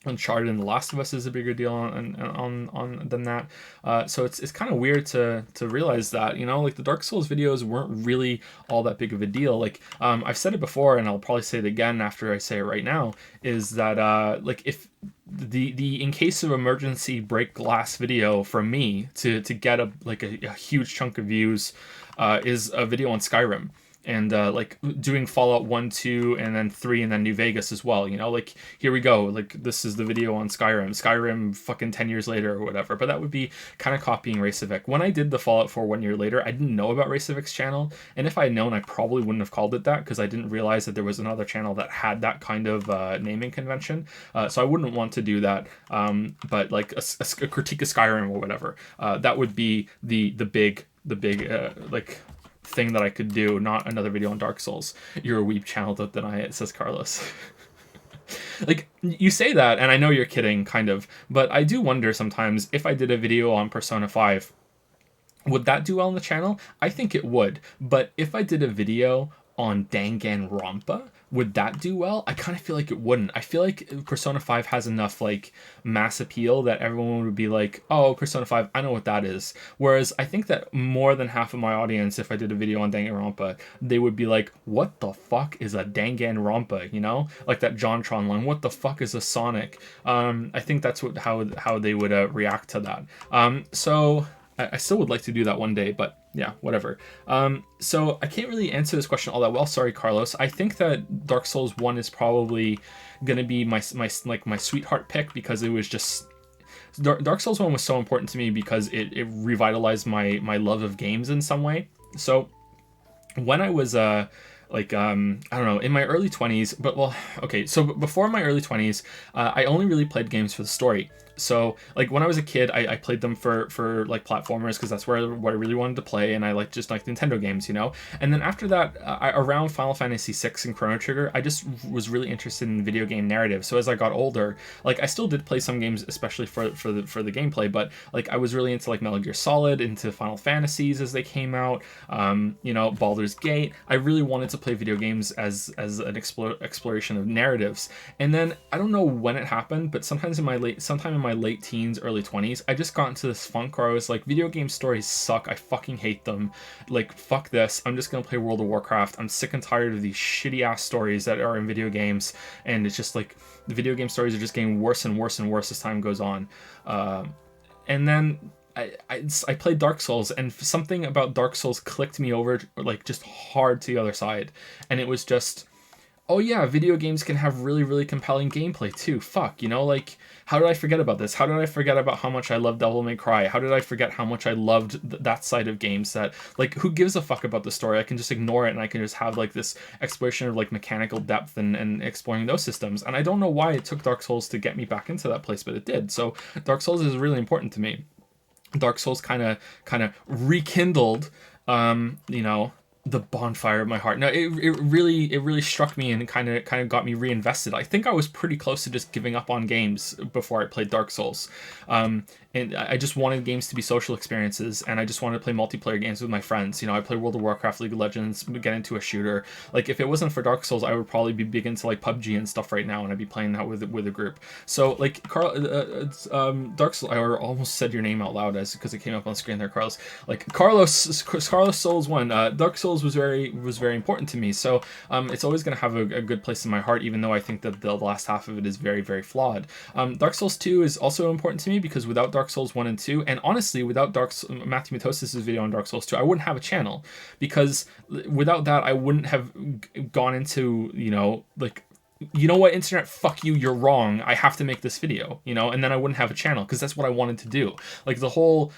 Uncharted and The Last of Us is a bigger deal on than that. So it's kind of weird to realize that, you know, like the Dark Souls videos weren't really all that big of a deal. Like, I've said it before, and I'll probably say it again after I say it right now, is that like, if the in case of emergency break glass video from me to get a huge chunk of views is a video on Skyrim. And like doing Fallout 1, 2, and then 3, and then New Vegas as well. You know, like, here we go. Like, this is the video on Skyrim fucking 10 years later or whatever. But that would be kind of copying Racevik. When I did the Fallout 4 1 year later, I didn't know about Racevik's channel. And if I had known, I probably wouldn't have called it that, because I didn't realize that there was another channel that had that kind of naming convention. So I wouldn't want to do that. But like a critique of Skyrim or whatever, that would be the big like thing that I could do, not another video on Dark Souls. You're a weeb channel, don't deny it, says Carlos. Like, you say that, and I know you're kidding, kind of, but I do wonder sometimes if I did a video on Persona 5, would that do well on the channel? I think it would, but if I did a video on Danganronpa, would that do well? I kind of feel like it wouldn't. I feel like Persona 5 has enough like mass appeal that everyone would be like, oh, Persona 5, I know what that is. Whereas I think that more than half of my audience, if I did a video on Danganronpa, they would be like, what the fuck is a Danganronpa? You know, like that JonTron line, what the fuck is a Sonic? I think that's how they would react to that. So I still would like to do that one day, but yeah, whatever. So I can't really answer this question all that well. Sorry, Carlos. I think that Dark Souls 1 is probably gonna be my sweetheart pick, because it was just Dark Souls 1 was so important to me because it revitalized my love of games in some way. So when I was I don't know, in my early 20s, but well, okay, so before my early 20s, I only really played games for the story. So like when I was a kid, I played them for like platformers, because that's what I really wanted to play, and I like Nintendo games, you know. And then after that, around Final Fantasy VI and Chrono Trigger, I just was really interested in video game narrative. So as I got older, like I still did play some games, especially for the gameplay, but like I was really into like Metal Gear Solid, into Final Fantasies as they came out, you know, Baldur's Gate. I really wanted to play video games as an exploration of narratives. And then I don't know when it happened, but sometime in my late teens, early 20s, I just got into this funk where I was like, video game stories suck. I fucking hate them. Like, fuck this. I'm just gonna play World of Warcraft. I'm sick and tired of these shitty ass stories that are in video games, and it's just like the video game stories are just getting worse and worse and worse as time goes on. And then I played Dark Souls, and something about Dark Souls clicked me over like just hard to the other side, and it was just, oh yeah, video games can have really, really compelling gameplay too. Fuck, you know, like, how did I forget about this? How did I forget about how much I loved Devil May Cry? How did I forget how much I loved that side of games? That, like, who gives a fuck about the story? I can just ignore it, and I can just have like this exploration of like mechanical depth and exploring those systems. And I don't know why it took Dark Souls to get me back into that place, but it did. So Dark Souls is really important to me. Dark Souls kind of rekindled, you know, the bonfire of my heart. No, it really struck me and kind of got me reinvested. I think I was pretty close to just giving up on games before I played Dark Souls. And I just wanted games to be social experiences, and I just wanted to play multiplayer games with my friends. You know, I played World of Warcraft, League of Legends, get into a shooter. Like, if it wasn't for Dark Souls, I would probably be big into like PUBG and stuff right now, and I'd be playing that with a group. So like, Dark Souls, I almost said your name out loud because it came up on the screen there, Carlos. Like, Carlos Souls 1, Dark Souls was very important to me. So it's always going to have a good place in my heart, even though I think that the last half of it is very, very flawed. Dark Souls 2 is also important to me, because without Dark Souls 1 and 2, and honestly, without Matthew Matosis' video on Dark Souls 2, I wouldn't have a channel, because without that, I wouldn't have gone into, you know, like you know what, internet, fuck you, you're wrong, I have to make this video, you know, and then I wouldn't have a channel because that's what I wanted to do. Like the whole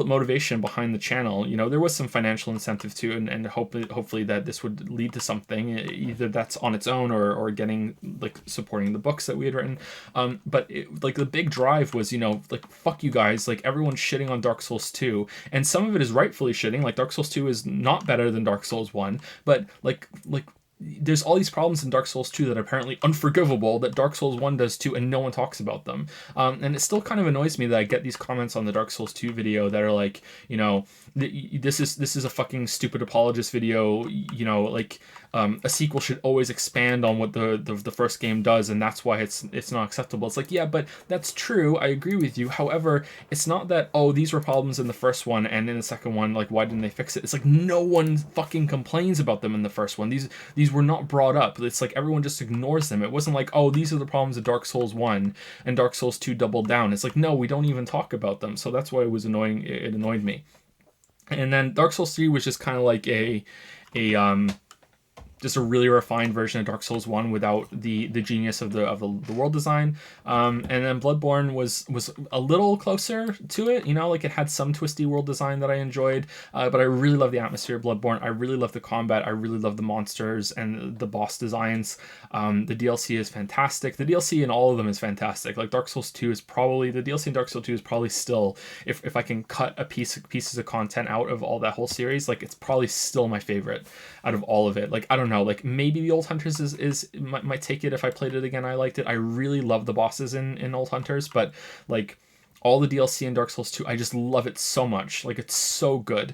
motivation behind the channel, you know, there was some financial incentive too, and hopefully that this would lead to something, either that's on its own or getting like supporting the books that we had written. But like the big drive was, you know, like fuck you guys, like everyone's shitting on Dark Souls 2, and some of it is rightfully shitting. Like Dark Souls 2 is not better than Dark Souls 1, but like there's all these problems in Dark Souls 2 that are apparently unforgivable that Dark Souls 1 does too, and no one talks about them. And it still kind of annoys me that I get these comments on the Dark Souls 2 video that are like, you know, this is a fucking stupid apologist video, you know, like a sequel should always expand on what the first game does, and that's why it's not acceptable. It's like, yeah, but that's true, I agree with you. However, it's not that, oh, these were problems in the first one, and in the second one, like, why didn't they fix it? It's like no one fucking complains about them in the first one. These were not brought up. It's like everyone just ignores them. It wasn't like, oh, these are the problems of Dark Souls 1 and Dark Souls 2 doubled down. It's like, no, we don't even talk about them. So that's why it was annoying. It annoyed me. And then Dark Souls 3 was just kind of like a just a really refined version of Dark Souls 1 without the genius of the world design. And then Bloodborne was a little closer to it, you know, like it had some twisty world design that I enjoyed, but I really love the atmosphere of Bloodborne. I really love the combat. I really love the monsters and the boss designs. The DLC is fantastic. The DLC in all of them is fantastic. Like Dark Souls 2 is probably, the DLC in Dark Souls 2 is probably still, if I can cut pieces of content out of all that whole series, like it's probably still my favorite out of all of it. Like, I don't know, like maybe the Old Hunters is might take it if I played it again. I liked it. I really love the bosses in Old Hunters, but like all the DLC in Dark Souls 2, I just love it so much. Like it's so good.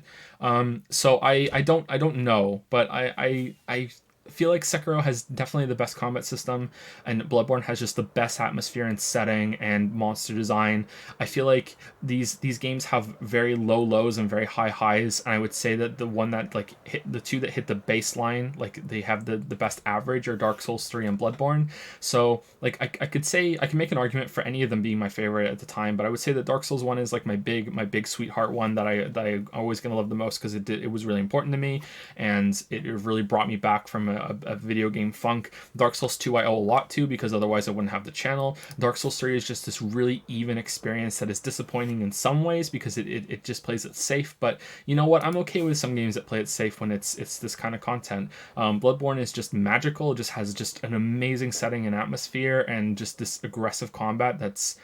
So I don't know, but I feel like Sekiro has definitely the best combat system, and Bloodborne has just the best atmosphere and setting and monster design. I feel like these games have very low lows and very high highs, and I would say that the one that like hit the two that hit the baseline, like they have the best average, are Dark Souls 3 and Bloodborne. So like I could say I can make an argument for any of them being my favorite at the time, but I would say that Dark Souls 1 is like my big sweetheart one that I always gonna love the most because it was really important to me, and it really brought me back from a video game funk. Dark Souls 2 I owe a lot to because otherwise I wouldn't have the channel. Dark Souls 3 is just this really even experience that is disappointing in some ways because it just plays it safe, but you know what, I'm okay with some games that play it safe when it's this kind of content. Bloodborne is just magical. It just has just an amazing setting and atmosphere and just this aggressive combat that's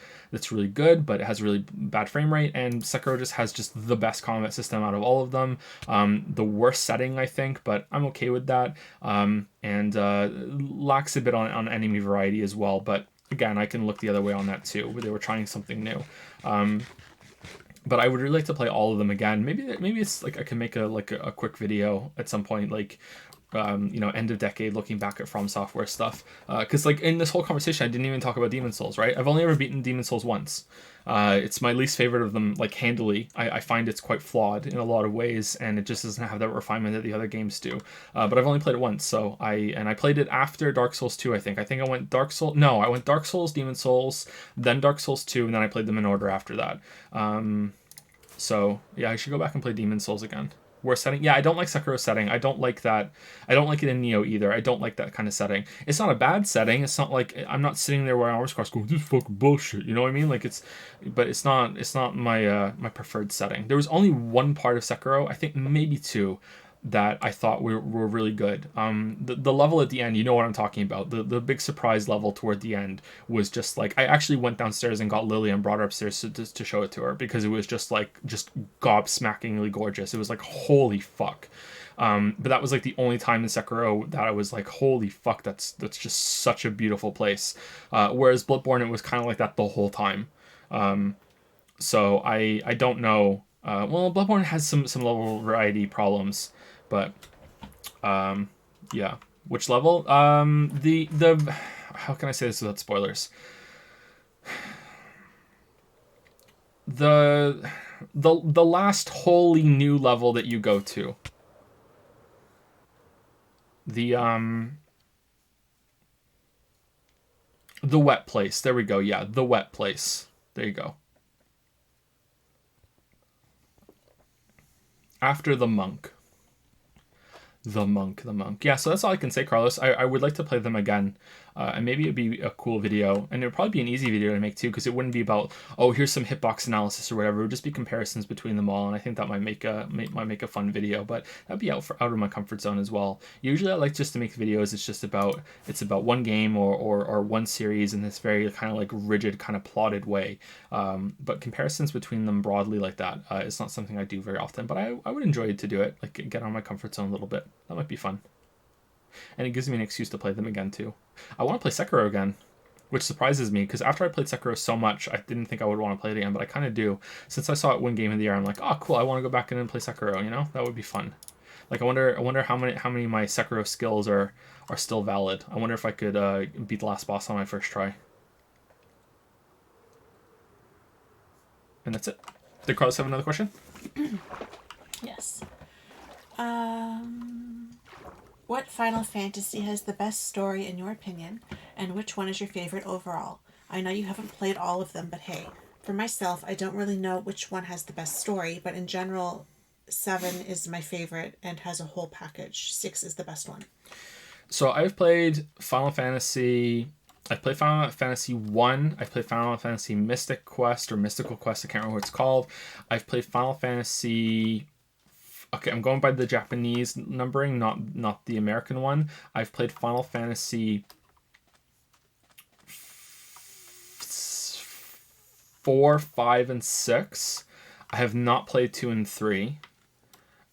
really good, but it has really bad frame rate. And Sekiro just has just the best combat system out of all of them. The worst setting, I think, but I'm okay with that. And lacks a bit on enemy variety as well. But again, I can look the other way on that too, where they were trying something new. But I would really like to play all of them again. Maybe it's like I can make a quick video at some point, like end of decade, looking back at From Software stuff. Because like in this whole conversation, I didn't even talk about Demon Souls, right? I've only ever beaten Demon Souls once. It's my least favorite of them, like handily. I find it's quite flawed in a lot of ways, and it just doesn't have that refinement that the other games do. But I've only played it once, so I played it after Dark Souls 2, I think. I went Dark Souls, Demon Souls, then Dark Souls 2, and then I played them in order after that. So yeah, I should go back and play Demon Souls again. Worst setting? Yeah, I don't like Sekiro's setting. I don't like that. I don't like it in Nioh either. I don't like that kind of setting. It's not a bad setting. It's not like I'm not sitting there where hours cross going, this is fucking bullshit. You know what I mean? Like but it's not my my preferred setting. There was only one part of Sekiro, I think maybe two, that I thought were really good. The level at the end, you know what I'm talking about. The big surprise level toward the end was just like, I actually went downstairs and got Lily and brought her upstairs to show it to her because it was just gobsmackingly gorgeous. It was like, holy fuck. But that was like the only time in Sekiro that I was like, holy fuck, that's just such a beautiful place. Whereas Bloodborne, it was kind of like that the whole time. So I don't know. Well, Bloodborne has some level variety problems. But, yeah. Which level? The how can I say this without spoilers? The last wholly new level that you go to. The wet place. There we go. Yeah, the wet place. There you go. After the monk. The monk. Yeah, so that's all I can say, Carlos. I would like to play them again. and maybe it'd be a cool video, and it'd probably be an easy video to make too, because it wouldn't be about, oh, here's some hitbox analysis or whatever. It would just be comparisons between them all, and I think that might make a fun video. But that'd be out of my comfort zone as well. Usually I like just to make videos. It's about one game or one series in this very kind of like rigid kind of plotted way. But comparisons between them broadly like that is not something I do very often. But I would enjoy to do it, like get on my comfort zone a little bit. That might be fun. And it gives me an excuse to play them again too. I want to play Sekiro again, which surprises me, because after I played Sekiro so much, I didn't think I would want to play it again, but I kind of do. Since I saw it win Game of the Year, I'm like, oh, cool, I want to go back in and play Sekiro, you know? That would be fun. Like, I wonder how many of my Sekiro skills are still valid. I wonder if I could beat the last boss on my first try. And that's it. Did Carlos have another question? Yes. What Final Fantasy has the best story in your opinion, and which one is your favorite overall? I know you haven't played all of them, but hey, for myself, I don't really know which one has the best story, but in general, 7 is my favorite and has a whole package. 6 is the best one. So I've played Final Fantasy 1. I've played Final Fantasy Mystic Quest or Mystical Quest. I can't remember what it's called. I've played Final Fantasy. Okay, I'm going by the Japanese numbering, not the American one. I've played Final Fantasy 4, 5, and 6. I have not played 2 and 3.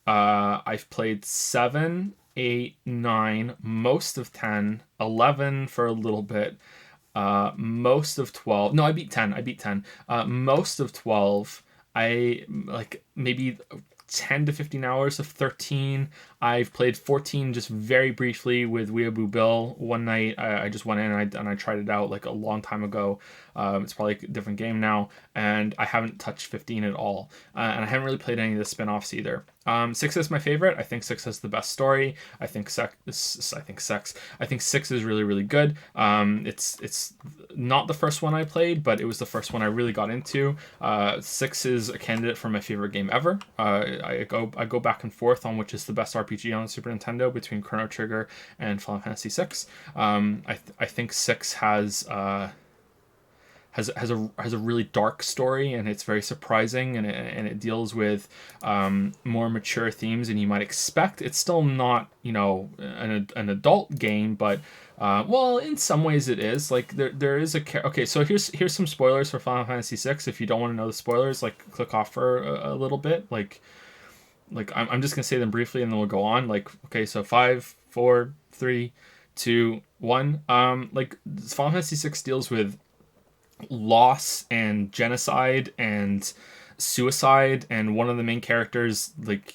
I've played 7, 8, 9, most of 10, 11 for a little bit, most of 12. No, I beat 10. Most of 12. I like maybe 10 to 15 hours of 13. I've played 14 just very briefly with Weeaboo Bill one night. I just went in and I tried it out like a long time ago. It's probably a different game now, and I haven't touched 15 at all. And I haven't really played any of the spin-offs either. 6 is my favorite. I think 6 has the best story. I think 6 is really, really good. It's not the first one I played, but it was the first one I really got into. 6 is a candidate for my favorite game ever. I go back and forth on which is the best RPG on the Super Nintendo between Chrono Trigger and Final Fantasy 6. I think 6 has a really dark story, and it's very surprising, and it deals with more mature themes than you might expect. It's still not, an adult game, but well, in some ways it is. Like there is okay. So here's some spoilers for Final Fantasy 6. If you don't want to know the spoilers, like click off for a little bit. Like I'm just gonna say them briefly, and then we'll go on. Like, okay, so 5, 4, 3, 2, 1. Like Final Fantasy 6 deals with loss and genocide and suicide, and one of the main characters, like,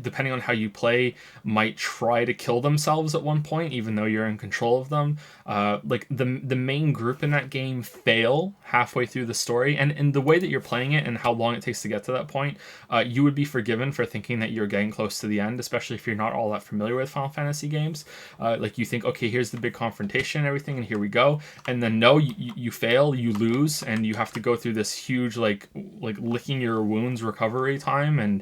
depending on how you play, might try to kill themselves at one point, even though you're in control of them. Like the main group in that game fail halfway through the story, and in the way that you're playing it and how long it takes to get to that point, you would be forgiven for thinking that you're getting close to the end, especially if you're not all that familiar with Final Fantasy games. Like you think, okay, here's the big confrontation and everything, and here we go, and then no, you fail, you lose, and you have to go through this huge like licking your wounds recovery time, and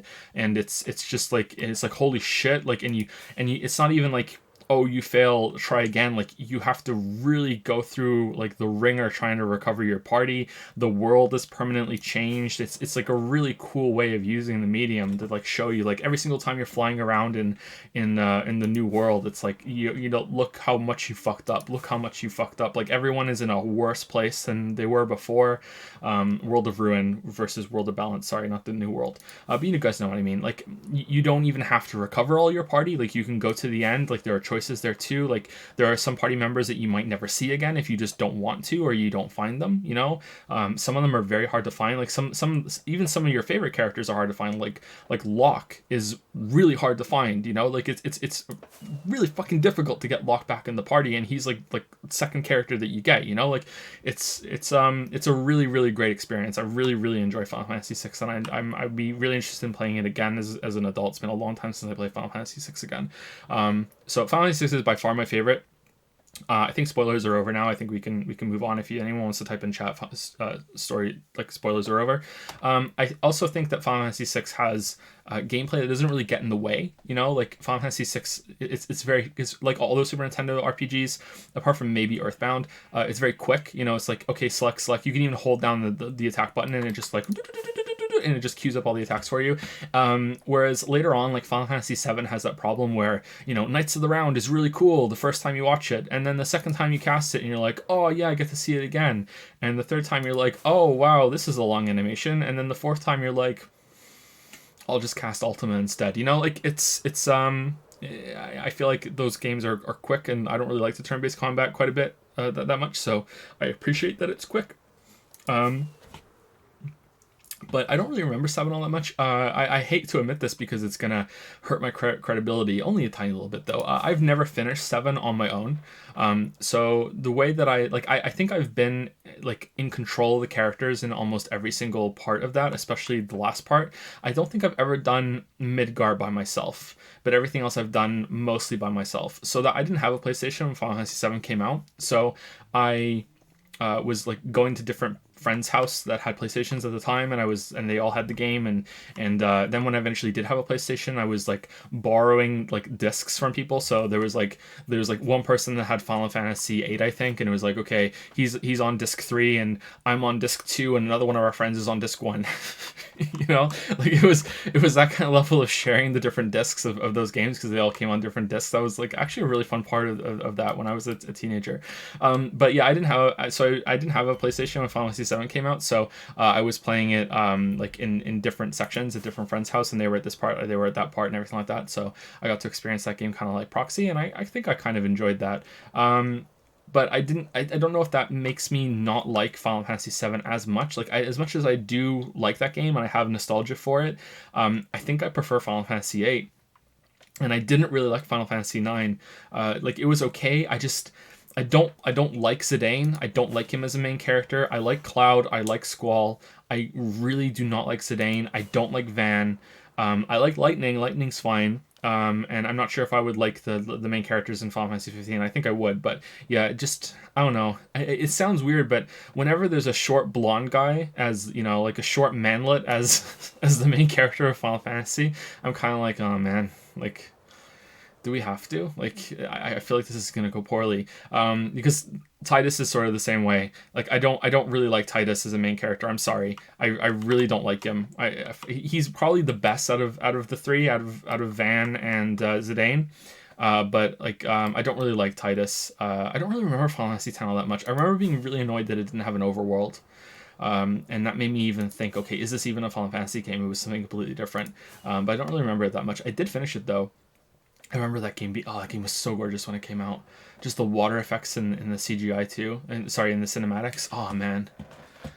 it's just like, it's like, holy shit, like, and you it's not even like, oh, you fail, try again. Like, you have to really go through like the ringer trying to recover your party. The world is permanently changed. It's like a really cool way of using the medium to like show you, like, every single time you're flying around in the new world, it's like, you know, look how much you fucked up. Look how much you fucked up. Like, everyone is in a worse place than they were before. World of Ruin versus World of Balance. Sorry, not the new world. But you guys know what I mean. Like, you don't even have to recover all your party. Like, you can go to the end. Like, there are choices there too. Like, there are some party members that you might never see again if you just don't want to, or you don't find them, you know. Some of them are very hard to find. Like, even some of your favorite characters are hard to find. Like Locke is really hard to find, you know. Like, it's really fucking difficult to get Locke back in the party, and he's like second character that you get, you know. Like, it's a really, really great experience. I really, really enjoy Final Fantasy 6, and I'd be really interested in playing it again as an adult. It's been a long time since I played Final Fantasy 6 again. So Final Fantasy 6 is by far my favorite. I think spoilers are over now. I think we can move on. If anyone wants to type in chat, story like spoilers are over. I also think that Final Fantasy VI has gameplay that doesn't really get in the way. You know, like Final Fantasy VI, it's like all those Super Nintendo RPGs, apart from maybe Earthbound. It's very quick. You know, it's like, okay, select. You can even hold down the attack button and it just like and it just queues up all the attacks for you. Whereas later on, like Final Fantasy VII has that problem where, you know, Knights of the Round is really cool the first time you watch it, and then the second time you cast it and you're like, oh yeah, I get to see it again, and the third time you're like, oh wow, this is a long animation, and then the fourth time you're like, I'll just cast Ultima instead. You know, like it's I feel like those games are quick, and I don't really like the turn-based combat quite a bit that much, so I appreciate that it's quick. But I don't really remember 7 all that much. I hate to admit this because it's going to hurt my credibility only a tiny little bit, though. I've never finished 7 on my own. So the way that I think I've been like in control of the characters in almost every single part of that, especially the last part. I don't think I've ever done Midgar by myself, but everything else I've done mostly by myself. So that I didn't have a PlayStation when Final Fantasy 7 came out. So I was like going to different friend's house that had PlayStations at the time, and they all had the game, and then when I eventually did have a PlayStation, I was like borrowing like discs from people. So there was like one person that had Final Fantasy 8, I think, and it was like, okay, he's on disc 3 and I'm on disc 2 and another one of our friends is on disc 1. You know, like it was that kind of level of sharing the different discs of those games because they all came on different discs. That was like actually a really fun part of that when I was a teenager. But yeah, I didn't have a PlayStation when Final Fantasy 7 came out, so I was playing it like in different sections at different friends' house, and they were at this part, or they were at that part, and everything like that. So I got to experience that game kind of like proxy, and I think I kind of enjoyed that. But I don't know if that makes me not like Final Fantasy 7 as much. Like as much as I do like that game and I have nostalgia for it, I think I prefer Final Fantasy 8. And I didn't really like Final Fantasy 9. Like it was okay. I don't like Zidane. I don't like him as a main character. I like Cloud. I like Squall. I really do not like Zidane. I don't like Van. I like Lightning. Lightning's fine. And I'm not sure if I would like the main characters in Final Fantasy 15. I think I would, but yeah, just I don't know. It sounds weird, but whenever there's a short blonde guy as, you know, like a short manlet as as the main character of Final Fantasy, I'm kind of like, oh man, like, do we have to? Like, I feel like this is gonna go poorly. Because Tidus is sort of the same way. Like, I don't really like Tidus as a main character. I'm sorry. I really don't like him. He's probably the best out of the three, out of Van and Zidane. But like, I don't really like Tidus. I don't really remember Final Fantasy X all that much. I remember being really annoyed that it didn't have an overworld. And that made me even think, okay, is this even a Final Fantasy game? It was something completely different. But I don't really remember it that much. I did finish it though. I remember that game. That game was so gorgeous when it came out. Just the water effects in the CGI too, and sorry, in the cinematics. Oh man,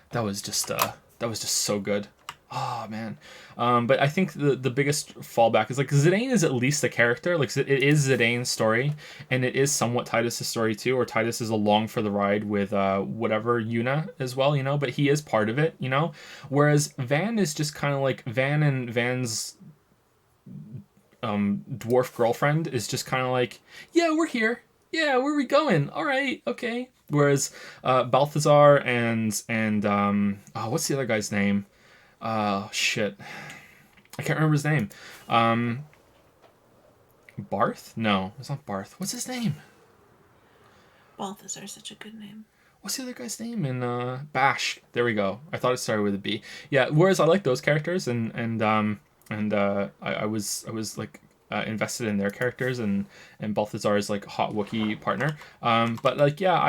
that was just so good. Oh man, but I think the biggest fallback is like Zidane is at least a character. Like it is Zidane's story, and it is somewhat Tidus' story too. Or Tidus is along for the ride with whatever Yuna as well, you know. But he is part of it, you know. Whereas Van is just kind of like Van and Van's dwarf girlfriend is just kind of like, yeah, we're here, yeah, where are we going, all right, okay. Whereas Balthazar and what's the other guy's name, shit, I can't remember his name. Barth? No, it's not Barth. What's his name? Balthazar is such a good name. What's the other guy's name in Bash? There we go. I thought it started with a B. Yeah, whereas I like those characters and I was like invested in their characters, and Balthazar's like hot Wookiee partner. But like, yeah,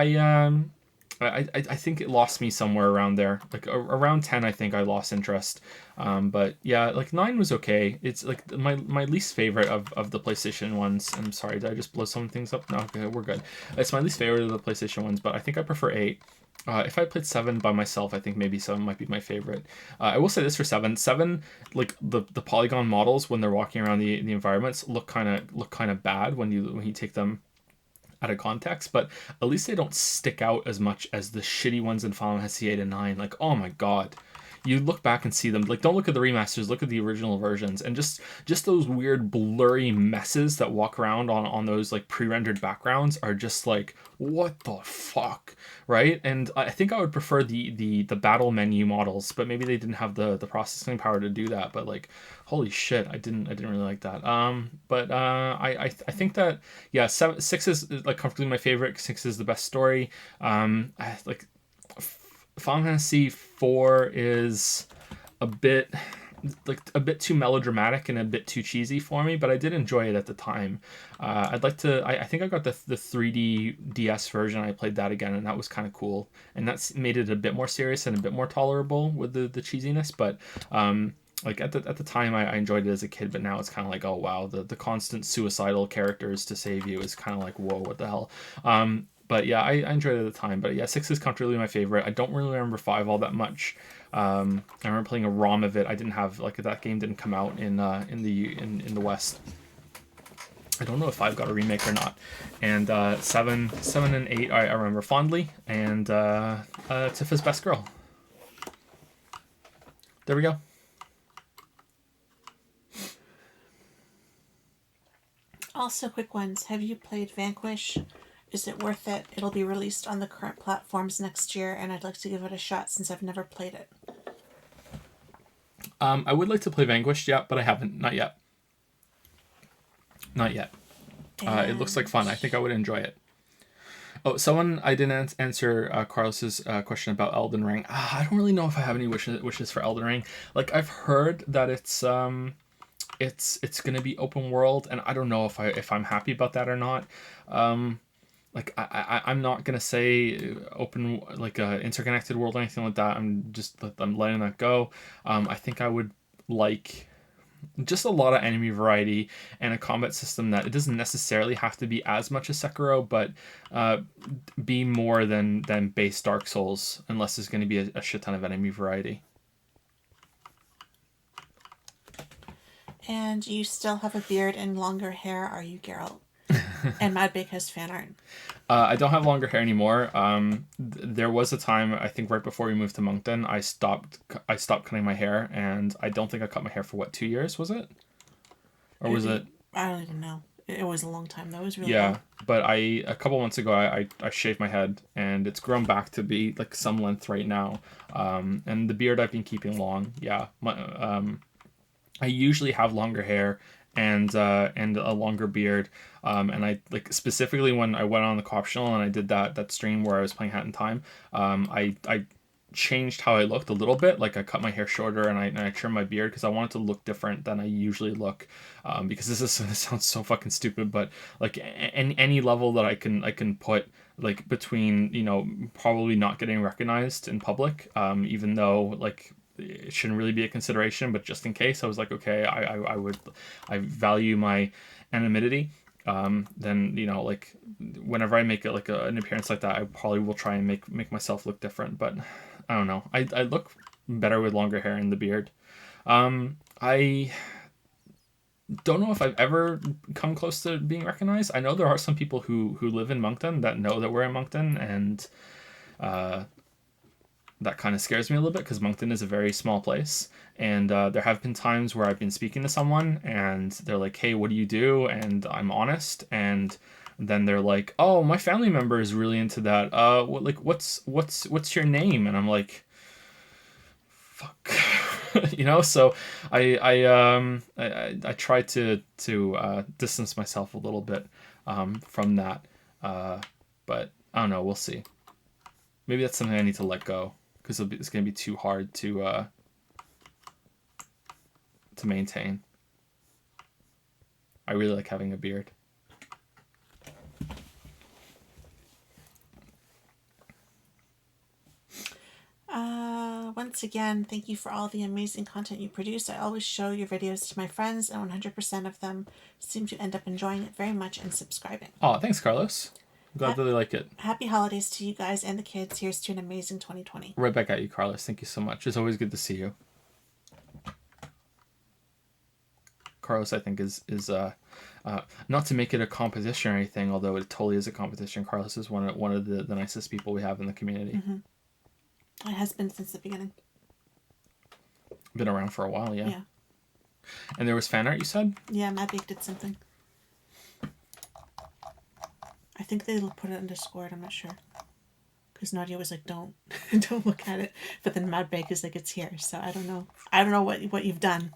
I think it lost me somewhere around there. Like around 10, I think I lost interest. But yeah, like 9 was okay. It's like my least favorite of the PlayStation ones. I'm sorry, did I just blow some things up? No, okay, we're good. It's my least favorite of the PlayStation ones, but I think I prefer 8. If I played 7 by myself, I think maybe 7 might be my favorite. I will say this for 7. 7, like the polygon models when they're walking around the environments look kind of bad when you take them out of context, but at least they don't stick out as much as the shitty ones in Final Fantasy 8 and 9. Like, oh my god, you look back and see them. Like, don't look at the remasters, look at the original versions, and just those weird blurry messes that walk around on those like pre-rendered backgrounds are just like, what the fuck, right? And I think I would prefer the battle menu models, but maybe they didn't have the processing power to do that. But like, holy shit, I didn't really like that. But I think that, yeah, 6 is like comfortably my favorite. 6 is the best story. Like Final Fantasy 4 is a bit too melodramatic and a bit too cheesy for me, but I did enjoy it at the time. I'd like to. I think I got the 3D DS version. I played that again, and that was kind of cool, and that's made it a bit more serious and a bit more tolerable with the cheesiness. But like at the time, I enjoyed it as a kid, but now it's kind of like, oh wow, the constant suicidal characters to save you is kind of like, whoa, what the hell. But yeah, I enjoyed it at the time. But yeah, 6 is comfortably my favorite. I don't really remember 5 all that much. I remember playing a ROM of it. I didn't have, like, that game didn't come out in the West. I don't know if 5 got a remake or not. And 7 and 8 I remember fondly. And Tifa's best girl. There we go. Also, quick ones. Have you played Vanquish? Is it worth it? It'll be released on the current platforms next year, and I'd like to give it a shot since I've never played it. I would like to play Vanquished, yeah, but I haven't. Not yet. Not yet. It looks like fun. I think I would enjoy it. Oh, I didn't answer Carlos's question about Elden Ring. I don't really know if I have any wishes for Elden Ring. Like, I've heard that it's going to be open world, and I don't know if I'm happy about that or not. Like, I'm not gonna say open, like a interconnected world or anything like that. I'm letting that go. I think I would like just a lot of enemy variety and a combat system that it doesn't necessarily have to be as much as Sekiro, but be more than base Dark Souls, unless there's going to be a shit ton of enemy variety. And you still have a beard and longer hair, are you, Geralt? And Madbake has fan art. I don't have longer hair anymore. There was a time, I think right before we moved to Moncton, I stopped cutting my hair, and I don't think I cut my hair for 2 years, was it? Or was it? I don't even know. It was a long time though. It was really yeah, long. But a couple months ago, I shaved my head, and it's grown back to be like some length right now. And the beard I've been keeping long. Yeah, I usually have longer hair and a longer beard. And I, like, specifically when I went on the co-optional and I did that stream where I was playing Hat in Time, I changed how I looked a little bit. Like, I cut my hair shorter and I trimmed my beard because I wanted to look different than I usually look. Because this sounds so fucking stupid, but like any level that I can put, like, between, you know, probably not getting recognized in public, even though, like, it shouldn't really be a consideration, but just in case, I was like, okay, I value my anonymity. Then, you know, like, whenever I make it like an appearance like that, I probably will try and make myself look different. But I don't know. I look better with longer hair and the beard. I don't know if I've ever come close to being recognized. I know there are some people who live in Moncton that know that we're in Moncton, and that kind of scares me a little bit because Moncton is a very small place. And there have been times where I've been speaking to someone and they're like, hey, what do you do? And I'm honest. And then they're like, oh, my family member is really into that. What's your name? And I'm like, fuck. You know, so I try to distance myself a little bit from that. But I don't know. We'll see. Maybe that's something I need to let go, because it's going to be too hard to maintain. I really like having a beard. Once again, thank you for all the amazing content you produce. I always show your videos to my friends, and 100% of them seem to end up enjoying it very much and subscribing. Oh, thanks, Carlos. I'm glad that they like it. Happy holidays to you guys and the kids. Here's to an amazing 2020. Right back at you, Carlos. Thank you so much. It's always good to see you. Carlos, I think, is not to make it a competition or anything, although it totally is a competition. Carlos is one of the nicest people we have in the community. Mm-hmm. It has been since the beginning. Been around for a while, yeah. Yeah. And there was fan art, you said? Yeah, Mad Bake did something. I think they put it on Discord, I'm not sure. Because Nadia was like, don't don't look at it. But then Mad Bake is like, it's here. So I don't know. I don't know what you've done.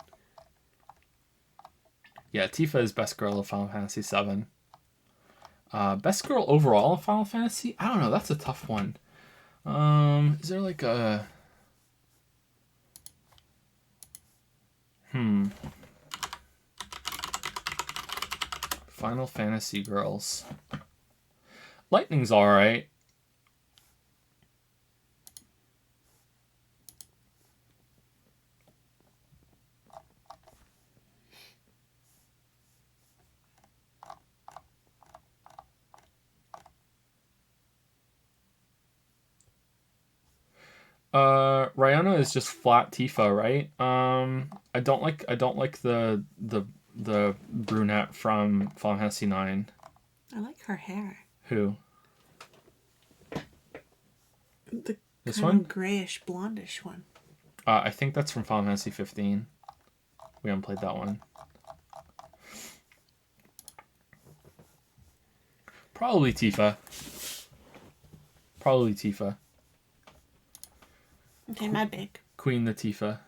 Yeah, Tifa is best girl of Final Fantasy VII. Best girl overall in Final Fantasy? I don't know. That's a tough one. Is there like a... Final Fantasy girls. Lightning's alright. Rihanna is just flat Tifa, right? I don't like the brunette from Final Fantasy 9. I like her hair. Who? The This kind one? of grayish, blondish one. I think that's from Final Fantasy 15. We haven't played that one. Probably Tifa. Probably Tifa. Okay, Mad Bake. Queen Latifah.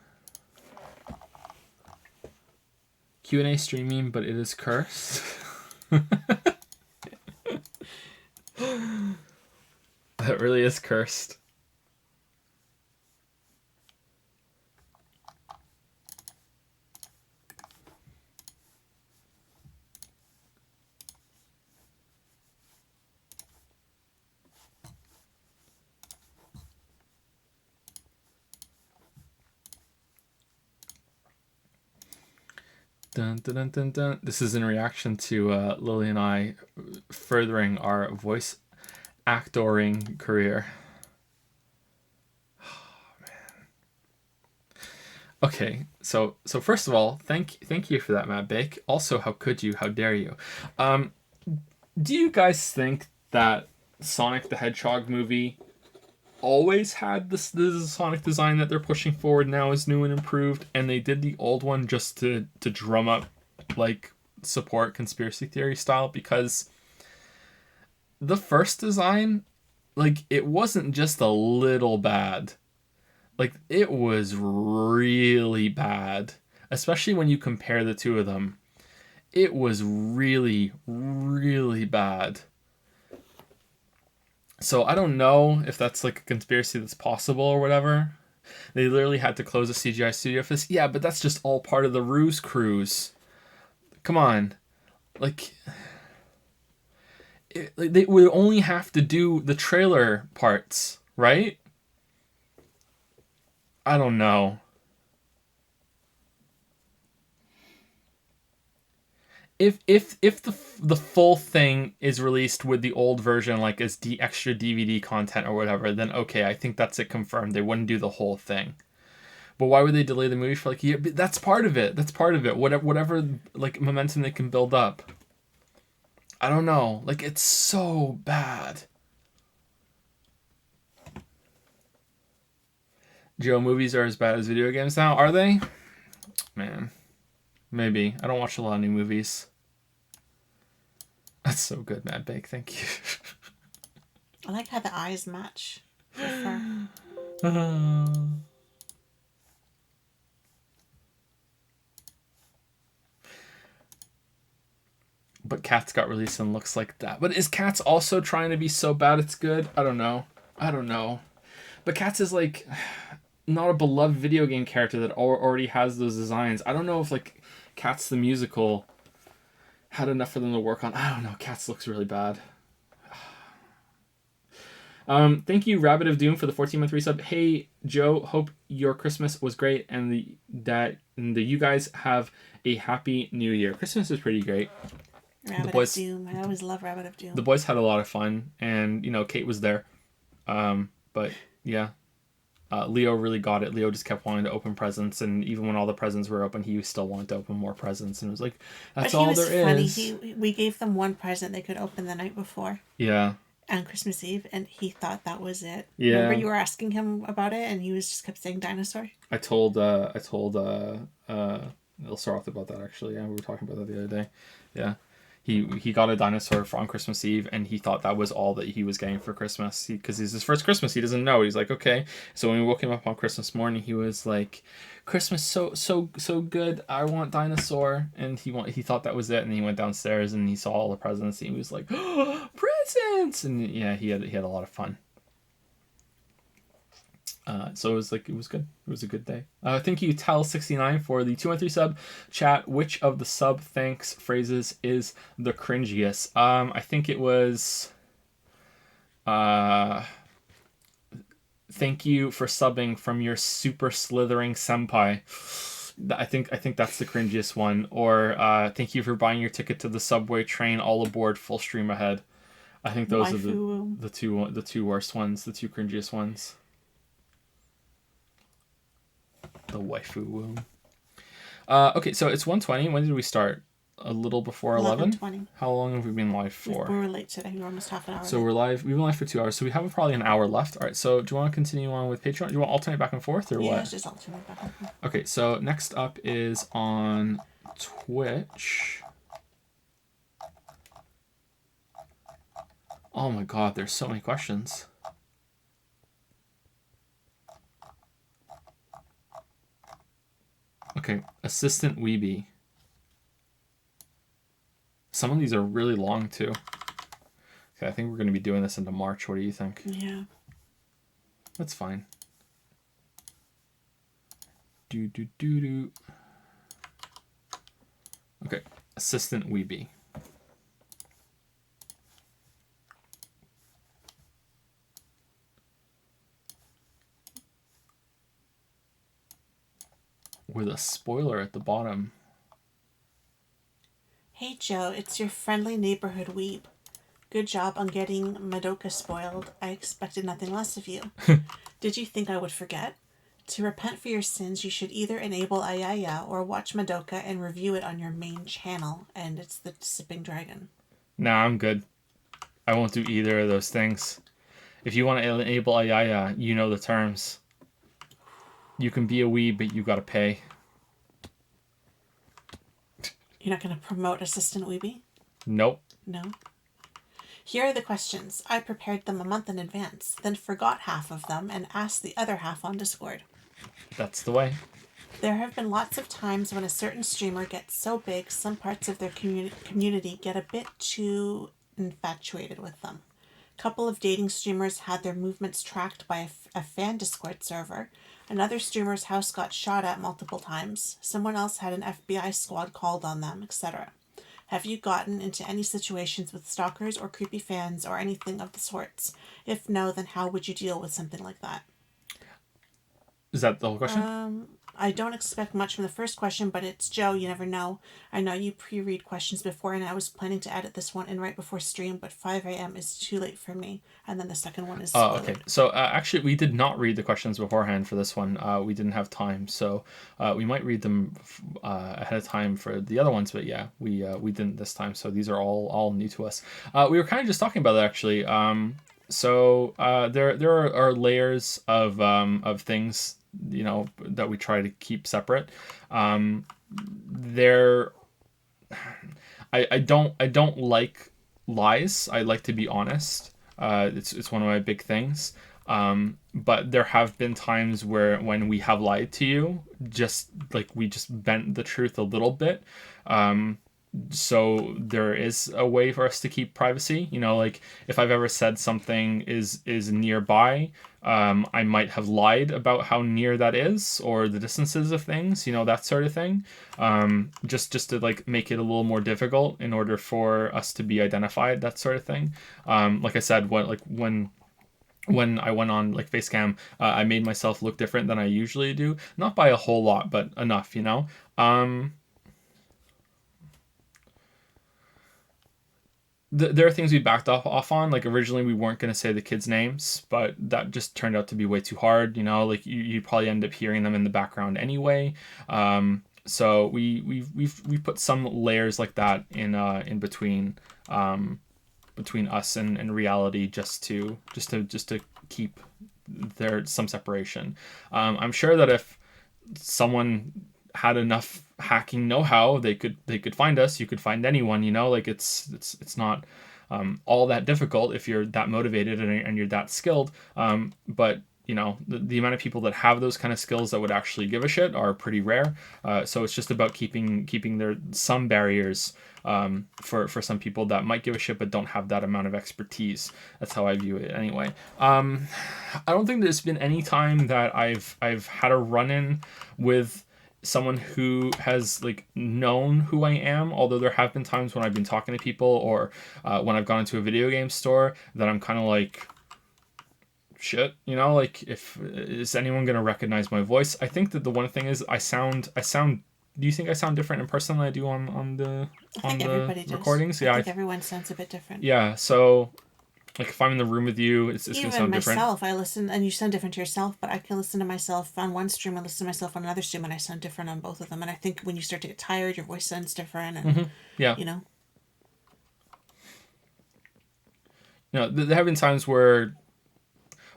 Q&A streaming, but it is cursed. That really is cursed. Dun, dun, dun, dun, dun. This is in reaction to Lily and I furthering our voice actoring career. Oh, man. Okay, so first of all, thank you for that, Matt Bake. Also, how could you? How dare you? Do you guys think that Sonic the Hedgehog movie always had this Sonic design that they're pushing forward now is new and improved, and they did the old one just to drum up like support conspiracy theory style? Because the first design, like, it wasn't just a little bad, like, it was really bad, especially when you compare the two of them. It was really, really bad. So I don't know if that's like a conspiracy that's possible or whatever. They literally had to close a CGI studio for this. Yeah, but that's just all part of the ruse cruise. Come on. Like they would only have to do the trailer parts, right? I don't know. If the full thing is released with the old version, like as extra DVD content or whatever, then okay, I think that's it confirmed. They wouldn't do the whole thing. But why would they delay the movie for like a year? That's part of it. That's part of it. Whatever like momentum they can build up. I don't know. Like, it's so bad. Joe, movies are as bad as video games now, are they? Man. Maybe. I don't watch a lot of new movies. That's so good, Mad Bake. Thank you. I like how the eyes match with her. But Cats got released and looks like that. But is Cats also trying to be so bad it's good? I don't know. But Cats is like not a beloved video game character that already has those designs. I don't know if like Cats the musical had enough for them to work on. I don't know. Cats looks really bad. Thank you, Rabbit of Doom, for the 14-month resub. Hey, Joe, hope your Christmas was great and that you guys have a happy new year. Christmas is pretty great. Rabbit of Doom. I always love Rabbit of Doom. The boys had a lot of fun, and Kate was there. But yeah, Leo really got it. Leo just kept wanting to open presents, and even when all the presents were open, he still wanted to open more presents, and it was like, that's all there is. We gave them one present they could open the night before. Yeah. on Christmas Eve, and he thought that was it. Yeah. Remember you were asking him about it, and he was just kept saying dinosaur? I told Ilsaroth about that, actually. Yeah, we were talking about that the other day. Yeah. He got a dinosaur on Christmas Eve, and he thought that was all that he was getting for Christmas. Because it's his first Christmas, he doesn't know. He's like, okay. So when we woke him up on Christmas morning, he was like, Christmas so good. I want dinosaur. And he thought that was it. And he went downstairs and he saw all the presents. And he was like, oh, presents! And yeah, he had a lot of fun. So it was good. It was a good day. Thank you, Tal69, for the 213 sub. Chat, which of the sub thanks phrases is the cringiest? I think it was thank you for subbing from your super slithering senpai. I think that's the cringiest one. Or thank you for buying your ticket to the subway train, all aboard, full stream ahead. I think those are the two worst ones, the two cringiest ones. The waifu womb. Okay, so it's 1:20. When did we start? A little before 11? 11:20. How long have we been live for? We were late today. We were almost half an hour So late. we're live. We've been live for 2 hours, so we have probably an hour left. All right, so do you want to continue on with Patreon? Do you want to alternate back and forth, or Yeah, what? it's just alternate back and forth. Okay, so next up is on Twitch. Oh my god, there's so many questions. Okay, Assistant Weeby. Some of these are really long too. Okay, I think we're going to be doing this into March. What do you think? Yeah. That's fine. Do. Okay, Assistant Weeby. With a spoiler at the bottom. Hey Joe, it's your friendly neighborhood weeb. Good job on getting Madoka spoiled. I expected nothing less of you. Did you think I would forget? To repent for your sins, you should either enable Ayaya or watch Madoka and review it on your main channel, and it's the Sipping Dragon. Nah, I'm good. I won't do either of those things. If you want to enable Ayaya, you know the terms. You can be a weeb, but you gotta pay. You're not going to promote Assistant Weeby? Nope. No. Here are the questions. I prepared them a month in advance, then forgot half of them and asked the other half on Discord. That's the way. There have been lots of times when a certain streamer gets so big, some parts of their community get a bit too infatuated with them. A couple of dating streamers had their movements tracked by a fan Discord server. Another streamer's house got shot at multiple times. Someone else had an FBI squad called on them, etc. Have you gotten into any situations with stalkers or creepy fans or anything of the sorts? If no, then how would you deal with something like that? Is that the whole question? I don't expect much from the first question, but it's Joe, you never know. I know you pre-read questions before, and I was planning to edit this one in right before stream, but 5 a.m. is too late for me. And then the second one is Oh, spoiled. okay. So actually, we did not read the questions beforehand for this one. We didn't have time, so we might read them ahead of time for the other ones. But yeah, we didn't this time. So these are all new to us. We were kind of just talking about that actually. So there are layers of things, you know, that we try to keep separate. I don't like lies. I like to be honest. It's one of my big things. But there have been times when we have lied to you, just like we just bent the truth a little bit. So there is a way for us to keep privacy. You know, like if I've ever said something is nearby, I might have lied about how near that is or the distances of things, you know, that sort of thing. Just to like make it a little more difficult in order for us to be identified, that sort of thing. Like I said, when I went on like Facecam, I made myself look different than I usually do. Not by a whole lot, but enough, you know. There are things we backed off on. Like originally we weren't going to say the kids' names, but that just turned out to be way too hard. You know, like you probably end up hearing them in the background anyway. So we put some layers like that in between. between us and reality just to keep there some separation. I'm sure that if someone had enough hacking know-how, they could find us. You could find anyone, you know, like it's not all that difficult if you're that motivated and you're that skilled. But you know, the amount of people that have those kind of skills that would actually give a shit are pretty rare. So it's just about keeping there some barriers for some people that might give a shit but don't have that amount of expertise. That's how I view it anyway. I don't think there's been any time that I've had a run-in with someone who has like known who I am, although there have been times when I've been talking to people or when I've gone into a video game store that I'm kind of like, shit, you know, like, if is anyone gonna recognize my voice? I think that the one thing is I sound do you think I sound different in person than I do on the recordings? I think everyone sounds a bit different. Yeah, so like if I'm in the room with you, it's gonna sound different. Even myself, I listen and you sound different to yourself, but I can listen to myself on one stream and listen to myself on another stream and I sound different on both of them. And I think when you start to get tired, your voice sounds different and yeah. you know. You know, there have been times where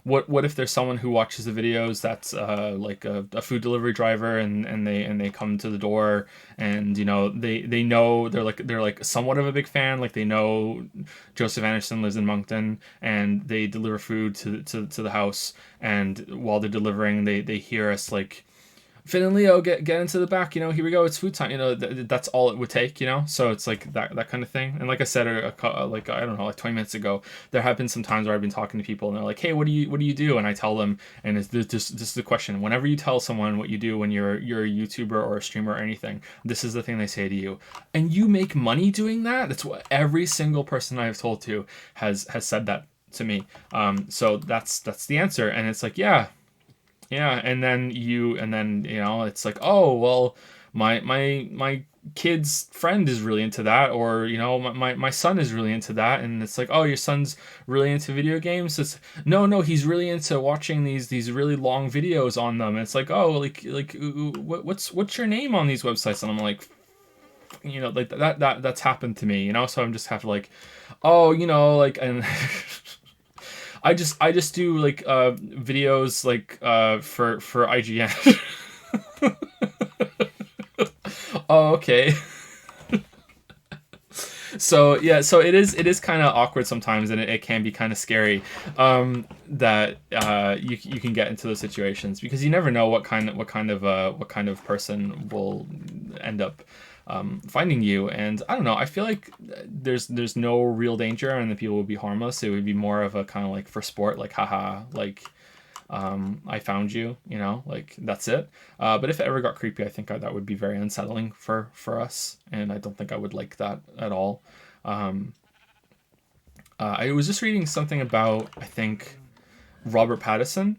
what if there's someone who watches the videos that's like a food delivery driver and they come to the door and you know they know they're like somewhat of a big fan, like they know Joseph Anderson lives in Moncton and they deliver food to the house, and while they're delivering they hear us like, Finn and Leo, get into the back, you know, here we go, it's food time, you know, that's all it would take, you know, so it's like that kind of thing. And like I said, like, I don't know, like 20 minutes ago, there have been some times where I've been talking to people and they're like, hey, what do you do? And I tell them, and it's this is the question, whenever you tell someone what you do when you're a YouTuber or a streamer or anything, this is the thing they say to you, and you make money doing that? That's what every single person I've told to has said that to me. So that's the answer. And it's like, yeah, and then you know, it's like, oh well, my kid's friend is really into that, or you know, my son is really into that, and it's like, oh, your son's really into video games? It's no, he's really into watching these really long videos on them. And it's like, oh, like what's your name on these websites? And I'm like, you know, like that's happened to me, you know, so I'm just have to like, oh, you know, like, and I just do like videos like for IGN. Oh, okay. So yeah, so it is kind of awkward sometimes, and it can be kind of scary that you can get into those situations, because you never know what kind of person will end up finding you. And I don't know, I feel like there's no real danger and the people would be harmless. It would be more of a kind of like for sport, like haha, like I found you, you know, like that's it. But if it ever got creepy, I think that would be very unsettling for us, and I don't think I would like that at all. I was just reading something about, I think, Robert Pattinson.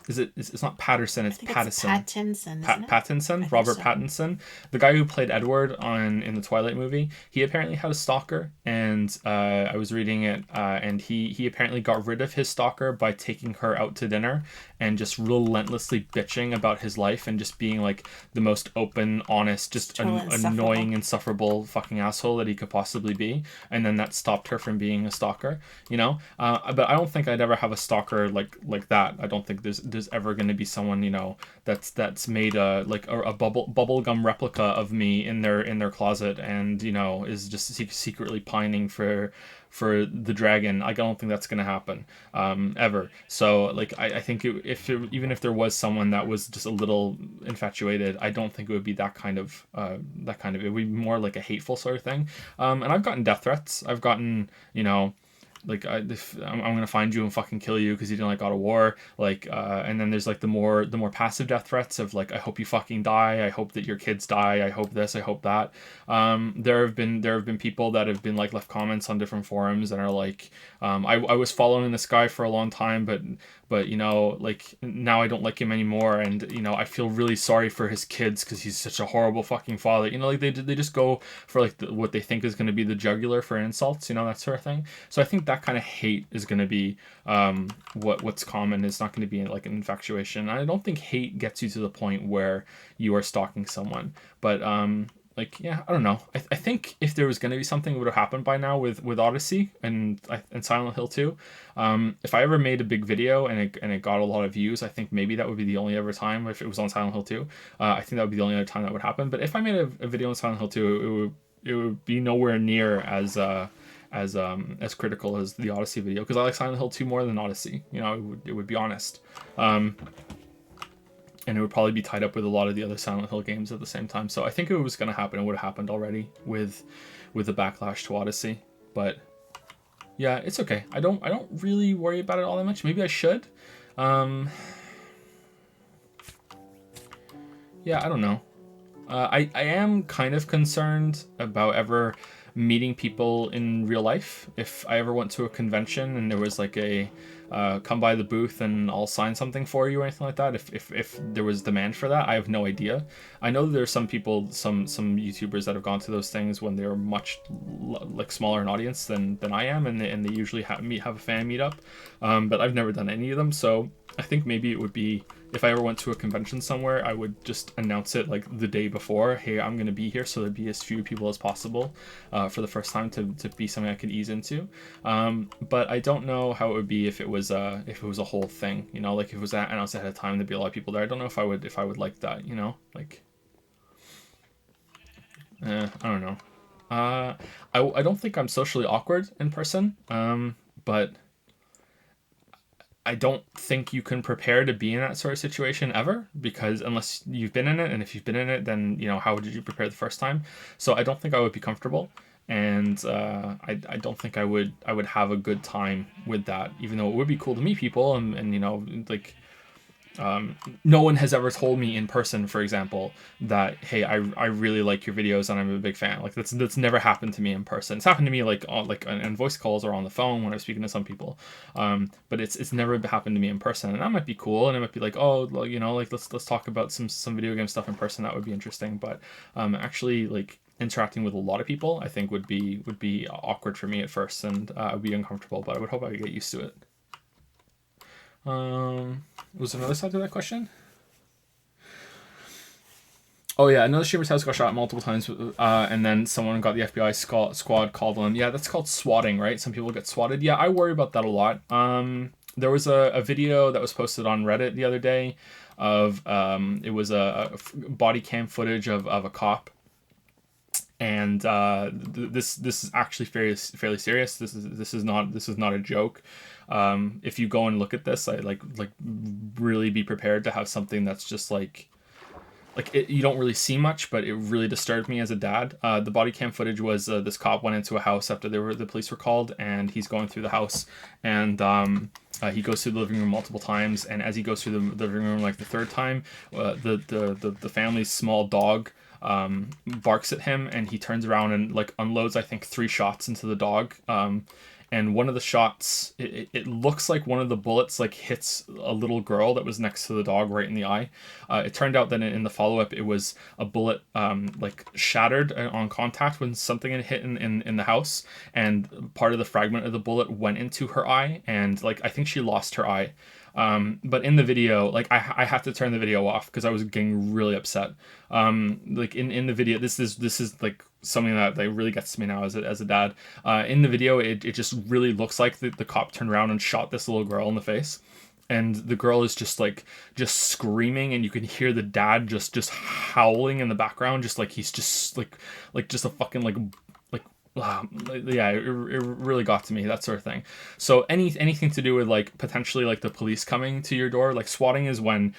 It's not Patterson, it's Pattinson. Pattinson, Pattinson, Robert Pattinson, the guy who played Edward in the Twilight movie. He apparently had a stalker, and I was reading it, and he apparently got rid of his stalker by taking her out to dinner and just relentlessly bitching about his life and just being like the most open, honest, just annoying, insufferable fucking asshole that he could possibly be. And then that stopped her from being a stalker, you know. But I don't think I'd ever have a stalker like that. I don't think there's ever going to be someone, you know, that's made a bubblegum replica of me in their closet and, you know, is just secretly pining for the dragon. I don't think that's going to happen ever. So like I think even if there was someone that was just a little infatuated, I don't think it would be that kind of it would be more like a hateful sort of thing. And I've gotten death threats. I've gotten, you know, like I'm gonna find you and fucking kill you because you didn't like God of War, like and then there's like the more passive death threats of like, I hope you fucking die, I hope that your kids die, I hope this, I hope that. There have been people that have been like left comments on different forums and are like, I was following this guy for a long time, but you know, like now I don't like him anymore, and you know, I feel really sorry for his kids because he's such a horrible fucking father, you know, like they just go for like what they think is going to be the jugular for insults, you know, that sort of thing. So I think that kind of hate is going to be what's common. Is not going to be like an infatuation. I don't think hate gets you to the point where you are stalking someone, but yeah, I don't know. I think if there was going to be something that would have happened by now with Odyssey and Silent Hill 2, if I ever made a big video and it got a lot of views, I think maybe that would be the only ever time if it was on Silent Hill 2. I think that would be the only other time that would happen. But if I made a video on Silent Hill 2, it would be nowhere near as critical as the Odyssey video, because I like Silent Hill 2 more than Odyssey. You know, it would be honest. And it would probably be tied up with a lot of the other Silent Hill games at the same time. So I think if it was going to happen, it would have happened already with the backlash to Odyssey. But yeah, it's okay. I don't really worry about it all that much. Maybe I should. Yeah, I don't know. I am kind of concerned about ever meeting people in real life. If I ever went to a convention and there was like a come by the booth and I'll sign something for you or anything like that, if there was demand for that, I have no idea. I know there's some people, some YouTubers that have gone to those things when they're much like smaller in audience than I am, and they usually have a fan meetup, but I've never done any of them. So I think maybe it would be, if I ever went to a convention somewhere, I would just announce it like the day before. Hey, I'm going to be here, so there'd be as few people as possible for the first time to be something I could ease into. But I don't know how it would be if it was a whole thing. You know, like if it was announced ahead of time, there'd be a lot of people there. I don't know if I would like that. You know, like I don't know. I don't think I'm socially awkward in person. But I don't think you can prepare to be in that sort of situation ever, because unless you've been in it, and if you've been in it, then, you know, how did you prepare the first time? So I don't think I would be comfortable, and I don't think I would have a good time with that, even though it would be cool to meet people, and you know, like, no one has ever told me in person, for example, that, hey, I really like your videos and I'm a big fan. Like that's never happened to me in person. It's happened to me like on voice calls or on the phone when I'm speaking to some people, but it's never happened to me in person, and that might be cool, and it might be like, oh, you know, like let's talk about some video game stuff in person. That would be interesting, but actually, like, interacting with a lot of people, I think would be awkward for me at first, and I would be uncomfortable, but I would hope I could get used to it. Was there another side to that question? Oh yeah, another streamer's house got shot multiple times, and then someone got the FBI squad called on them. Yeah, that's called swatting, right? Some people get swatted. Yeah, I worry about that a lot. There was a video that was posted on Reddit the other day of it was a body cam footage of a cop, and this is actually fairly serious. This is not a joke. If you go and look at this, I like really be prepared to have something that's just like you don't really see much, but it really disturbed me as a dad. The body cam footage was this cop went into a house after the police were called, and he's going through the house, and he goes through the living room multiple times, and as he goes through the living room like the third time, the family's small dog barks at him, and he turns around and like unloads, I think, 3 shots into the dog. And one of the shots, it looks like one of the bullets like hits a little girl that was next to the dog right in the eye. It turned out that in the follow-up, it was a bullet like shattered on contact when something had hit in the house, and part of the fragment of the bullet went into her eye, and like I think she lost her eye. But in the video, like I had to turn the video off because I was getting really upset. Like in the video, this is like something that really gets to me now as a dad. In the video, it just really looks like the cop turned around and shot this little girl in the face, and the girl is just screaming, and you can hear the dad just howling in the background, just like he's just like just a fucking like yeah, it really got to me, that sort of thing. So anything to do with like potentially like the police coming to your door, like swatting is when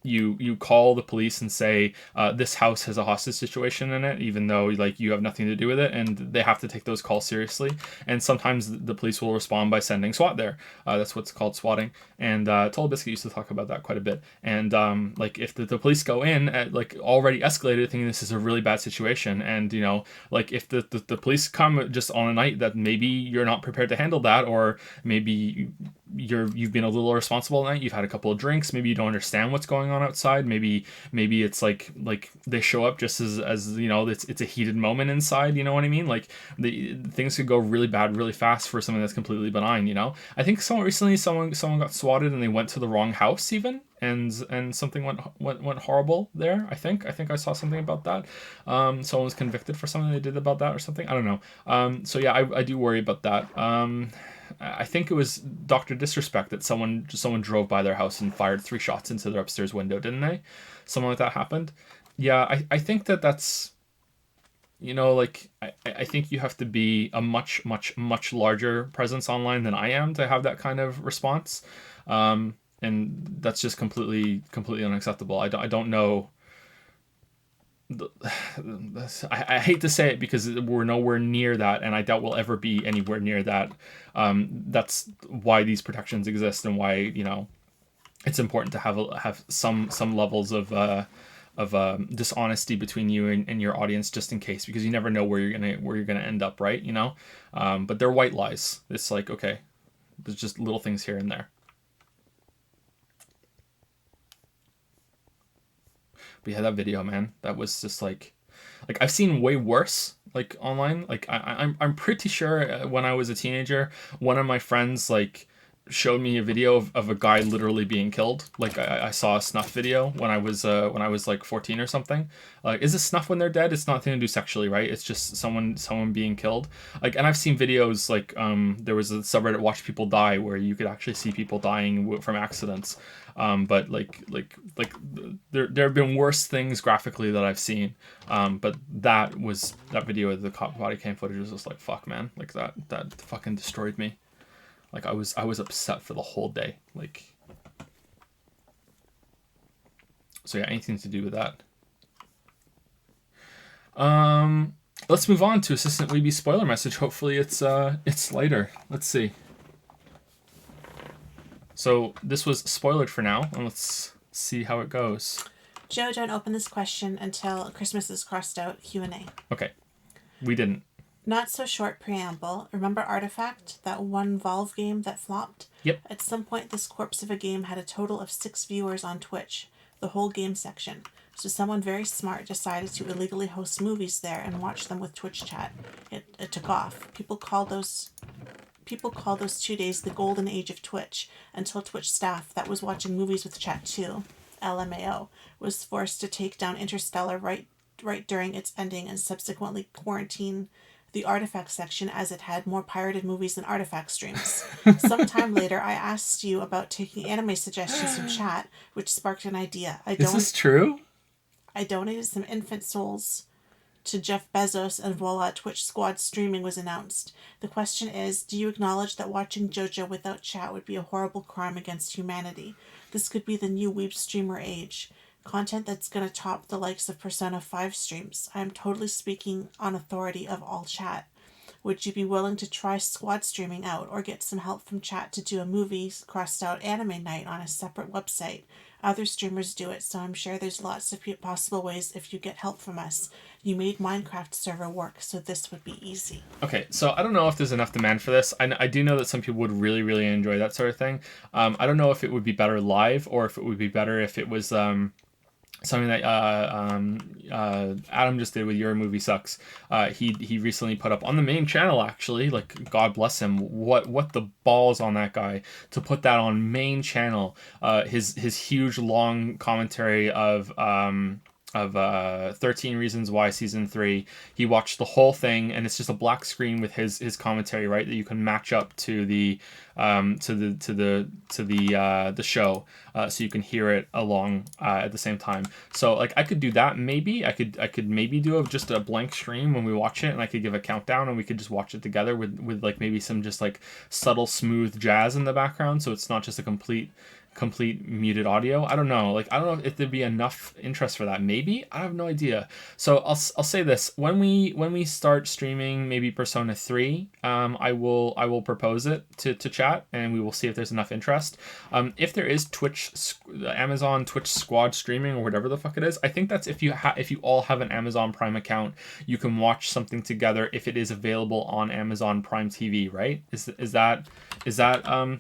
you call the police and say this house has a hostage situation in it, even though like you have nothing to do with it, and they have to take those calls seriously. And sometimes the police will respond by sending SWAT there. That's what's called swatting. And Total Biscuit used to talk about that quite a bit. And like if the police go in at like already escalated, thinking this is a really bad situation, and you know, like if the police come just on a night that maybe you're not prepared to handle that, or maybe you've been a little irresponsible at night. You've had a couple of drinks. Maybe you don't understand what's going on outside. Maybe it's like they show up just as you know, it's a heated moment inside. You know what I mean? Like the things could go really bad really fast for something that's completely benign. You know, I think someone got swatted and they went to the wrong house even. And something went horrible there. I think I saw something about that. Someone was convicted for something they did about that or something. I don't know. So yeah, I do worry about that. I think it was Dr. Disrespect that someone drove by their house and fired 3 shots into their upstairs window, didn't they? Something like that happened. Yeah, I think that's, you know, like I think you have to be a much larger presence online than I am to have that kind of response. And that's just completely unacceptable. I don't know. I hate to say it because we're nowhere near that, and I doubt we'll ever be anywhere near that. That's why these protections exist, and why, you know, it's important to have some levels of dishonesty between you and your audience, just in case, because you never know where you're gonna end up, right? You know, but they're white lies. It's like, okay, there's just little things here and there. But yeah, that video, man, that was just like I've seen way worse, like online. Like I'm pretty sure when I was a teenager, one of my friends like showed me a video of a guy literally being killed. Like I saw a snuff video when I was like 14 or something. Like, is it snuff when they're dead? It's nothing to do sexually, right? It's just someone being killed. Like, and I've seen videos like there was a subreddit, Watch People Die, where you could actually see people dying from accidents. But like there have been worse things graphically that I've seen. But that video of the cop body cam footage was just like, fuck, man. Like that fucking destroyed me. Like I was upset for the whole day. Like, so yeah, anything to do with that. Let's move on to Assistant Weeby spoiler message. Hopefully it's lighter. Let's see. So this was spoiled for now, and let's see how it goes. Joe, don't open this question until Christmas is crossed out. Q&A. Okay. We didn't. Not so short preamble. Remember Artifact, that one Valve game that flopped? Yep. At some point, this corpse of a game had a total of 6 viewers on Twitch, the whole game section. So someone very smart decided to illegally host movies there and watch them with Twitch chat. It took off. People call those 2 days the golden age of Twitch, until Twitch staff that was watching movies with chat too, LMAO, was forced to take down Interstellar right during its ending and subsequently quarantine the Artifact section, as it had more pirated movies than Artifact streams. Sometime later, I asked you about taking anime suggestions from chat, which sparked an idea. Is this true? I donated some infant souls to Jeff Bezos, and voila, Twitch Squad streaming was announced. The question is, do you acknowledge that watching JoJo without chat would be a horrible crime against humanity? This could be the new weeb streamer age. Content that's going to top the likes of Persona 5 streams. I am totally speaking on authority of all chat. Would you be willing to try squad streaming out, or get some help from chat to do a movies crossed out anime night on a separate website? Other streamers do it, so I'm sure there's lots of possible ways if you get help from us. You made Minecraft server work, so this would be easy. Okay, so I don't know if there's enough demand for this. I do know that some people would really, really enjoy that sort of thing. I don't know if it would be better live, or if it would be better if it was something that Adam just did with Your Movie Sucks. He recently put up on the main channel, actually, like, God bless him, what the balls on that guy to put that on main channel. His huge long commentary of 13 Reasons Why Season 3. He watched the whole thing, and it's just a black screen with his commentary, right, that you can match up to the show, so you can hear it along at the same time. So like I could do that. Maybe I could maybe do just a blank stream when we watch it, and I could give a countdown, and we could just watch it together with like maybe some just like subtle smooth jazz in the background, so it's not just a complete complete muted audio. I don't know. Like, I don't know if there'd be enough interest for that. Maybe, I have no idea. So I'll say this: when we start streaming maybe Persona 3, I will propose it to chat, and we will see if there's enough interest. If there is Amazon Twitch Squad streaming or whatever the fuck it is, I think that's if you all have an Amazon Prime account, you can watch something together if it is available on Amazon Prime TV, right? Is that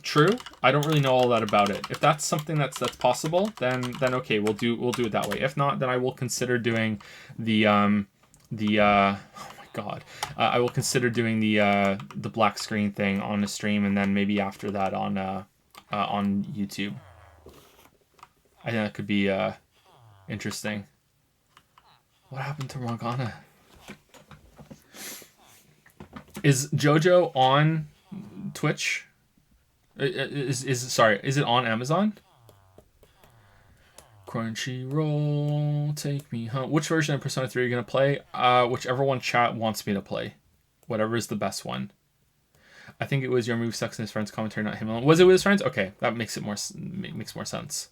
true? I don't really know all that about it. If that's something that's possible, then okay, we'll do it that way. If not, then I will consider doing the oh my god, I will consider doing the black screen thing on the stream, and then maybe after that on YouTube. I think that could be interesting. What happened to Morgana? Is JoJo on Twitch? Is it on Amazon? Crunchyroll, take me home. Which version of Persona 3 are you gonna play? Whichever one chat wants me to play. Whatever is the best one. I think it was your move sucks and his friends commentary, not him alone. Was it with his friends? Okay, that makes more sense.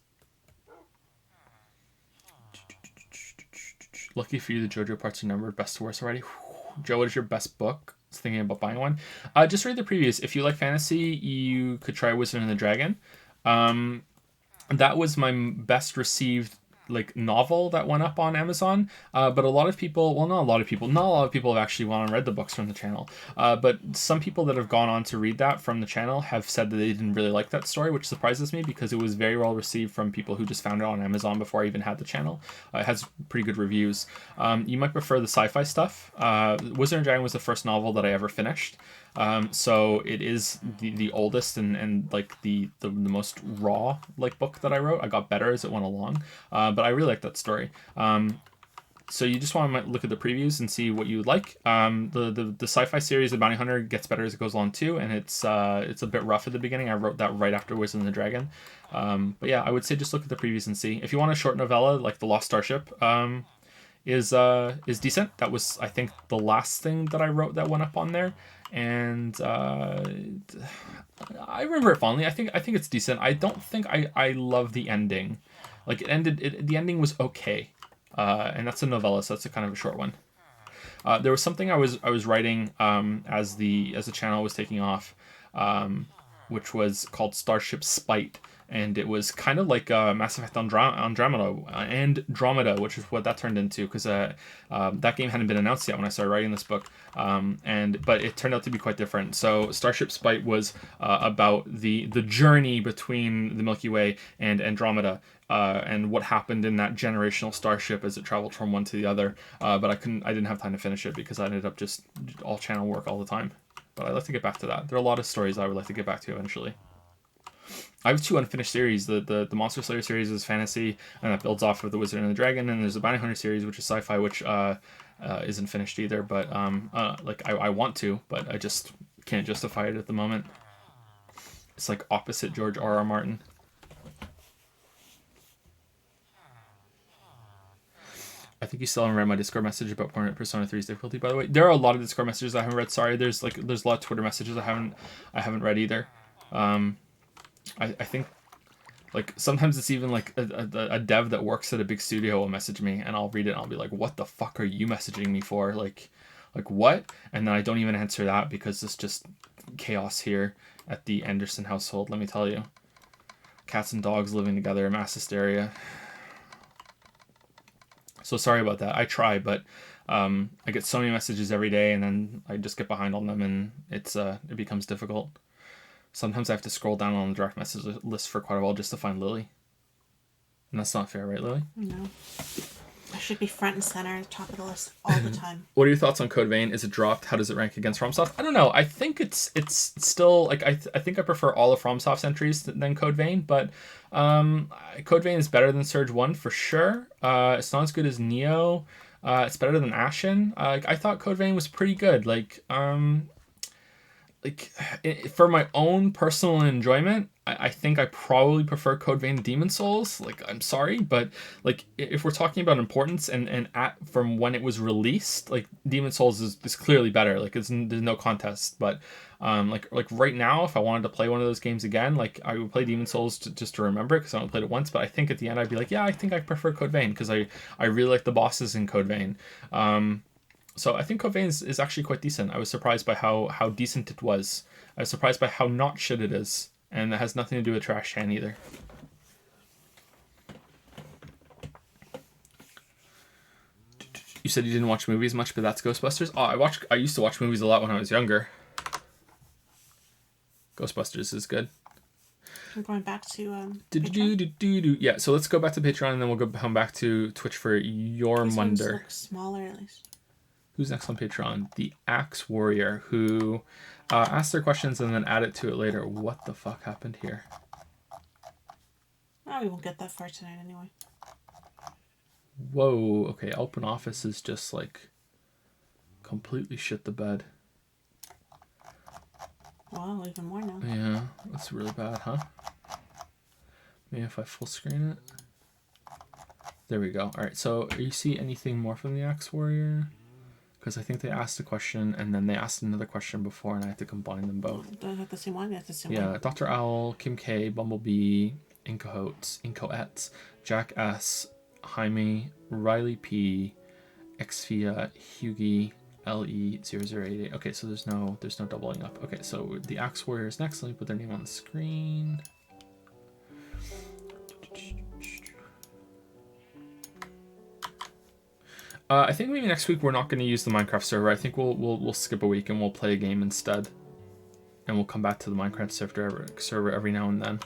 Lucky for you, the JoJo parts are numbered best to worst already. Joe, what is your best book? I was thinking about buying one. Just read the previews. If you like fantasy, you could try Wizard and the Dragon. That was my best received novel that went up on Amazon. But a lot of people, well, not a lot of people have actually gone and read the books from the channel. But some people that have gone on to read that from the channel have said that they didn't really like that story, which surprises me because it was very well received from people who just found it on Amazon before I even had the channel. It has pretty good reviews. You might prefer the sci-fi stuff. Wizard and Dragon was the first novel that I ever finished. So it is the oldest and the most raw book that I wrote. I got better as it went along, but I really like that story. So you just want to look at the previews and see what you would like. The sci-fi series, The Bounty Hunter, gets better as it goes along too, and it's a bit rough at the beginning. I wrote that right after Wizard and the Dragon. But yeah, I would say just look at the previews and see. If you want a short novella like The Lost Starship, is decent. That was, I think, the last thing that I wrote that went up on there. And I remember it fondly. I think it's decent. I don't think I love the ending. It ended. The ending was okay, and that's a novella, so that's a kind of a short one. There was something I was writing as the channel was taking off, which was called Starship Spite. And it was kind of like Mass Effect Andromeda, which is what that turned into, because that game hadn't been announced yet when I started writing this book. But it turned out to be quite different. So Starship Spite was about the journey between the Milky Way and Andromeda, and what happened in that generational starship as it traveled from one to the other. But I didn't have time to finish it because I ended up just all channel work all the time. But I'd like to get back to that. There are a lot of stories I would like to get back to eventually. I have 2 unfinished series. The Monster Slayer series is fantasy, and that builds off of the Wizard and the Dragon. And there's the Bounty Hunter series, which is sci-fi, which isn't finished either. But I want to, but I just can't justify it at the moment. It's opposite George R.R. Martin. I think you still haven't read my Discord message about Persona 3's difficulty. By the way, there are a lot of Discord messages I haven't read. Sorry, there's a lot of Twitter messages I haven't read either. I think sometimes it's even a dev that works at a big studio will message me and I'll read it and I'll be like, what the fuck are you messaging me for? Like what? And then I don't even answer that because it's just chaos here at the Anderson household, let me tell you. Cats and dogs living together, mass hysteria. So sorry about that. I try, but I get so many messages every day and then I just get behind on them and it becomes difficult. Sometimes I have to scroll down on the direct message list for quite a while just to find Lily. And that's not fair, right, Lily? No. I should be front and center, top of the list all the time. What are your thoughts on Code Vein? Is it dropped? How does it rank against FromSoft? I don't know. I think it's still, I think I prefer all of FromSoft's entries than Code Vein, but Code Vein is better than Surge 1 for sure. It's not as good as Neo. It's better than Ashen. I thought Code Vein was pretty good. For my own personal enjoyment, I think I probably prefer Code Vein to Demon Souls. Like, I'm sorry, but like if we're talking about importance and at from when it was released, like Demon Souls is clearly better. Like there's no contest. But like right now, if I wanted to play one of those games again, like I would play Demon Souls just to remember it because I only played it once. But I think at the end I'd be like, yeah, I think I prefer Code Vein because I really like the bosses in Code Vein. So I think Code Vein is actually quite decent. I was surprised by how decent it was. I was surprised by how not shit it is. And that has nothing to do with Trash Can either. You said you didn't watch movies much, but that's Ghostbusters? Oh, I used to watch movies a lot when I was younger. Ghostbusters is good. I'm going back to Yeah, so let's go back to Patreon and then we'll come back to Twitch for your These ones Munder. look smaller at least. Who's next on Patreon? The Axe Warrior, who asked their questions and then added to it later. What the fuck happened here? Oh, we won't get that far tonight anyway. Whoa, okay, Open Office is just like completely shit the bed. Wow, even more now. Yeah, that's really bad, huh? Maybe if I full screen it. There we go. Alright, so you see anything more from the Axe Warrior? Because I think they asked a question and then they asked another question before and I had to combine them both. Do I have the same one? That's the same Yeah, one. Dr. Owl, Kim K, Bumblebee, Incoettes, Jack S, Jaime, Riley P, Xfia, Hughie, LE0088. Okay, so there's no doubling up. Okay, so the Axe Warrior is next. Let me put their name on the screen. I think maybe next week we're not going to use the Minecraft server. I think we'll skip a week and we'll play a game instead, and we'll come back to the Minecraft server every now and then.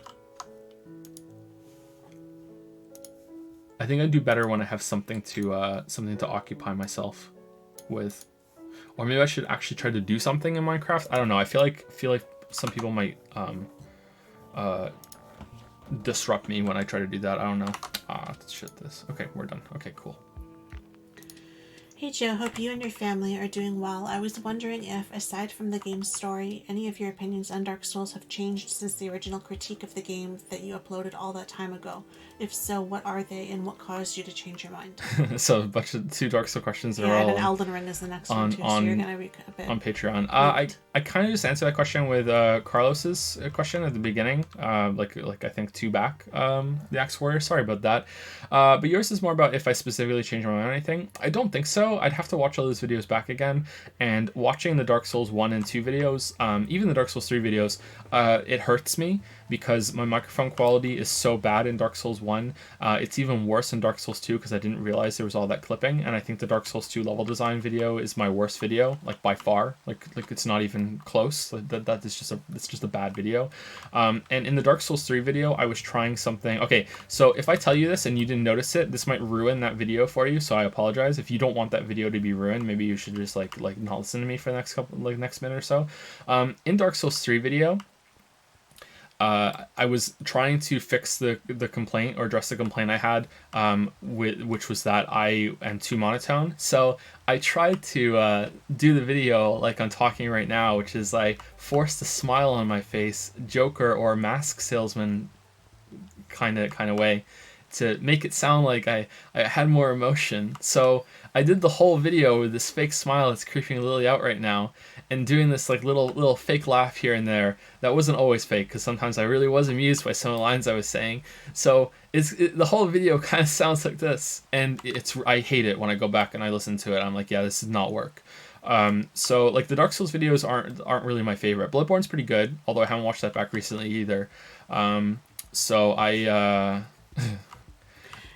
I think I do better when I have something to occupy myself with, or maybe I should actually try to do something in Minecraft. I don't know. I feel like some people might disrupt me when I try to do that. I don't know. Shit this. Okay, we're done. Okay, cool. Hey Joe, hope you and your family are doing well. I was wondering if, aside from the game's story, any of your opinions on Dark Souls have changed since the original critique of the game that you uploaded all that time ago. If so, what are they and what caused you to change your mind? So a bunch of 2 Dark Souls questions that are and all then Elden Ring is the next one too, so you're going to be a bit... on Patreon. I kind of just answered that question with Carlos's question at the beginning, like I think 2 back, the Axe Warrior. Sorry about that. But yours is more about if I specifically changed my mind or anything. I don't think so. I'd have to watch all those videos back again, and watching the Dark Souls 1 and 2 videos, even the Dark Souls 3 videos, it hurts me because my microphone quality is so bad in Dark Souls 1. It's even worse in Dark Souls 2 because I didn't realize there was all that clipping, and I think the Dark Souls 2 level design video is my worst video, like by far. Like it's not even close. Like, that is just a bad video. And in the Dark Souls 3 video, I was trying something. Okay, so if I tell you this and you didn't notice it, this might ruin that video for you. So I apologize. If you don't want that video to be ruined, maybe you should just like not listen to me for the next minute or so. In Dark Souls 3 video, I was trying to fix the complaint or address the complaint I had, which was that I am too monotone. So I tried to do the video like I'm talking right now, which is like forced a smile on my face, Joker or mask salesman kind of way, to make it sound like I had more emotion. So I did the whole video with this fake smile that's creeping Lily out right now, and doing this like little fake laugh here and there that wasn't always fake, because sometimes I really was amused by some of the lines I was saying. So the whole video kind of sounds like this, and I hate it when I go back and I listen to it. I'm like, yeah, this does not work. So like the Dark Souls videos aren't really my favorite. Bloodborne's pretty good, although I haven't watched that back recently either. So I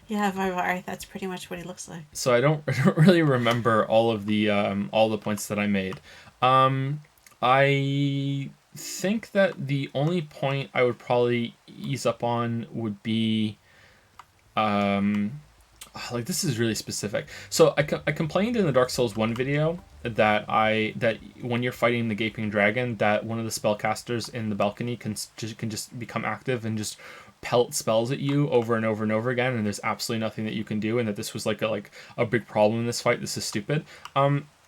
Yeah, Vivar, that's pretty much what he looks like. So I don't really remember all the points that I made. I think that the only point I would probably ease up on would be, like this is really specific. So I complained in the Dark Souls 1 video that when you're fighting the Gaping Dragon, that one of the spellcasters in the balcony can just become active and just pelt spells at you over and over and over again, and there's absolutely nothing that you can do, and that this was like a big problem in this fight. This is stupid.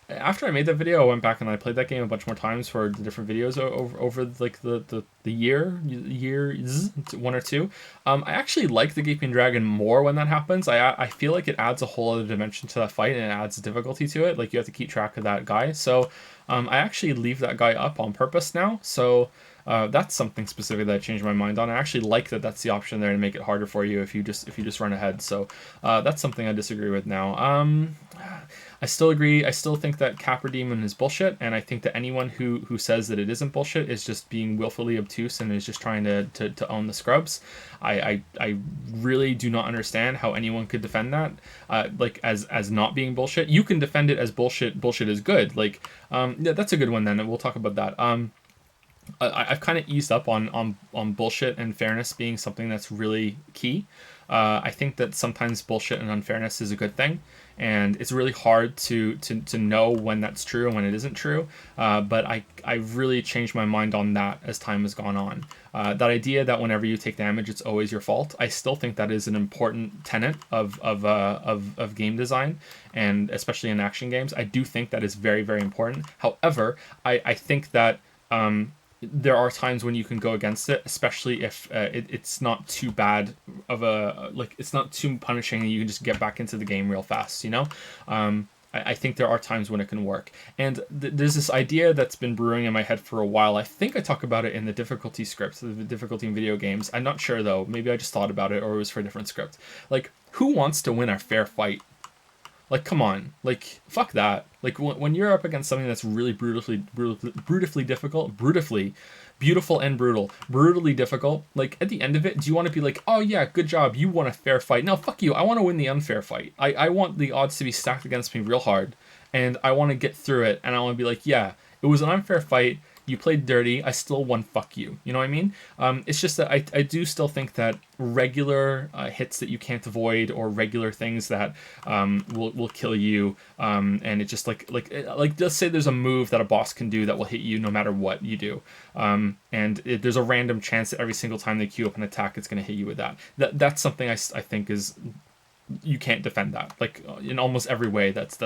after I made that video, I went back and I played that game a bunch more times for the different videos over like the years, one or two. I actually like the Gaping Dragon more when that happens. I feel like it adds a whole other dimension to that fight, and it adds difficulty to it. Like, you have to keep track of that guy. So I actually leave that guy up on purpose now. So that's something specific that I changed my mind on. I actually like that that's the option there to make it harder for you if you just run ahead. So that's something I disagree with now. I still agree. I still think that Capra Demon is bullshit, and I think that anyone who says that it isn't bullshit is just being willfully obtuse and is just trying to own the scrubs. I really do not understand how anyone could defend that like as not being bullshit. You can defend it as bullshit. Bullshit is good. Like yeah, that's a good one then, and we'll talk about that. I've kind of eased up on bullshit and fairness being something that's really key. I think that sometimes bullshit and unfairness is a good thing, and it's really hard to know when that's true and when it isn't true. But I've really changed my mind on that as time has gone on. That idea that whenever you take damage, it's always your fault. I still think that is an important tenet of game design, and especially in action games. I do think that is very, very important. However, I think that there are times when you can go against it, especially if it's not too bad of a, like, it's not too punishing and you can just get back into the game real fast, you know? I think there are times when it can work. And there's this idea that's been brewing in my head for a while. I think I talk about it in the difficulty script, the difficulty in video games. I'm not sure, though. Maybe I just thought about it, or it was for a different script. Like, who wants to win a fair fight? Like, come on. Like, fuck that. Like, when you're up against something that's really brutally difficult, beautiful and brutally difficult, like, at the end of it, do you want to be like, oh yeah, good job, you won a fair fight? No, fuck you. I want to win the unfair fight. I want the odds to be stacked against me real hard, and I want to get through it, and I want to be like, yeah, it was an unfair fight. You played dirty. I still won. Fuck you. You know what I mean? It's just that I do still think that regular hits that you can't avoid, or regular things that will kill you, and it just like let's say there's a move that a boss can do that will hit you no matter what you do, and there's a random chance that every single time they queue up an attack, it's going to hit you with that. That's something I think is. You can't defend that. Like, in almost every way, that's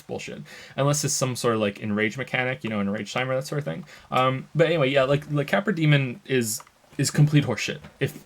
bullshit. Unless it's some sort of like enrage mechanic, you know, enrage timer, that sort of thing. But anyway, yeah, like the Capra Demon is complete horseshit. If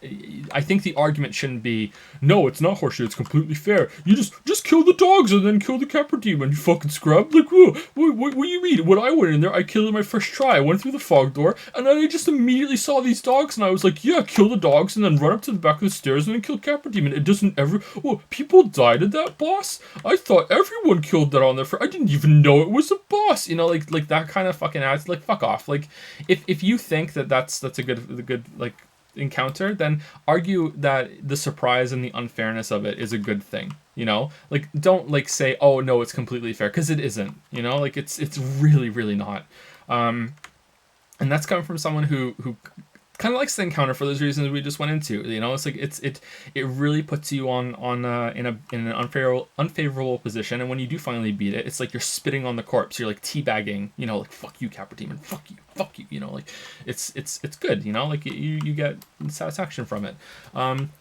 I think the argument shouldn't be, no, it's not horseshit, it's completely fair. You just kill the dogs and then kill the Capra Demon, you fucking scrub. Like, what do you mean? When I went in there, I killed it my first try. I went through the fog door, and then I just immediately saw these dogs, and I was like, yeah, kill the dogs, and then run up to the back of the stairs and then kill Capra Demon. It doesn't ever... Oh, people died at that boss? I thought everyone killed that on there. I didn't even know it was a boss. You know, like that kind of fucking ads. Like, fuck off. Like, if you think that's a good like encounter, then argue that the surprise and the unfairness of it is a good thing, you know? Like, don't like say, oh no, it's completely fair, because it isn't, you know? Like, it's really not. And that's coming from someone who kind of likes the encounter for those reasons we just went into, you know? It's like it really puts you in an unfavorable position, and when you do finally beat it, it's like you're spitting on the corpse. You're like teabagging, you know, like, fuck you, Capra Demon, fuck you, you know, like it's good, you know, like you get satisfaction from it.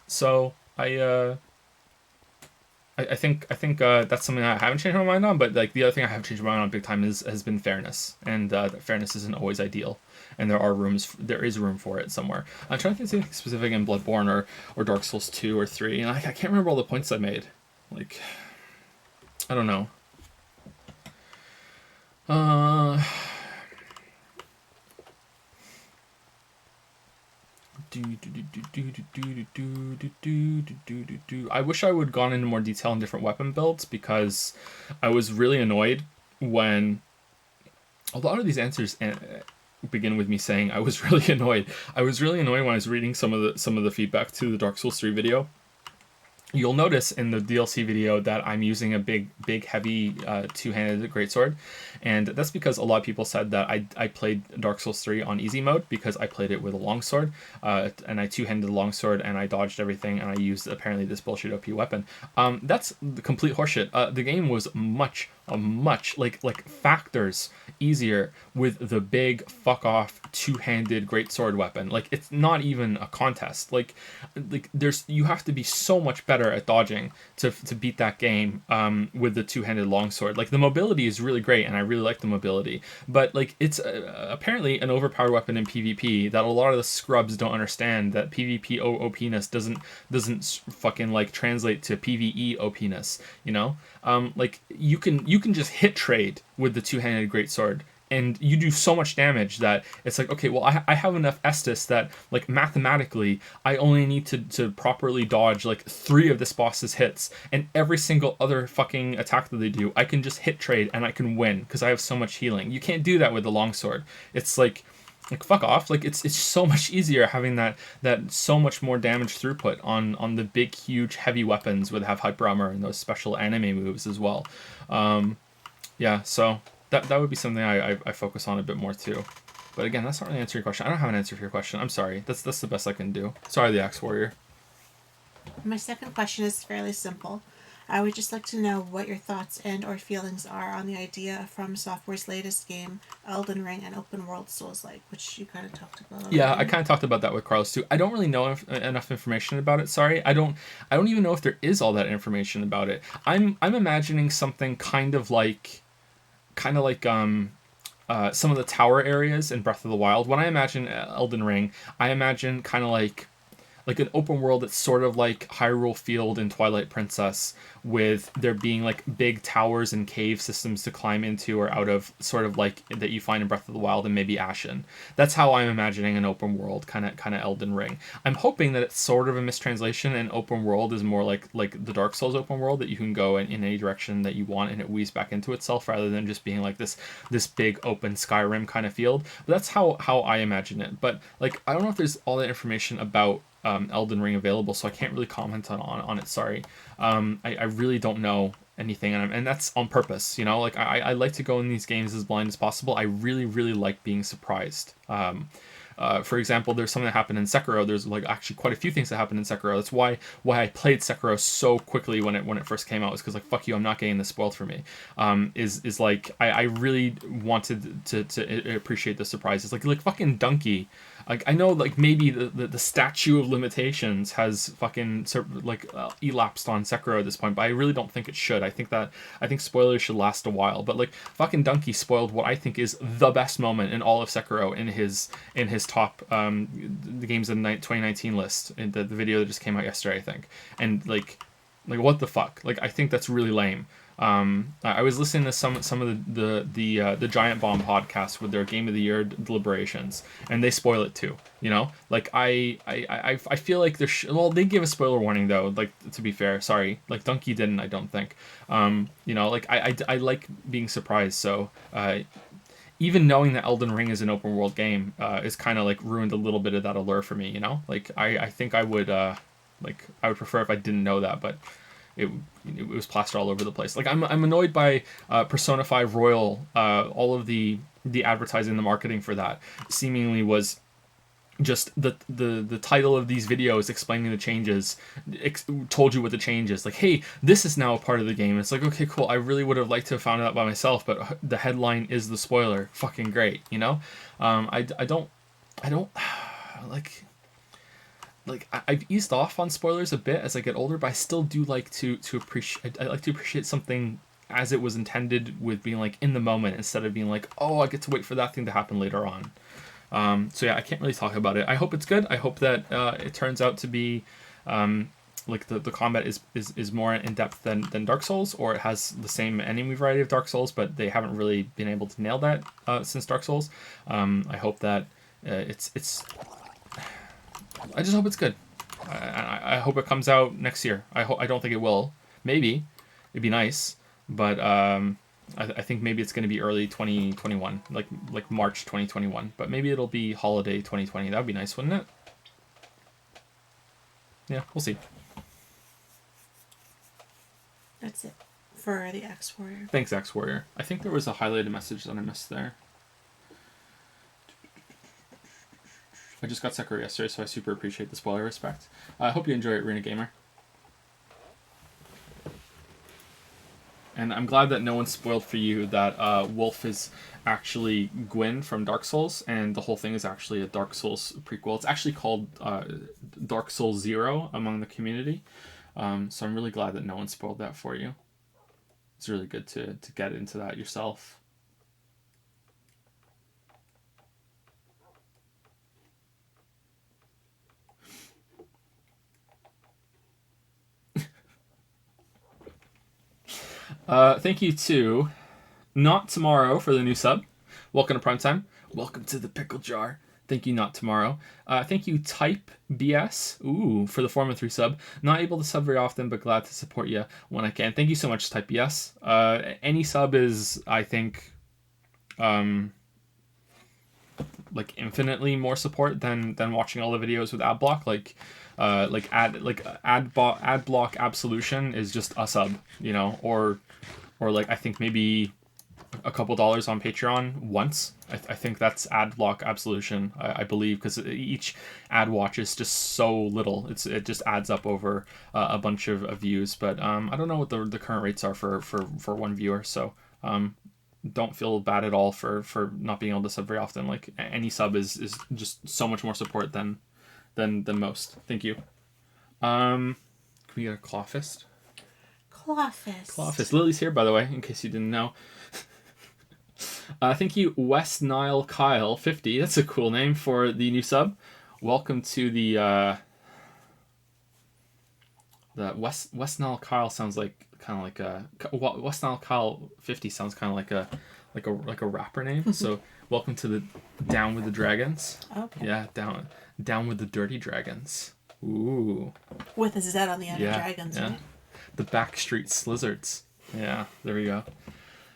So I think that's something I haven't changed my mind on, but like the other thing I have changed my mind on big time has been fairness, and that fairness isn't always ideal, and there is room for it somewhere. I'm trying to think of something specific in Bloodborne or Dark Souls 2 or 3, and I can't remember all the points I made. Like, I don't know. I wish I would have gone into more detail on different weapon builds, because I was really annoyed when a lot of these answers begin with me saying I was really annoyed. I was really annoyed when I was reading some of the feedback to the Dark Souls 3 video. You'll notice in the DLC video that I'm using a big heavy two-handed greatsword, and that's because a lot of people said that I played Dark Souls 3 on easy mode because I played it with a longsword, and I two-handed the longsword and I dodged everything, and I used apparently this bullshit OP weapon. That's the complete horseshit. The game was much a much like factors easier with the big fuck off two-handed greatsword weapon. Like it's not even a contest. Like there's you have to be so much better at dodging to beat that game with the two-handed longsword. Like the mobility is really great, and I really like the mobility, but like it's apparently an overpowered weapon in PvP that a lot of the scrubs don't understand. That PvP OPness doesn't fucking like translate to PvE OPness. You know, like you can just hit trade with the two-handed greatsword, and you do so much damage that it's like, okay, well, I have enough Estus that, like, mathematically, I only need to properly dodge, like, 3 of this boss's hits, and every single other fucking attack that they do, I can just hit trade, and I can win, because I have so much healing. You can't do that with the longsword. It's like fuck off. Like it's so much easier having that so much more damage throughput on the big huge heavy weapons with have hyper armor and those special anime moves as well. Yeah, so that would be something I focus on a bit more too. But again, that's not really answering your question. I don't have an answer for your question. I'm sorry. That's the best I can do. Sorry, the Axe Warrior. My second question is fairly simple. I would just like to know what your thoughts and or feelings are on the idea of From Software's latest game, Elden Ring, and open world Souls-like, which you kind of talked about. Yeah, I kind of talked about that with Carlos too. I don't really know enough information about it. Sorry, I don't even know if there is all that information about it. I'm imagining something kind of like some of the tower areas in Breath of the Wild. When I imagine Elden Ring, I imagine kind of like an open world that's sort of like Hyrule Field in Twilight Princess, with there being like big towers and cave systems to climb into or out of, sort of like that you find in Breath of the Wild and maybe Ashen. That's how I'm imagining an open world kind of Elden Ring. I'm hoping that it's sort of a mistranslation, and open world is more like the Dark Souls open world, that you can go in any direction that you want and it weaves back into itself, rather than just being like this big open Skyrim kind of field. But that's how I imagine it. But like I don't know if there's all that information about Elden Ring available, so I can't really comment on it. Sorry. I really don't know anything, and that's on purpose. You know, like I like to go in these games as blind as possible. I really like being surprised. For example, there's something that happened in Sekiro. There's like actually quite a few things that happened in Sekiro. That's why I played Sekiro so quickly when it first came out. Was because like fuck you, I'm not getting this spoiled for me. Is like I really wanted to appreciate the surprises. Like fucking Donkey. Like I know like maybe the statute of limitations has fucking elapsed on Sekiro at this point, but I really don't think it should. I think spoilers should last a while. But like fucking Donkey spoiled what I think is the best moment in all of Sekiro in his top the games of the 2019 list in the video that just came out yesterday, I think. And like what the fuck? Like I think that's really lame. I was listening to some of the Giant Bomb podcast with their Game of the Year deliberations, and they spoil it too. You know, like I feel like they give a spoiler warning though. Like to be fair, sorry, like Donkey didn't. I don't think. You know, like I like being surprised. So even knowing that Elden Ring is an open world game is kind of like ruined a little bit of that allure for me. You know, like I think I would prefer if I didn't know that, but. It was plastered all over the place. Like I'm annoyed by Persona 5 Royal. All of the advertising, the marketing for that seemingly was just the title of these videos explaining the changes told you what the change is. Like, hey, this is now a part of the game. It's like, okay, cool. I really would have liked to have found out by myself, but the headline is the spoiler. Fucking great, you know. I don't like I've eased off on spoilers a bit as I get older, but I still do like to appreciate. I like to appreciate something as it was intended, with being like in the moment instead of being like, oh, I get to wait for that thing to happen later on. So yeah, I can't really talk about it. I hope it's good. I hope that it turns out to be like the combat is more in depth than Dark Souls, or it has the same enemy variety of Dark Souls, but they haven't really been able to nail that since Dark Souls. I hope that it's. I just hope it's good. I hope it comes out next year. I don't think it will. Maybe. It'd be nice. But I think maybe it's going to be early 2021. Like March 2021. But maybe it'll be holiday 2020. That would be nice, wouldn't it? Yeah, we'll see. That's it for the Axe Warrior. Thanks, Axe Warrior. I think there was a highlighted message that I missed there. I just got Sekiro yesterday, so I super appreciate the spoiler respect. I hope you enjoy it, Arena Gamer. And And I'm glad that no one spoiled for you that Wolf is actually Gwyn from Dark Souls, and the whole thing is actually a Dark Souls prequel. It's actually called Dark Souls Zero among the community. So I'm really glad that no one spoiled that for you. It's really good to get into that yourself. Thank you to Not Tomorrow for the new sub. Welcome to Prime Time. Welcome to the Pickle Jar. Thank you, Not Tomorrow. Thank you, Type BS. Ooh, for the 4-3 sub. Not able to sub very often, but glad to support you when I can. Thank you so much, Type BS. Any sub is, I think, like infinitely more support than watching all the videos with ad block. Ad block absolution is just a sub, you know, or like I think maybe a couple dollars on Patreon once. I think that's ad block absolution. I believe, because each ad watch is just so little. It just adds up over a bunch of views. But I don't know what the current rates are for one viewer. So don't feel bad at all for not being able to sub very often. Like any sub is just so much more support than most. Thank you. Can we get a claw fist? Claw fist. Claw fist. Lily's here, by the way, in case you didn't know. Thank you, West Nile Kyle 50. That's a cool name for the new sub. Welcome to the West Nile Kyle sounds like kind of like a West Nile Kyle 50 sounds kind of like a rapper name. So welcome to the Down with the Dragons. Okay. Yeah, down with the Dirty Dragons. Ooh. With a Z on the end of Yeah, dragons, yeah. right? The Backstreet Slizzards. Yeah, there we go.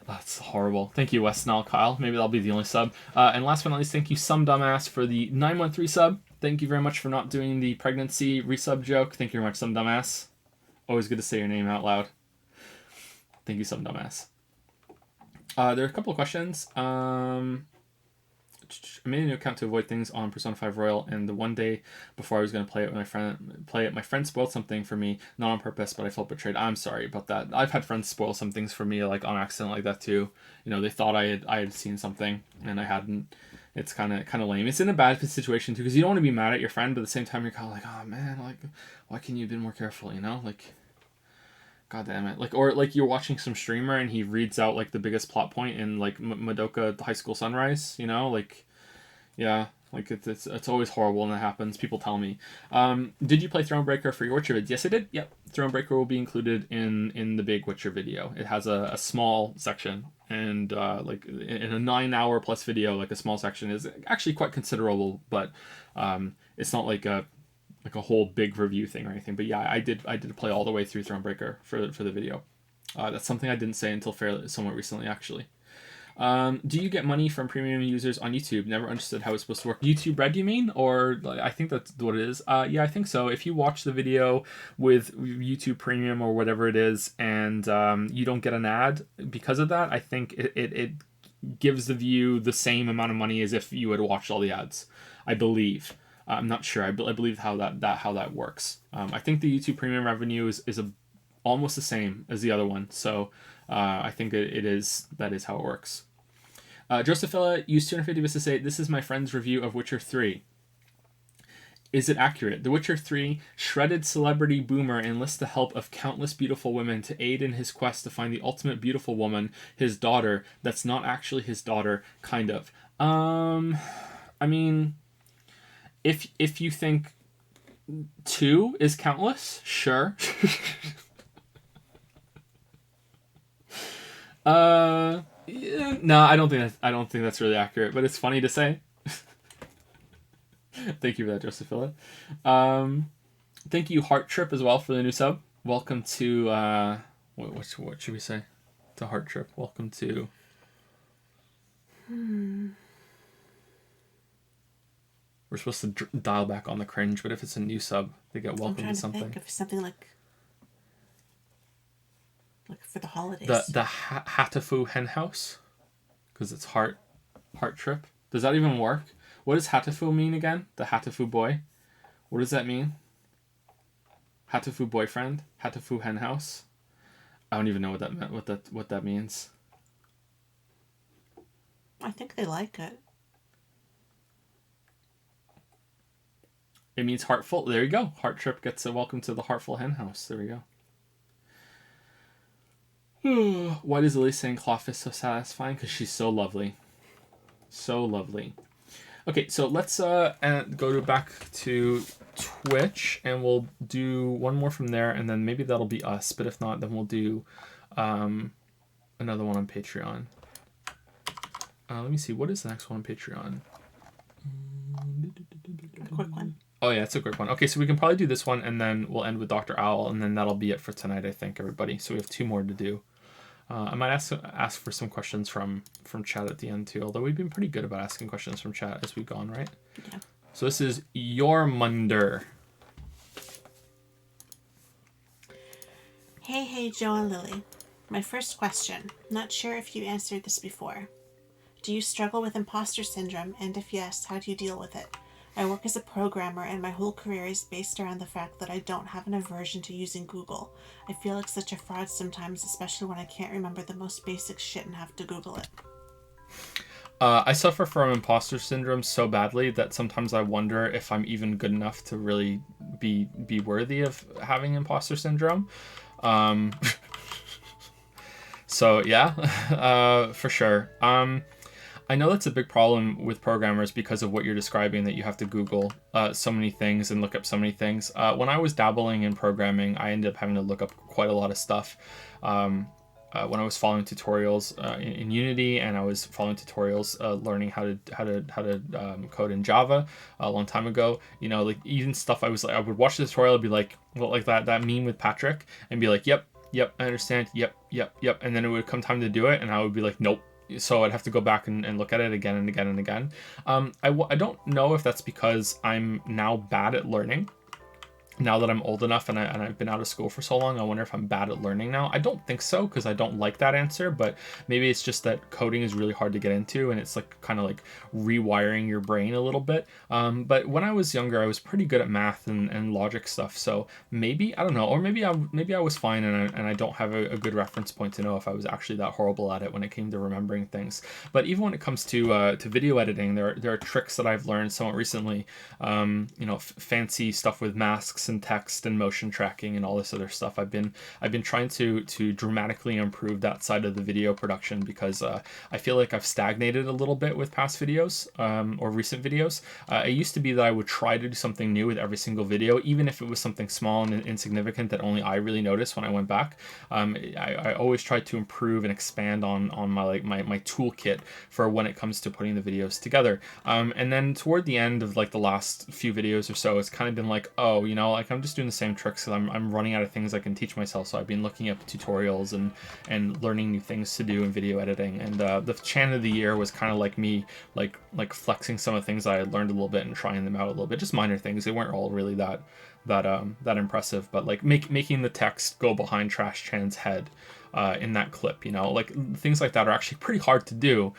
That's horrible. Thank you, West Nile Kyle. Maybe that'll be the only sub. And last but not least, thank you, Some Dumbass, for the 913 sub. Thank you very much for not doing the pregnancy resub joke. Thank you very much, Some Dumbass. Always good to say your name out loud. Thank you, Some Dumbass. There are a couple of questions. I made a new account to avoid things on Persona 5 Royal, and the one day before I was going to play it with my friend spoiled something for me, not on purpose, but I felt betrayed. I'm sorry about that. I've had friends spoil some things for me, like on accident, like that too. You know, they thought I had seen something and I hadn't. It's kind of lame. It's in a bad situation too, because you don't want to be mad at your friend, but at the same time you're kind of like, oh man, like why can't you have been more careful? You know, like. God damn it. Like, or like you're watching some streamer and he reads out like the biggest plot point in like Madoka High School Sunrise, you know, like, yeah, like it's always horrible when that happens. People tell me. Did you play Thronebreaker for your Witcher vid? Yes, I did. Yep. Thronebreaker will be included in the big Witcher video. It has a small section, and like in a 9-hour plus video, like a small section is actually quite considerable, but it's not like a whole big review thing or anything. But yeah, I did play all the way through Thronebreaker for the video. That's something I didn't say until somewhat recently, actually. Do you get money from premium users on YouTube? Never understood how it's supposed to work. YouTube Red, you mean? Or I think that's what it is. Yeah, I think so. If you watch the video with YouTube Premium or whatever it is, and you don't get an ad because of that, I think it gives the view the same amount of money as if you had watched all the ads. I believe. I'm not sure. I believe how that works. I think the YouTube Premium revenue is almost the same as the other one. So I think that is how it works. Josephilla used 250 bits to say, "This is my friend's review of Witcher 3. Is it accurate? The Witcher 3 shredded celebrity boomer enlists the help of countless beautiful women to aid in his quest to find the ultimate beautiful woman, his daughter, that's not actually his daughter, kind of." I mean, if you think 2 is countless, sure. Yeah, no, I don't think that's really accurate, but it's funny to say. Thank you for that, Josephilla. Thank you, Heart Trip, as well, for the new sub. Welcome to what should we say? To Heart Trip. Welcome to. We're supposed to dial back on the cringe, but if it's a new sub, they get welcome to something. I'm trying to think of something like for the holidays. The Hatafu Hen House, because it's Heart Trip. Does that even work? What does Hatafu mean again? The Hatafu boy. What does that mean? Hatafu boyfriend. Hatafu Hen House. I don't even know what that meant. What that means. I think they like it. It means heartful. There you go. Heart Trip gets a welcome to the Heartful Hen House. There we go. Why does Lily saying Cloffish so satisfying? Because she's so lovely. So lovely. Okay, so let's go back to Twitch, and we'll do one more from there, and then maybe that'll be us. But if not, then we'll do another one on Patreon. Let me see. What is the next one on Patreon? A quick one. Oh yeah, it's a quick one. Okay, so we can probably do this one, and then we'll end with Dr. Owl, and then that'll be it for tonight, I think, everybody. So we have 2 more to do. I might ask for some questions from chat at the end too, although we've been pretty good about asking questions from chat as we've gone, right? Yeah. So this is Yormunder. Hey, Joe and Lily. My first question. Not sure if you answered this before. Do you struggle with imposter syndrome, and if yes, how do you deal with it? I work as a programmer, and my whole career is based around the fact that I don't have an aversion to using Google. I feel like such a fraud sometimes, especially when I can't remember the most basic shit and have to Google it. I suffer from imposter syndrome so badly that sometimes I wonder if I'm even good enough to really be worthy of having imposter syndrome. So yeah, for sure. I know that's a big problem with programmers because of what you're describing, that you have to Google so many things and look up so many things. When I was dabbling in programming, I ended up having to look up quite a lot of stuff. When I was following tutorials in Unity, and I was following tutorials learning how to code in Java a long time ago, like even stuff I would watch the tutorial and be like, well, like that meme with Patrick, and be like, yep, I understand, yep, and then it would come time to do it, and I would be like, nope. So I'd have to go back and look at it again and again and again. I don't know if that's because I'm now bad at learning. Now that I'm old enough and I've been out of school for so long, I wonder if I'm bad at learning now. I don't think so, because I don't like that answer, but maybe it's just that coding is really hard to get into, and it's like kind of like rewiring your brain a little bit. But when I was younger, I was pretty good at math and logic stuff, so maybe, I don't know, or maybe I was fine, and I don't have a good reference point to know if I was actually that horrible at it when it came to remembering things. But even when it comes to video editing, there are tricks that I've learned somewhat recently, fancy stuff with masks and text and motion tracking and all this other stuff. I've been trying to dramatically improve that side of the video production, because I feel like I've stagnated a little bit with past videos or recent videos. It used to be that I would try to do something new with every single video, even if it was something small and insignificant that only I really noticed when I went back. I always tried to improve and expand on my toolkit for when it comes to putting the videos together. And then toward the end of like the last few videos or so, it's kind of been like, oh, like I'm just doing the same tricks because I'm running out of things I can teach myself. So I've been looking up tutorials and learning new things to do in video editing. And the Chan of the Year was kind of like me, like flexing some of the things I had learned a little bit and trying them out a little bit, just minor things. They weren't all really that impressive, but like making the text go behind Trash Chan's head in that clip, like things like that are actually pretty hard to do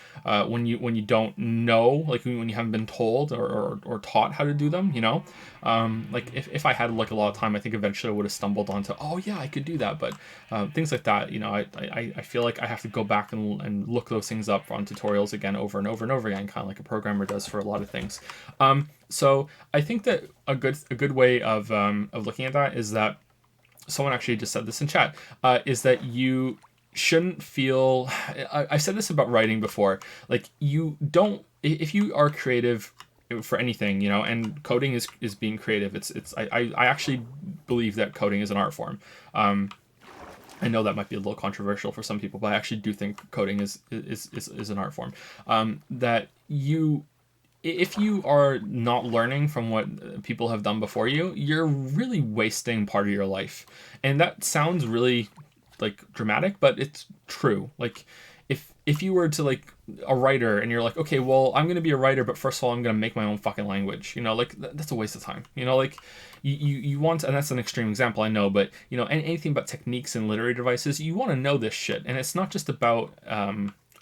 when you don't know, like when you haven't been told or taught how to do them, like if I had like a lot of time, I think eventually I would have stumbled onto, oh yeah, I could do that. But things like that, I feel like I have to go back and look those things up on tutorials again over and over and over again, kind of like a programmer does for a lot of things. So I think that a good way of looking at that is that someone actually just said this in chat, is that you shouldn't feel, I've said this about writing before, like you don't, if you are creative for anything, and coding is being creative, I actually believe that coding is an art form. I know that might be a little controversial for some people, but I actually do think coding is an art form. That if you are not learning from what people have done before you, you're really wasting part of your life. And that sounds really like dramatic, but it's true. Like if you were to like a writer and you're like, okay, well, I'm going to be a writer, but first of all, I'm going to make my own fucking language, like that's a waste of time, like you want, and that's an extreme example, I know, but anything about techniques and literary devices, you want to know this shit. And it's not just about,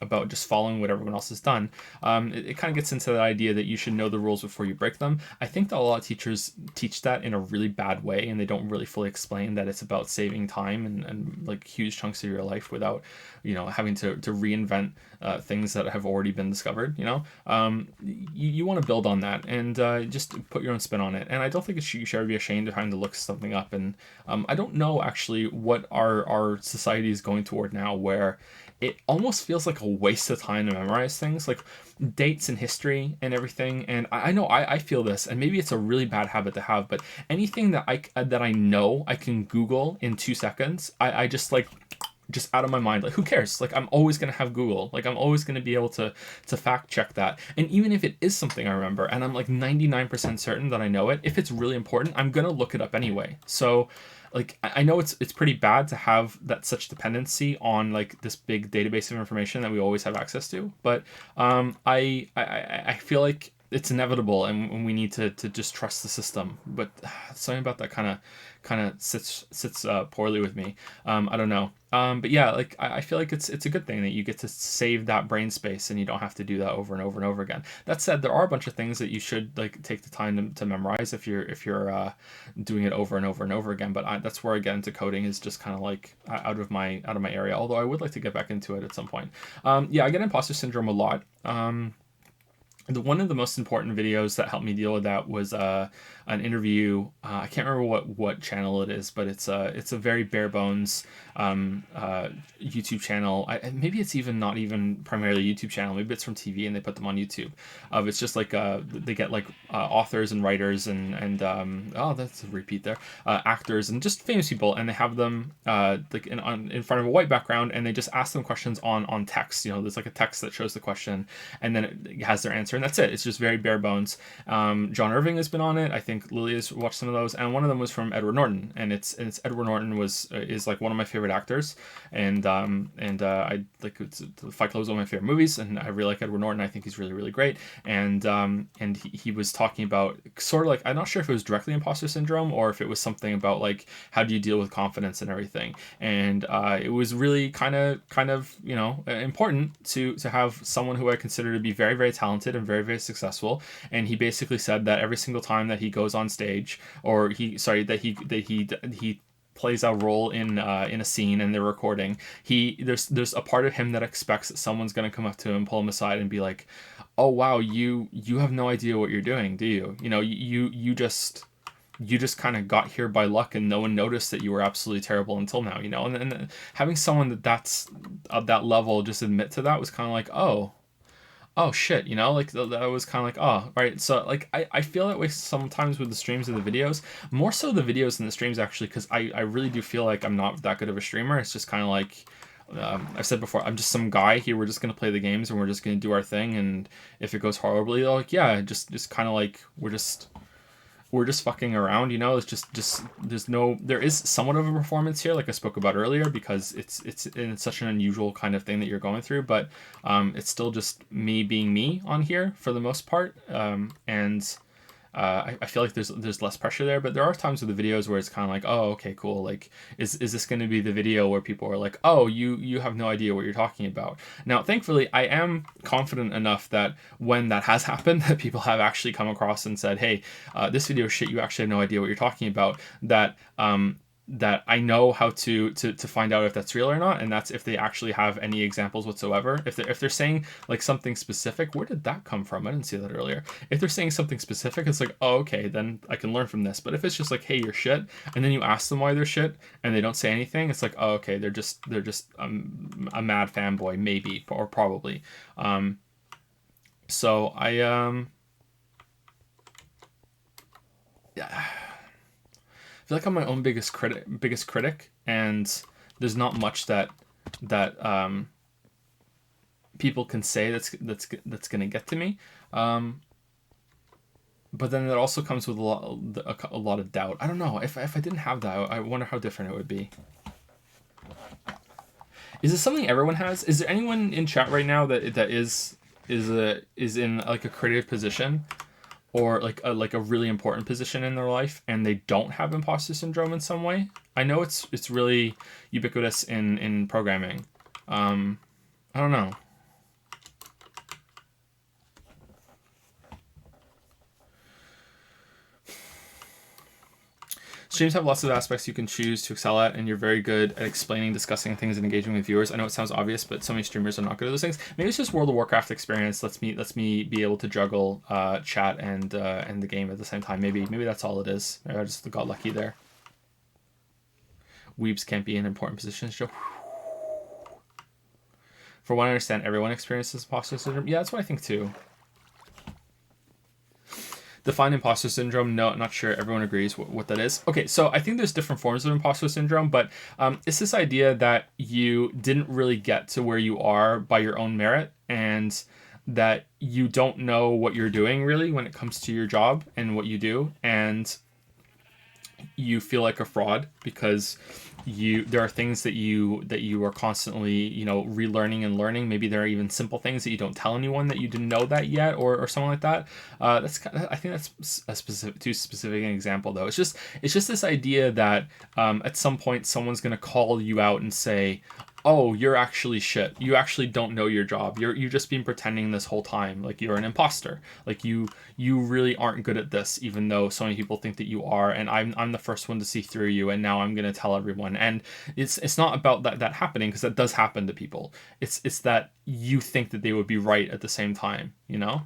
about just following what everyone else has done. It kind of gets into the idea that you should know the rules before you break them. I think that a lot of teachers teach that in a really bad way, and they don't really fully explain that it's about saving time and like huge chunks of your life without, having to reinvent things that have already been discovered. You want to build on that and just put your own spin on it. And I don't think you should ever be ashamed of having to look something up. And I don't know actually what our society is going toward now, where it almost feels like a waste of time to memorize things like dates and history and everything. And I know I feel this, and maybe it's a really bad habit to have, but anything that I know I can Google in 2 seconds, I just like, just out of my mind, like, who cares? Like, I'm always going to have Google. Like, I'm always going to be able to fact check that. And even if it is something I remember and I'm like 99% certain that I know it, if it's really important, I'm going to look it up anyway. So like, I know it's pretty bad to have that such dependency on like this big database of information that we always have access to, but I feel like it's inevitable, and we need to just trust the system. But something about that kind of sits poorly with me. I don't know. But yeah, like I feel like it's a good thing that you get to save that brain space and you don't have to do that over and over and over again. That said, there are a bunch of things that you should like take the time to memorize if you're doing it over and over and over again. But that's where I get into coding, is just kind of like out of my area. Although I would like to get back into it at some point. Yeah, I get imposter syndrome a lot. One of the most important videos that helped me deal with that was an interview. I can't remember what channel it is, but it's a very bare bones YouTube channel. Maybe it's even not even primarily a YouTube channel. Maybe it's from TV and they put them on YouTube. It's just like they get like authors and writers and oh, that's a repeat there. Actors and just famous people, and they have them like in front of a white background, and they just ask them questions on text. There's like a text that shows the question, and then it has their answer, and that's it. It's just very bare bones. John Irving has been on it. I think Lily has watched some of those, and one of them was from Edward Norton, and it's Edward Norton is like one of my favorite actors, and I like Fight Club is one of my favorite movies, and I really like Edward Norton. I think he's really, really great, and he was talking about sort of like, I'm not sure if it was directly imposter syndrome or if it was something about like how do you deal with confidence and everything, and it was really kind of important to have someone who I consider to be very, very talented and very, very successful. And he basically said that every single time that he goes on stage, or he plays a role in a scene and they're recording, there's a part of him that expects that someone's going to come up to him, pull him aside, and be like, "Oh wow, you have no idea what you're doing, do you? You just kind of got here by luck, and no one noticed that you were absolutely terrible until now, And having someone that's at that level just admit to that was kind of like, oh shit, like that was kind of like, oh, right. So like I feel that way sometimes with the streams and the videos, more so the videos than the streams actually, because I really do feel like I'm not that good of a streamer. It's just kind of like I've said before, I'm just some guy here. We're just gonna play the games and we're just gonna do our thing, and if it goes horribly, like yeah, just kind of like we're just fucking around, It's just there is somewhat of a performance here, like I spoke about earlier, because it's such an unusual kind of thing that you're going through, but it's still just me being me on here for the most part, and I feel like there's less pressure there. But there are times with the videos where it's kind of like, oh, okay, cool, like is this going to be the video where people are like, oh, you have no idea what you're talking about. Now thankfully I am confident enough that when that has happened, that people have actually come across and said, hey, this video is shit, you actually have no idea what you're talking about, that I know how to find out if that's real or not, and that's if they actually have any examples whatsoever. If they're saying like something specific, where did that come from? I didn't see that earlier. If they're saying something specific, it's like, oh, okay, then I can learn from this. But if it's just like, hey, you're shit, and then you ask them why they're shit and they don't say anything, it's like, oh, okay, they're just a mad fanboy, maybe, or probably. So I yeah. I feel like I'm my own biggest critic, and there's not much that people can say that's gonna get to me. But then it also comes with a lot of doubt. I don't know if I didn't have that, I wonder how different it would be. Is this something everyone has? Is there anyone in chat right now that is in like a creative position, or like a really important position in their life, and they don't have imposter syndrome in some way? I know it's really ubiquitous in programming. I don't know. Streams have lots of aspects you can choose to excel at, and you're very good at explaining, discussing things, and engaging with viewers. I know it sounds obvious, but so many streamers are not good at those things. Maybe it's just World of Warcraft experience lets me be able to juggle chat and the game at the same time. Maybe that's all it is. Maybe I just got lucky there. Weebs can't be in important positions, Joe. For what I understand, everyone experiences imposter syndrome. Yeah, that's what I think too. Define imposter syndrome. No, not sure everyone agrees what that is. Okay, so I think there's different forms of imposter syndrome, but it's this idea that you didn't really get to where you are by your own merit, and that you don't know what you're doing really when it comes to your job and what you do, and you feel like a fraud because there are things that you are constantly relearning and learning. Maybe there are even simple things that you don't tell anyone that you didn't know that yet, or something like that. I think that's a too specific an example though. It's just this idea that at some point someone's going to call you out and say, oh, you're actually shit. You actually don't know your job. You've just been pretending this whole time. Like, you're an imposter. Like, you really aren't good at this, even though so many people think that you are. And I'm the first one to see through you. And now I'm going to tell everyone. And it's not about that happening, because that does happen to people. It's that you think that they would be right at the same time, you know?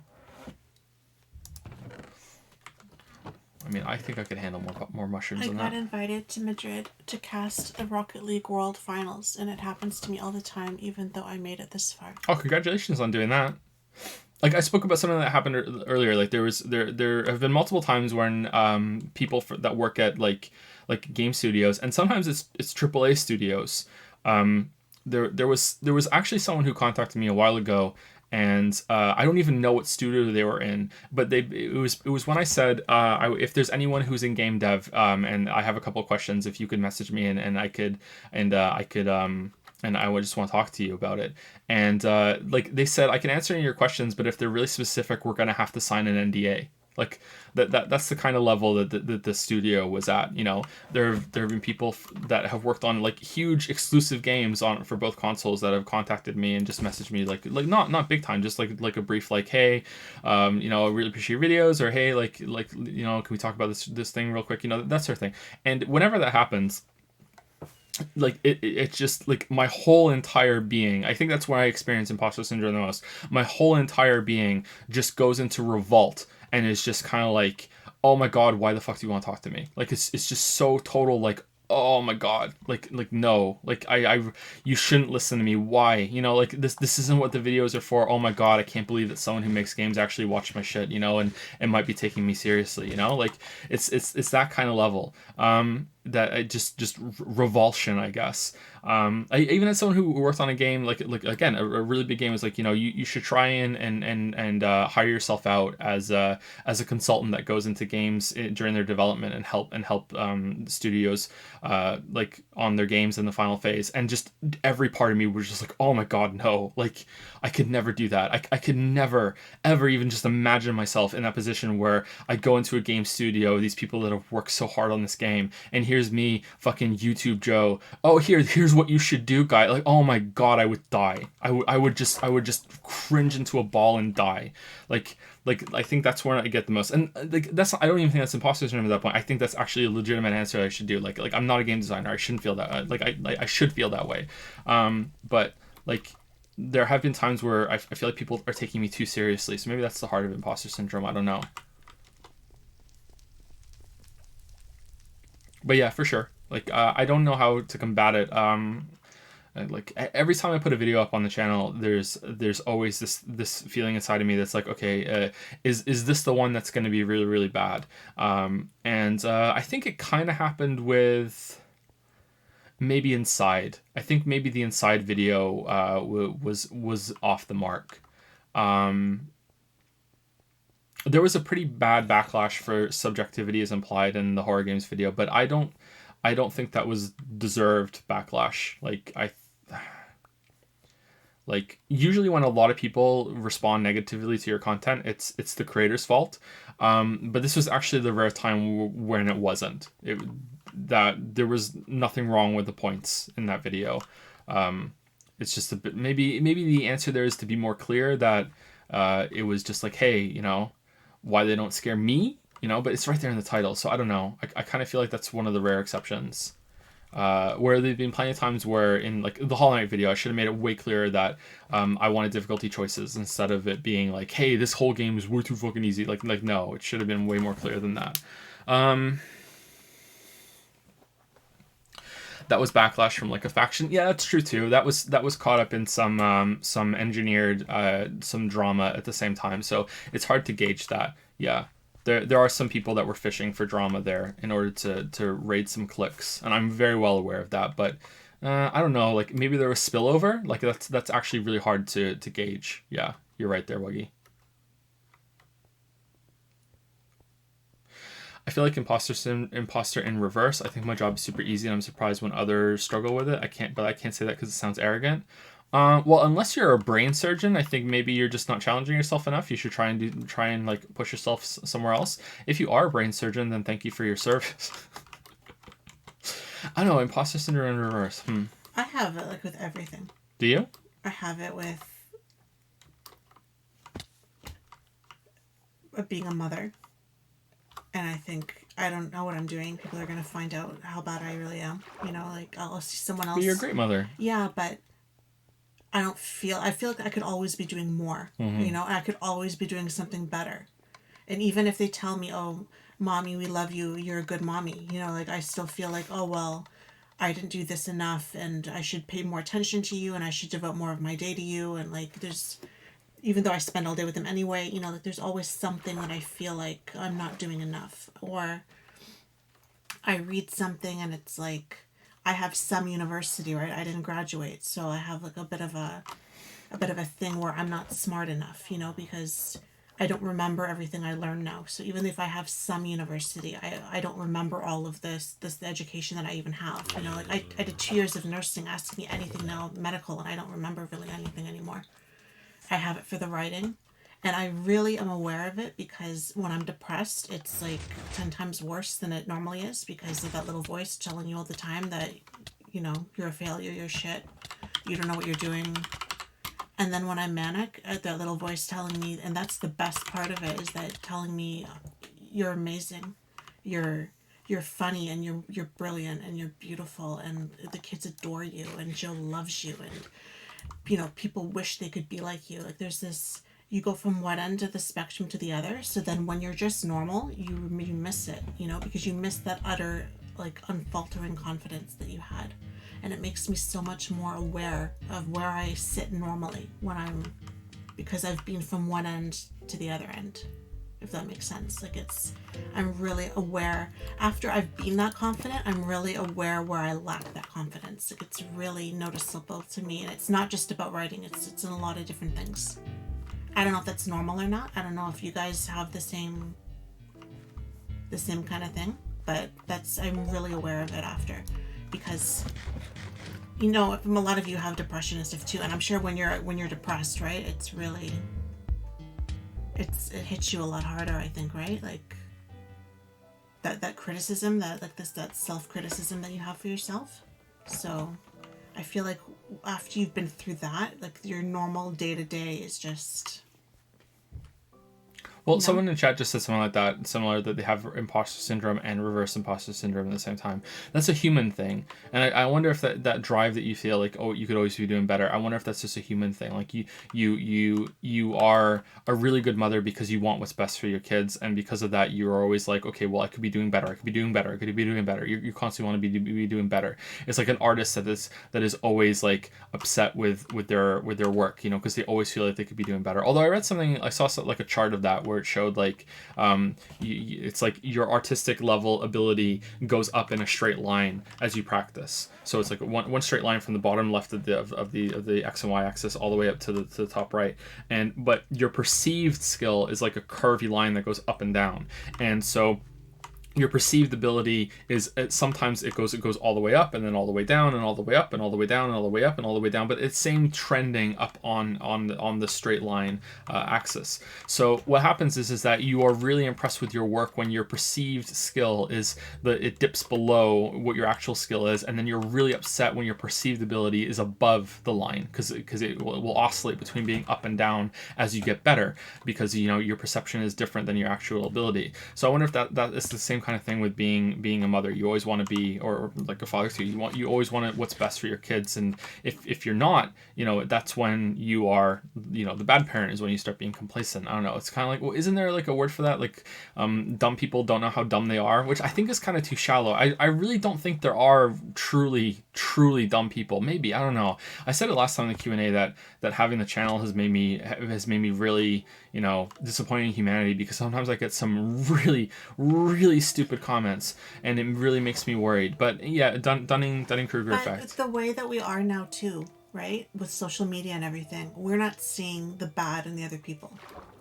I mean, I think I could handle more mushrooms than that. I got invited to Madrid to cast the Rocket League World Finals, and it happens to me all the time, even though I made it this far. Oh, congratulations on doing that. Like, I spoke about something that happened earlier. Like, there have been multiple times when people that work at like game studios, and sometimes it's AAA studios. There was actually someone who contacted me a while ago. And I don't even know what studio they were in, but it was when I said if there's anyone who's in game dev and I have a couple of questions, if you could message me and I would just want to talk to you about it. And like they said, I can answer any of your questions, but if they're really specific, we're gonna have to sign an NDA. Like that's the kind of level that the studio was at. You know, there have been people that have worked on like huge exclusive games for both consoles that have contacted me and just messaged me like not big time, just like a brief like, hey, I really appreciate your videos, or hey, like can we talk about this thing real quick, that sort of thing. And whenever that happens, like it's just like my whole entire being, I think that's where I experience imposter syndrome the most. My whole entire being just goes into revolt. And it's just kind of like, oh my God, why the fuck do you want to talk to me? Like, it's just so total, like, oh my God, like no, like you shouldn't listen to me. Why? Like this isn't what the videos are for. Oh my God, I can't believe that someone who makes games actually watched my shit, and might be taking me seriously, like it's that kind of level. That I just revulsion, I guess. I even had someone who worked on a game like again a really big game was like, you should try and hire yourself out as a consultant that goes into games during their development and help studios like on their games in the final phase. And just every part of me was just like, oh my God, no, like I could never do that. I could never ever even just imagine myself in that position where I go into a game studio, these people that have worked so hard on this game, and here's me, fucking YouTube Joe. Oh, here's what you should do, guy. Like, oh my God, I would die. I would just cringe into a ball and die. Like I think that's where I get the most. And like I don't even think that's imposter syndrome at that point. I think that's actually a legitimate answer I should do. Like I'm not a game designer. I shouldn't feel that. I should feel that way. But like there have been times where I feel like people are taking me too seriously. So maybe that's the heart of imposter syndrome. I don't know. But yeah, for sure. Like I don't know how to combat it. Like every time I put a video up on the channel, there's always this feeling inside of me that's like, okay, is this the one that's going to be really, really bad? And I think it kind of happened with maybe Inside. I think maybe the Inside video was off the mark. There was a pretty bad backlash for subjectivity as implied in the horror games video, but I don't think that was deserved backlash. Like usually when a lot of people respond negatively to your content, it's the creator's fault. But this was actually the rare time when it wasn't. That there was nothing wrong with the points in that video. It's just a bit, maybe the answer there is to be more clear that it was just like, hey, why they don't scare me? you know, but it's right there in the title. So I don't know. I kind of feel like that's one of the rare exceptions. Where there've been plenty of times where in like the Hollow Knight video, I should have made it way clearer that I wanted difficulty choices instead of it being like, hey, this whole game is way too fucking easy. Like no, it should have been way more clear than that. That was backlash from like a faction. Yeah, that's true too. That was caught up in some engineered some drama at the same time. So it's hard to gauge that. Yeah. There are some people that were fishing for drama there in order to raid some clicks, and I'm very well aware of that. But I don't know, like maybe there was spillover. Like that's actually really hard to gauge. Yeah, you're right there, Wuggy. I feel like imposter in reverse. I think my job is super easy, and I'm surprised when others struggle with it. I can't say that because it sounds arrogant. Well, unless you're a brain surgeon, I think maybe you're just not challenging yourself enough. You should try and like push yourself somewhere else. If you are a brain surgeon, then thank you for your service. I don't know, imposter syndrome in reverse. I have it like with everything. Do you? I have it with being a mother. And I think I don't know what I'm doing. People are going to find out how bad I really am. You know, like I'll see someone else. But you're a great mother. Yeah, but I feel like I could always be doing more. You know, I could always be doing something better. And even if they tell me, oh, mommy, we love you, you're a good mommy, you know, like I still feel like, oh, well, I didn't do this enough and I should pay more attention to you and I should devote more of my day to you. And like, even though I spend all day with them anyway, you know, like there's always something that I feel like I'm not doing enough. Or I read something and it's like, I have some university, right? I didn't graduate. So I have like a bit of a thing where I'm not smart enough, you know, because I don't remember everything I learned now. So even if I have some university, I don't remember all of the education that I even have. You know, like I did 2 years of nursing. Ask me anything now, medical, and I don't remember really anything anymore. I have it for the writing. And I really am aware of it because when I'm depressed, it's like 10 times worse than it normally is because of that little voice telling you all the time that, you know, you're a failure, you're shit, you don't know what you're doing. And then when I'm manic, that little voice telling me, and that's the best part of it, is that telling me you're amazing, you're funny, and you're brilliant, and you're beautiful, and the kids adore you, and Joe loves you, and, you know, people wish they could be like you. Like there's this, you go from one end of the spectrum to the other. So then when you're just normal, you miss it, you know, because you miss that utter, like, unfaltering confidence that you had. And it makes me so much more aware of where I sit normally because I've been from one end to the other end, if that makes sense. Like I'm really aware. After I've been that confident, I'm really aware where I lack that confidence. Like it's really noticeable to me. And it's not just about writing, it's in a lot of different things. I don't know if that's normal or not. I don't know if you guys have the same kind of thing, but I'm really aware of it after, because, you know, a lot of you have depression and stuff too, and I'm sure when you're depressed, right, it's really, it hits you a lot harder, I think, right? Like that criticism, that self-criticism that you have for yourself. So I feel like after you've been through that, like your normal day-to-day is just... Well, someone in chat just said something like that, similar, that they have imposter syndrome and reverse imposter syndrome at the same time. That's a human thing. And I wonder if that drive that you feel like, oh, you could always be doing better, I wonder if that's just a human thing. Like you are a really good mother because you want what's best for your kids, and because of that, you're always like, okay, well, I could be doing better, I could be doing better, I could be doing better. You constantly want to be doing better. It's like an artist that is always like upset with their work, you know, because they always feel like they could be doing better. Although I saw like a chart of that where it showed like it's like your artistic level ability goes up in a straight line as you practice. So it's like one straight line from the bottom left of the X and Y axis all the way up to the top right. But your perceived skill is like a curvy line that goes up and down. And so your perceived ability is sometimes it goes all the way up and then all the way down and all the way up and all the way down and all the way up and all the way down, but it's same trending up on the straight line axis. So what happens is that you are really impressed with your work when your perceived skill is it dips below what your actual skill is, and then you're really upset when your perceived ability is above the line, because it will oscillate between being up and down as you get better, because your perception is different than your actual ability. So I wonder if that is the same kind of thing with being a mother. You always want to be, or like a father too, you always want what's best for your kids, and if you're not, that's when you are, the bad parent is when you start being complacent. I don't know, it's kind of like, well, isn't there like a word for that, like dumb people don't know how dumb they are, which I think is kind of too shallow. I really don't think there are truly dumb people. Maybe, I don't know. I said it last time in the Q&A that having the channel has made me really disappointed in humanity, because sometimes I get some really stupid comments, and it really makes me worried. But yeah, Dunning-Kruger effect. It's the way that we are now too, right? With social media and everything, we're not seeing the bad in the other people.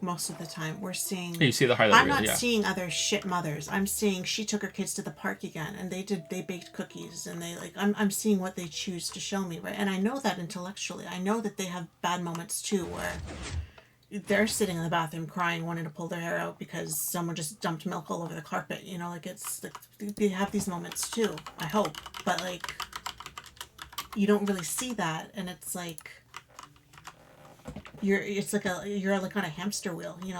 Most of the time, we're seeing. You see the highlight I'm reel, not yeah. seeing other shit mothers. I'm seeing she took her kids to the park again, and they baked cookies, and I'm seeing what they choose to show me, right? And I know that intellectually. I know that they have bad moments too, where they're sitting in the bathroom crying, wanting to pull their hair out because someone just dumped milk all over the carpet. It's like they have these moments too. I hope, but like you don't really see that, and it's like. You're like on a hamster wheel, you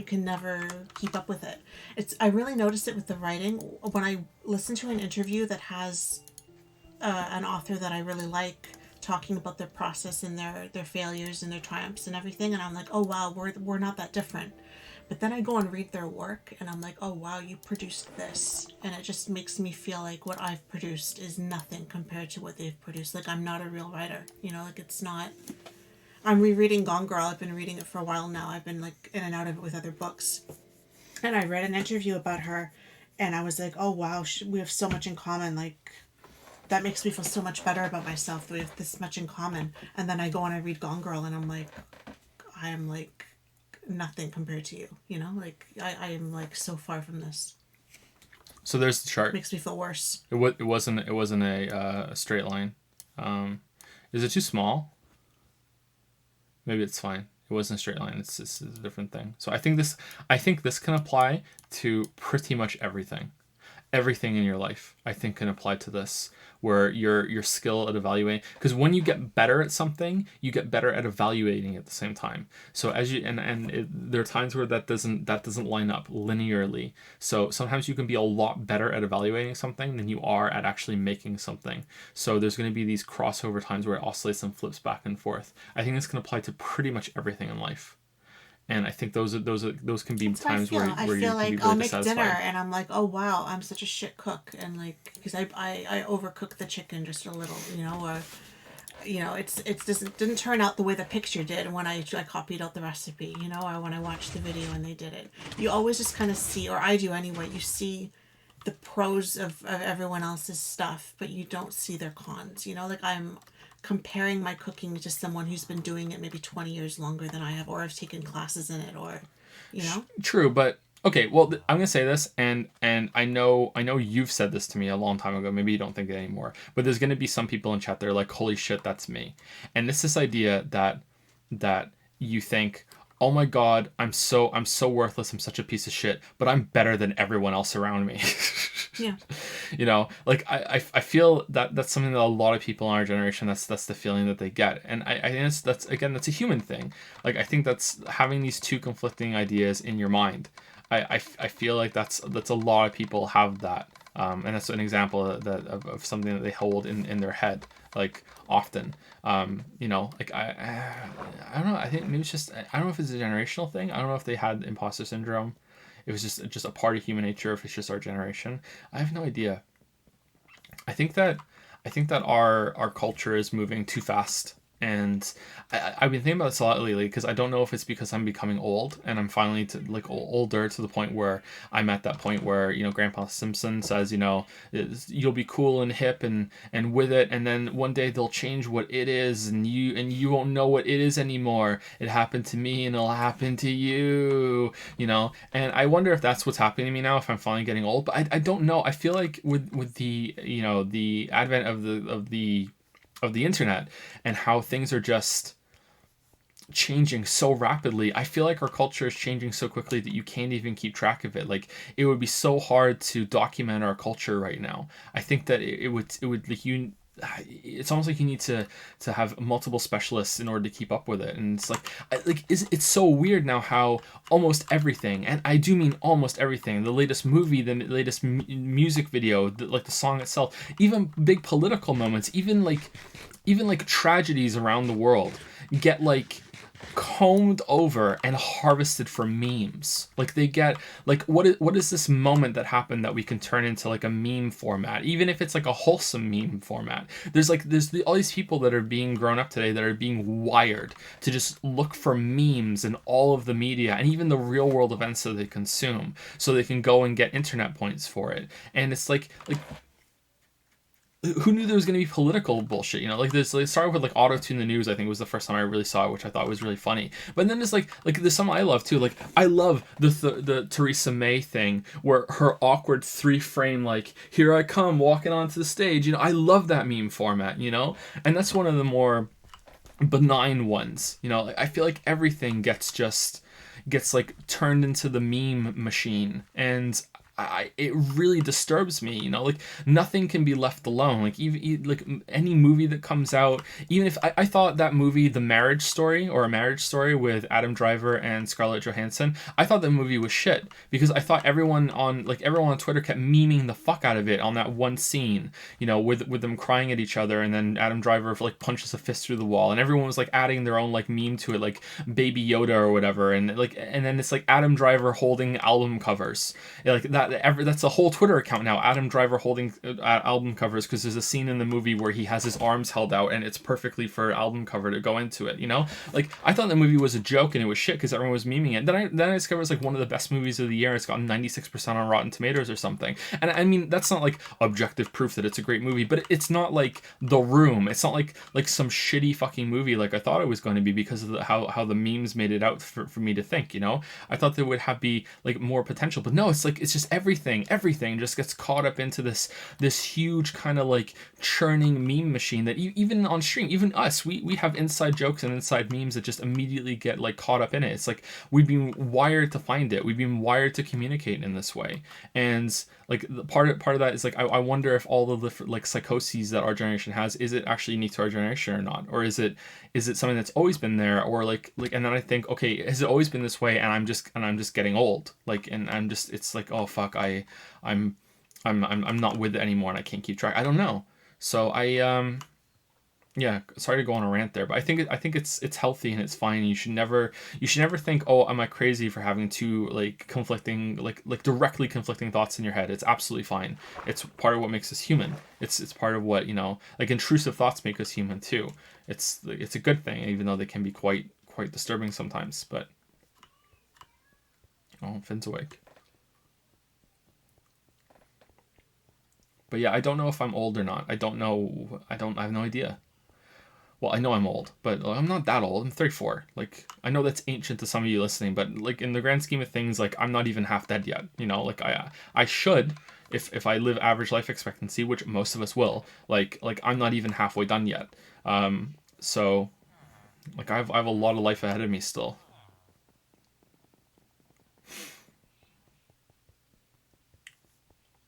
can never keep up with it. I really noticed it with the writing when I listened to an interview that has an author that I really like talking about their process and their failures and their triumphs and everything, and I'm like, oh wow, we're not that different. But then I go and read their work, and I'm like, oh wow, you produced this. And it just makes me feel like what I've produced is nothing compared to what they've produced. Like, I'm not a real writer, it's not. I'm rereading Gone Girl. I've been reading it for a while now. I've been like in and out of it with other books. And I read an interview about her, and I was like, oh wow, we have so much in common. Like, that makes me feel so much better about myself that we have this much in common. And then I go and I read Gone Girl, and I'm like, I am like nothing compared to you, I am like so far from this. So there's the chart. It makes me feel worse. It wasn't a straight line. Is it too small? Maybe it's fine. It wasn't a straight line. It's a different thing. So I think this can apply to pretty much everything. Everything in your life, I think, can apply to this, where your skill at evaluating, because when you get better at something, you get better at evaluating at the same time. So as you there are times where that doesn't line up linearly. So sometimes you can be a lot better at evaluating something than you are at actually making something. So there's going to be these crossover times where it oscillates and flips back and forth. I think this can apply to pretty much everything in life. And I think those can be times where you can be really dissatisfied. I'll make dinner and I'm like, oh wow, I'm such a shit cook, and like, because I overcook the chicken just a little, or it didn't turn out the way the picture did when I copied out the recipe, or when I watched the video and they did it. You always just kind of see, or I do anyway, you see the pros of everyone else's stuff, but you don't see their cons. Like, I'm comparing my cooking to someone who's been doing it maybe 20 years longer than I have, or have taken classes in it, or True, but okay, well, I'm gonna say this, and I know you've said this to me a long time ago. Maybe you don't think it anymore, but there's gonna be some people in chat that are like, holy shit, that's me. And it's this idea that you think, oh my god, I'm so worthless, I'm such a piece of shit, but I'm better than everyone else around me. Yeah. Like I feel that's something that a lot of people in our generation, that's the feeling that they get. And I think that's a human thing. Like, I think that's having these two conflicting ideas in your mind. I feel like that's a lot of people have that. And that's an example of something that they hold in their head, like, often. Like, I don't know, I think maybe it's just, I don't know if it's a generational thing. I don't know if they had imposter syndrome. It was just a part of human nature, if it's just our generation. I have no idea. I think that our culture is moving too fast And I've been thinking about this a lot lately because I don't know if it's because I'm becoming old and I'm finally older to the point where I'm at that point where, Grandpa Simpson says, you'll be cool and hip and with it, and then one day they'll change what it is, and you won't know what it is anymore. It happened to me and it'll happen to you, And I wonder if that's what's happening to me now, if I'm finally getting old. But I don't know. I feel like with the the advent of the internet and how things are just changing so rapidly, I feel like our culture is changing so quickly that you can't even keep track of it. Like, it would be so hard to document our culture right now. I think that it would like you it's almost like you need to have multiple specialists in order to keep up with it. And it's it's so weird now how almost everything, and I do mean almost everything, the latest movie, the latest music video, the song itself, even big political moments, even tragedies around the world get combed over and harvested for memes. They get what is this moment that happened that we can turn into a meme format, even if it's a wholesome meme format. There's all these people that are being grown up today that are being wired to just look for memes in all of the media and even the real world events that they consume, so they can go and get internet points for it. And it's who knew there was going to be political bullshit, this. It started with Auto-Tune the News. I think was the first time I really saw it, which I thought was really funny. But then there's there's some I love too. I love the Theresa May thing, where her awkward 3-frame here I come walking onto the stage. I love that meme format. And that's one of the more benign ones. I feel like everything gets turned into the meme machine, and it really disturbs me. Nothing can be left alone. Even any movie that comes out, even if I thought that movie, The Marriage Story, or A Marriage Story with Adam Driver and Scarlett Johansson, I thought that movie was shit because I thought everyone on Twitter kept memeing the fuck out of it on that one scene, with them crying at each other, and then Adam Driver punches a fist through the wall, and everyone was adding their own meme to it, Baby Yoda or whatever, and then it's Adam Driver holding album covers, that's a whole Twitter account now, Adam Driver holding album covers, because there's a scene in the movie where he has his arms held out and it's perfectly for album cover to go into it. I thought the movie was a joke and it was shit because everyone was memeing it. Then I discovered it's one of the best movies of the year. It's gotten 96% on Rotten Tomatoes or something, and I mean, that's not objective proof that it's a great movie, but it's not The Room. It's not like some shitty fucking movie I thought it was going to be, because of how the memes made it out for me to think. I thought there would be more potential, but no, it's just everything just gets caught up into this huge kind of churning meme machine that even on stream, even us, we have inside jokes and inside memes that just immediately get caught up in it. It's we've been wired to find it. We've been wired to communicate in this way. And the part of that is I wonder if all the different psychoses that our generation has, is it actually unique to our generation or not, or is it something that's always been there, or and then I think, okay, has it always been this way, and I'm just getting old, and I'm just, it's oh fuck, I'm not with it anymore and I can't keep track. I don't know. So yeah, sorry to go on a rant there, but I think it's healthy and it's fine. You should never think, oh, am I crazy for having two conflicting directly conflicting thoughts in your head. It's absolutely fine. It's part of what makes us human. It's part of what, intrusive thoughts make us human too. It's a good thing, even though they can be quite disturbing sometimes. But Finn's awake. But yeah, I don't know if I'm old or not. I don't know. I have no idea. Well, I know I'm old, but I'm not that old. I'm 34. I know that's ancient to some of you listening, but in the grand scheme of things, I'm not even half dead yet. I should, if I live average life expectancy, which most of us will. I'm not even halfway done yet. So I have a lot of life ahead of me still.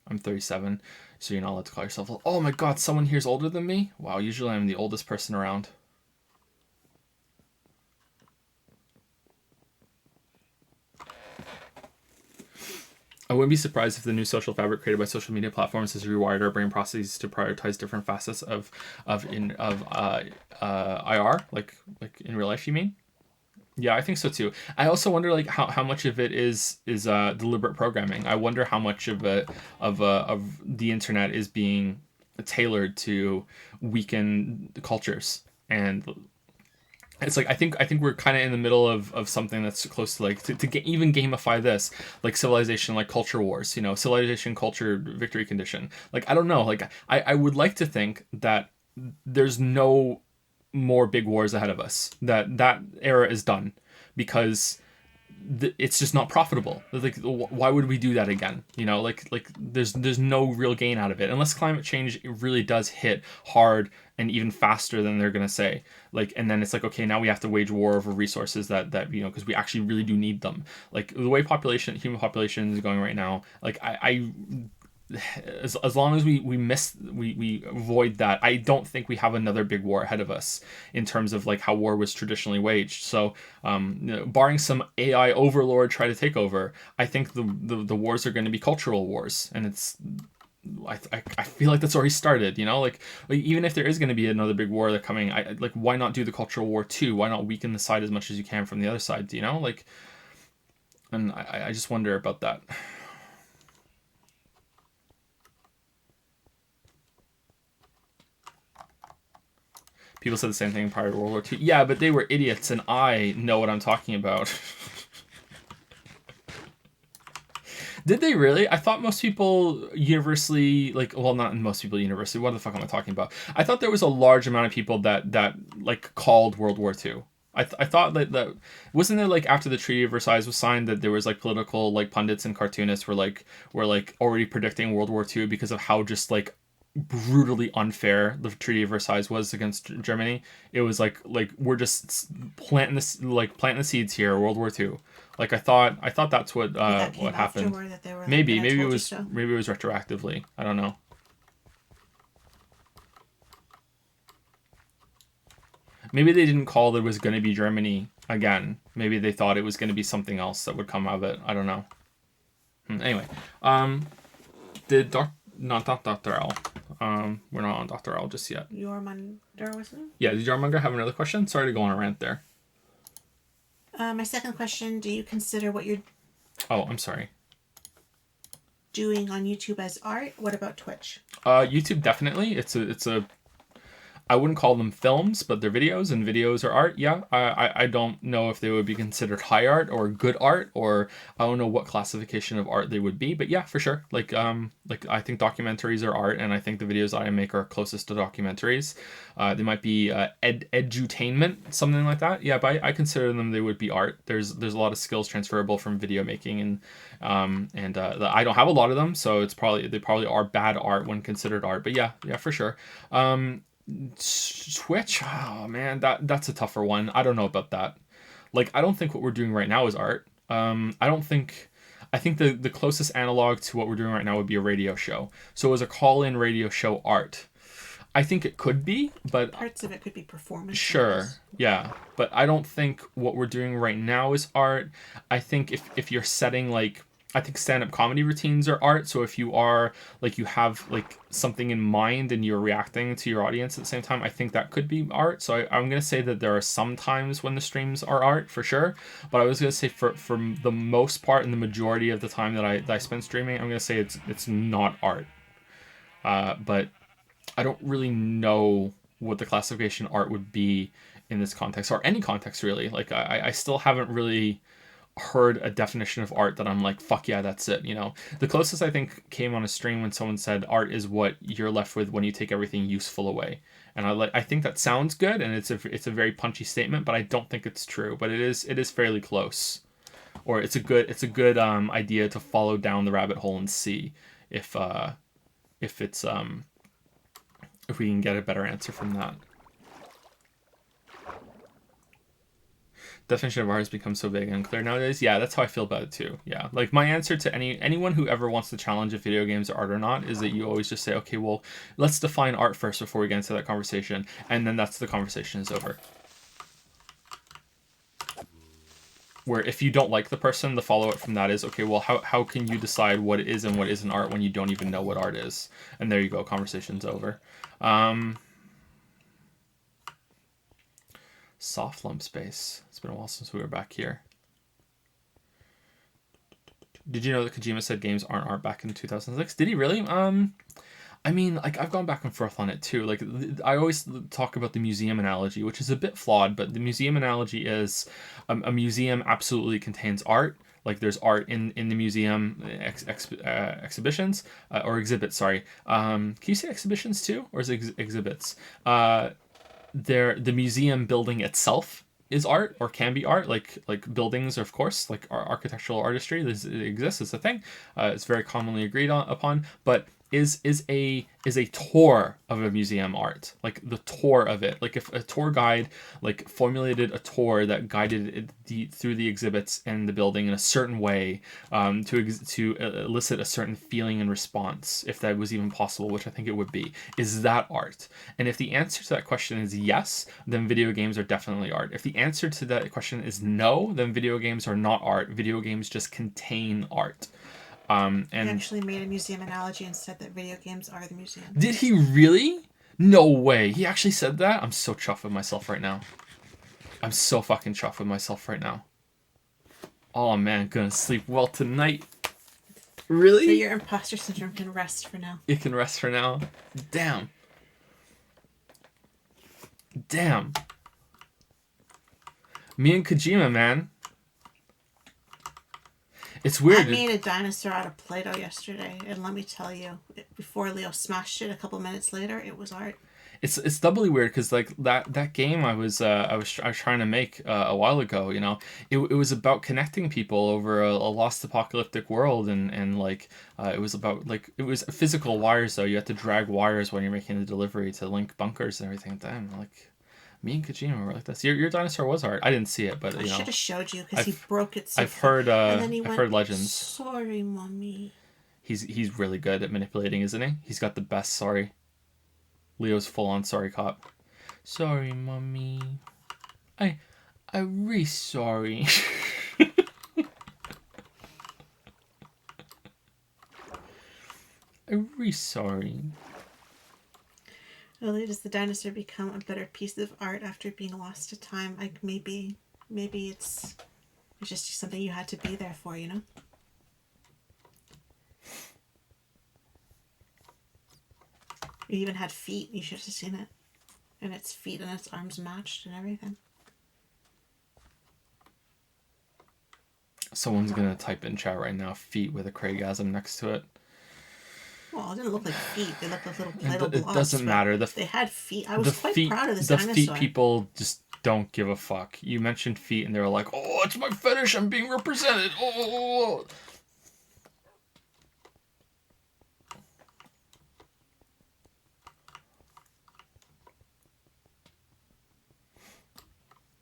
I'm 37. So you're not allowed to call yourself, oh my god, someone here's older than me? Wow, usually I'm the oldest person around. I wouldn't be surprised if the new social fabric created by social media platforms has rewired our brain processes to prioritize different facets of IR, like in real life, you mean? Yeah, I think so too. I also wonder how much of it is deliberate programming. I wonder how much of the internet is being tailored to weaken the cultures and it's like I think we're kind of in the middle of something that's close to like to get, even gamify this, like Civilization, like Culture Wars, Civilization culture victory condition. Like I don't know, like I would like to think that there's no more big wars ahead of us, that era is done, because it's just not profitable. Like, why would we do that again? Like there's no real gain out of it unless climate change really does hit hard and even faster than they're gonna say. Like, and then it's like, okay, now we have to wage war over resources that because we actually really do need them. Like the way human population is going right now. Like I as long as we avoid that, I don't think we have another big war ahead of us in terms of like how war was traditionally waged. So barring some AI overlord try to take over, I think the wars are going to be cultural wars, and it's I feel like that's already started. Like even if there is going to be another big war that's coming, like why not do the cultural war too? Why not weaken the side as much as you can from the other side? Like, and I just wonder about that. People said the same thing prior to World War II. Yeah, but they were idiots, and I know what I'm talking about. Did they really? I thought most people universally, like, well, not most people universally. What the fuck am I talking about? I thought there was a large amount of people that like called World War II. I thought that wasn't there, like, after the Treaty of Versailles was signed, that there was like political like pundits and cartoonists were like already predicting World War II because of how just like brutally unfair the Treaty of Versailles was against Germany. It was like we're just planting the seeds here, World War II. Like I thought that's what happened. That they were maybe like, it was retroactively. I don't know. Maybe they didn't call there was going to be Germany again. Maybe they thought it was going to be something else that would come of it. I don't know. Anyway, did not Dr. L. We're not on Dr. L just yet. Yormunder, wasn't it? Yeah, did Yormunder have another question? Sorry to go on a rant there. My second question, do you consider what you're I'm sorry. doing on YouTube as art? What about Twitch? YouTube definitely. It's a I wouldn't call them films, but they're videos, and videos are art. Yeah, I don't know if they would be considered high art or good art, or I don't know what classification of art they would be. But yeah, for sure. Like I think documentaries are art, and I think the videos that I make are closest to documentaries. They might be edutainment, something like that. Yeah, but I consider them, they would be art. There's a lot of skills transferable from video making, and I don't have a lot of them, so they probably are bad art when considered art. But yeah, for sure. Twitch, oh man, that's a tougher one. I don't know about that. Like, I don't think what we're doing right now is art. I think the closest analog to what we're doing right now would be a radio show. So is a call-in radio show art? I think it could be, but parts of it could be performance. Sure, yeah, but I don't think what we're doing right now is art. I think if you're setting like, I think stand-up comedy routines are art. So if you are like, you have like something in mind and you're reacting to your audience at the same time, I think that could be art. So I'm gonna say that there are some times when the streams are art for sure. But I was gonna say for the most part and the majority of the time that I spend streaming, I'm gonna say it's not art. But I don't really know what the classification art would be in this context, or any context really. Like I still haven't really heard a definition of art that I'm like, fuck yeah, that's it. The closest I think came on a stream when someone said art is what you're left with when you take everything useful away. And I think that sounds good, and it's a very punchy statement, but I don't think it's true. But it is fairly close, or it's a good idea to follow down the rabbit hole and see if we can get a better answer from that. Definition of art has become so vague and unclear nowadays. Yeah, that's how I feel about it too. Yeah, like my answer to anyone who ever wants to challenge if video games are art or not is that you always just say, okay, well, let's define art first before we get into that conversation, and then the conversation is over. Where if you don't like the person, the follow-up from that is, okay, well, how can you decide what is and what isn't art when you don't even know what art is? And there you go, conversation's over. Soft lump space. It's been a while since we were back here. Did you know that Kojima said games aren't art back in 2006? Did he really? I mean, like, I've gone back and forth on it too. Like, I always talk about the museum analogy, which is a bit flawed, but the museum analogy is a museum absolutely contains art. Like, there's art in the museum exhibitions or exhibits. Sorry, can you say exhibitions too, or is it exhibits? The museum building itself is art or can be art, like buildings, of course, like architectural artistry. It exists. It's a thing. It's very commonly agreed upon, but is a tour of a museum art, like the tour of it. Like if a tour guide like formulated a tour that guided through the exhibits and the building in a certain way, to elicit a certain feeling and response, if that was even possible, which I think it would be, is that art? And if the answer to that question is yes, then video games are definitely art. If the answer to that question is no, then video games are not art. Video games just contain art. He And actually made a museum analogy and said that video games are the museum. did he really? No way. He actually said that? I'm so chuffed with myself right now. I'm so fucking chuffed with myself right now. Oh man, gonna sleep well tonight. Really? So your imposter syndrome can rest for now. It can rest for now. Damn. Damn. Me and Kojima, man. It's weird. I made a dinosaur out of Play-Doh yesterday, and let me tell you, before Leo smashed it a couple minutes later, it was art. It's doubly weird because like that game I was trying to make a while ago, you know, it was about connecting people over a lost apocalyptic world, and like it was about, like, it was physical wires though. You had to drag wires when you're making the delivery to link bunkers and everything. Damn, like, me and Kojima were like this. Your dinosaur was art. I didn't see it, but I you know, should have showed you because he broke it. I've heard and then he I've went, heard legends. Sorry, mommy. He's really good at manipulating, isn't he? He's got the best sorry. Leo's full on sorry cop. Sorry, mommy. I'm really sorry. I'm really sorry. Really, does the dinosaur become a better piece of art after being lost to time? Like maybe it's just something you had to be there for, you know? It even had feet. You should have seen it. And its feet and its arms matched and everything. Someone's gonna type in chat right now, feet with a Craigasm next to it. Well, it didn't look like feet. They looked like little Play-Doh blobs. It doesn't matter. They had feet. I was quite proud of this dinosaur. The feet people just don't give a fuck. You mentioned feet and they were like, oh, it's my fetish. I'm being represented. Oh.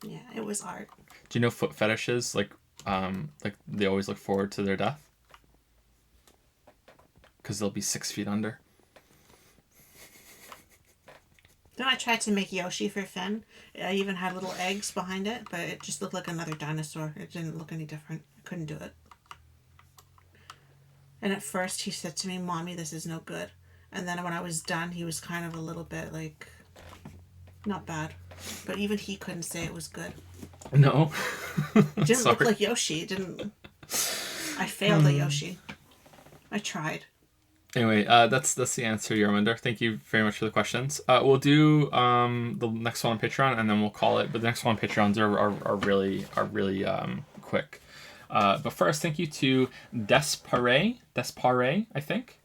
Yeah, it was art. Do you know foot fetishes? Like they always look forward to their death because they'll be 6 feet under. Then I tried to make Yoshi for Finn. I even had little eggs behind it, but it just looked like another dinosaur. It didn't look any different. I couldn't do it. And at first he said to me, Mommy, this is no good. And then when I was done, he was kind of a little bit like, not bad. But even he couldn't say it was good. No. It didn't look like Yoshi. It didn't. I failed at Yoshi. I tried. Anyway, that's the answer, Yorminder. Thank you very much for the questions. We'll do the next one on Patreon, and then we'll call it. But the next one on Patreons are really quick. But first, thank you to Despare, I think,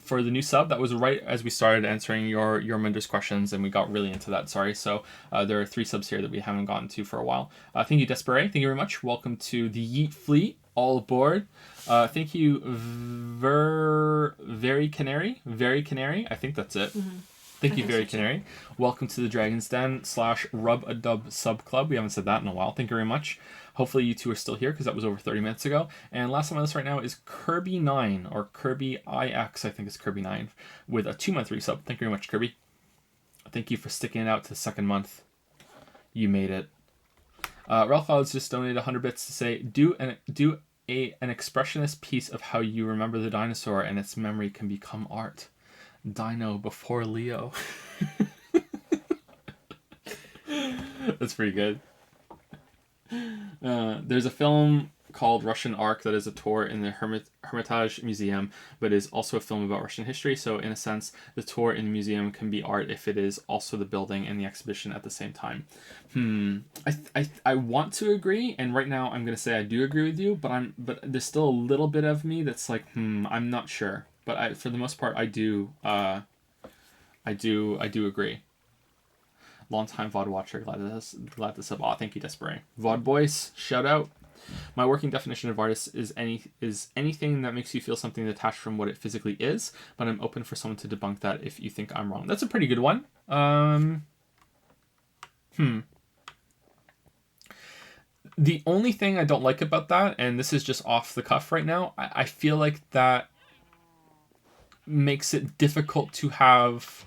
for the new sub. That was right as we started answering your Minder's questions, and we got really into that. Sorry. So there are 3 subs here that we haven't gotten to for a while. Thank you, Despare. Thank you very much. Welcome to the Yeet Fleet. All aboard. Thank you, Very Canary. I think that's it. Mm-hmm. Thank you, Very Canary. Welcome to the Dragon's Den / Rub a Dub Sub Club. We haven't said that in a while. Thank you very much. Hopefully you two are still here because that was over 30 minutes ago. And last on my list right now is Kirby9 or Kirby IX. I think it's Kirby9 with a 2-month resub. Thank you very much, Kirby. Thank you for sticking it out to the 2nd month. You made it. Ralph Clouds just donated 100 bits to say, do an expressionist piece of how you remember the dinosaur and its memory can become art. Dino before Leo. That's pretty good. There's a film called Russian Ark that is a tour in the Hermitage Museum, but is also a film about Russian history. So in a sense, the tour in the museum can be art if it is also the building and the exhibition at the same time. I want to agree, and right now I'm gonna say I do agree with you, but there's still a little bit of me that's like, I'm not sure. But for the most part, I do agree. Long time VOD watcher, glad to sub. Aw, thank you, Desperate. VOD boys, shout out. My working definition of artist is anything that makes you feel something detached from what it physically is, but I'm open for someone to debunk that if you think I'm wrong. That's a pretty good one. The only thing I don't like about that, and this is just off the cuff right now, I feel like that makes it difficult to have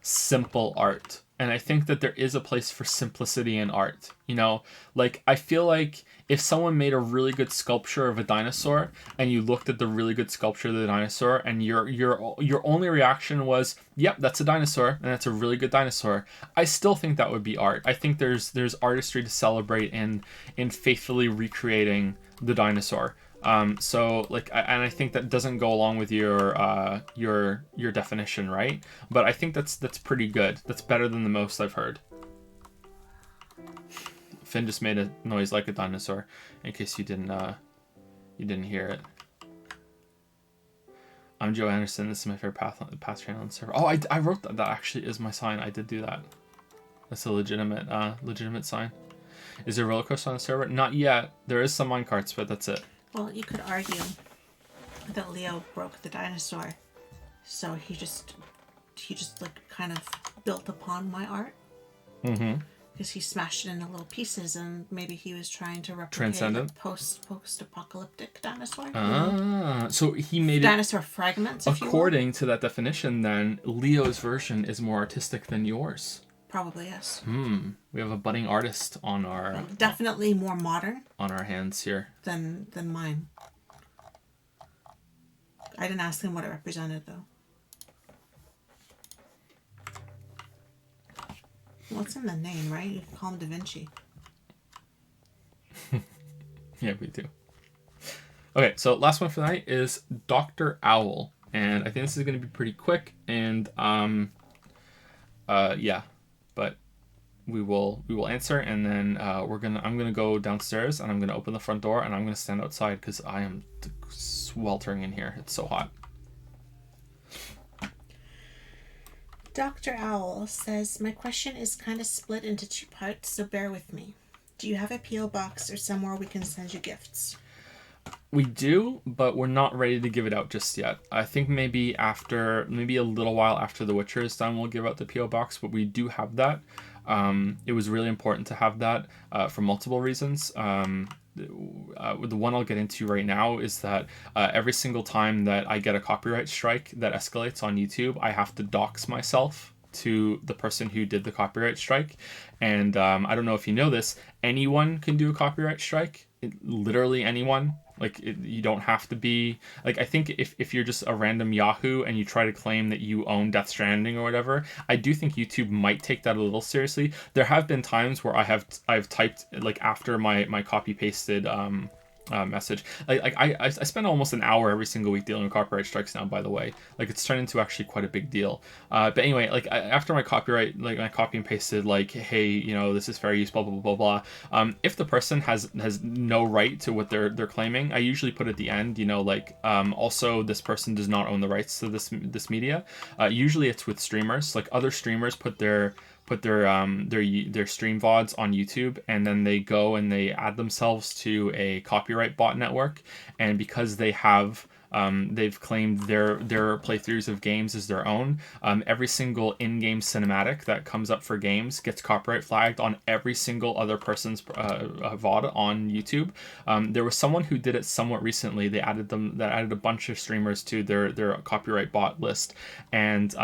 simple art. And I think that there is a place for simplicity in art. You know, like I feel like if someone made a really good sculpture of a dinosaur and you looked at the really good sculpture of the dinosaur and your only reaction was, yep, that's a dinosaur and that's a really good dinosaur, I still think that would be art. I think there's artistry to celebrate in faithfully recreating the dinosaur. So like, and I think that doesn't go along with your definition, right? But I think that's pretty good. That's better than the most I've heard. Finn just made a noise like a dinosaur, in case you didn't hear it. I'm Joe Anderson. This is my favorite path channel on server. Oh, I wrote that. That actually is my sign. I did do that. That's a legitimate sign. Is there a roller coaster on the server? Not yet. There is some minecarts, but that's it. Well, you could argue that Leo broke the dinosaur, so he just like kind of built upon my art. Mm-hmm. Because he smashed it into little pieces, and maybe he was trying to replicate Transcendent? a post-apocalyptic dinosaur. So he made dinosaur fragments. According to that definition, then Leo's version is more artistic than yours. Probably yes. We have a budding artist on our definitely more modern on our hands here than mine. I didn't ask him what it represented though. What's in the name, right? You can call him Da Vinci. Yeah, we do. Okay, so last one for the night is Dr. Owl, and I think this is going to be pretty quick, and yeah, but we will answer, and then I'm gonna go downstairs, and I'm gonna open the front door, and I'm gonna stand outside because I am sweltering in here. It's so hot. Dr. Owl says, my question is kind of split into two parts, so bear with me. Do you have a P.O. box or somewhere we can send you gifts? We do, but we're not ready to give it out just yet. I think maybe a little while after The Witcher is done, we'll give out the P.O. box, but we do have that. It was really important to have that for multiple reasons. The one I'll get into right now is that every single time that I get a copyright strike that escalates on YouTube, I have to dox myself to the person who did the copyright strike. And I don't know if you know this, anyone can do a copyright strike. Literally anyone. You don't have to be... I think if you're just a random Yahoo and you try to claim that you own Death Stranding or whatever, I do think YouTube might take that a little seriously. There have been times where I've typed, after my copy-pasted message. I spend almost an hour every single week dealing with copyright strikes now, by the way. It's turned into actually quite a big deal. But anyway, after my copyright, I copy and pasted, hey, this is fair use, blah, blah, blah, blah, blah. If the person has no right to what they're claiming, I usually put at the end, also this person does not own the rights to this media. Usually it's with streamers. Other streamers put their stream VODs on YouTube, and then they go and they add themselves to a copyright bot network, and because they have they've claimed their playthroughs of games as their own, every single in-game cinematic that comes up for games gets copyright flagged on every single other person's VOD on YouTube. There was someone who did it somewhat recently. They added a bunch of streamers to their copyright bot list, and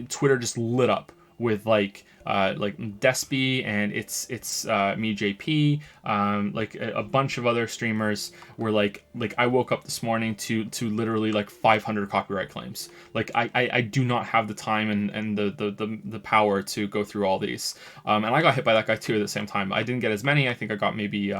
Twitter just lit up with Despy and it's me JP, a bunch of other streamers were I woke up this morning to literally 500 copyright claims. I do not have the time and the power to go through all these, and I got hit by that guy too at the same time. I didn't get as many. I think I got maybe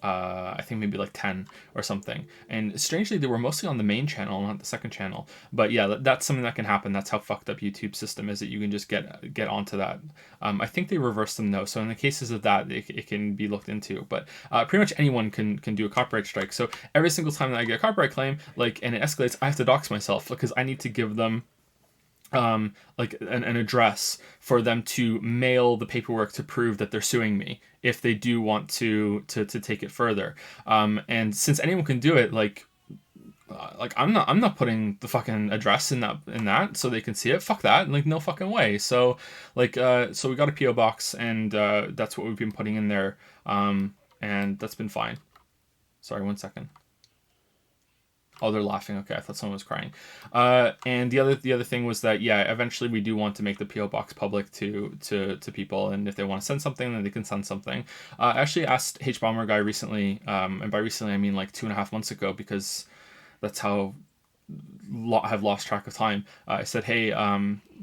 I think maybe like 10 or something. And strangely, they were mostly on the main channel, not the second channel. But yeah, that's something that can happen. That's how fucked up YouTube system is, that you can just get onto that. I think they reversed them though. So in the cases of that, it can be looked into. But pretty much anyone can do a copyright strike. So every single time that I get a copyright claim, like, and it escalates, I have to dox myself because I need to give them like an address for them to mail the paperwork to prove that they're suing me if they do want to take it further. And since anyone can do it, like I'm not putting the fucking address in that so they can see it. Fuck that. Like, no fucking way. So like so we got a PO box, and that's what we've been putting in there, and that's been fine. Sorry, 1 second. Oh, they're laughing. Okay, I thought someone was crying. And the other thing was that, yeah, eventually we do want to make the PO box public to people, and if they want to send something, then they can send something. I actually asked H Bomber Guy recently, and by recently I mean like 2.5 months ago, because that's how have lost track of time. I said, hey,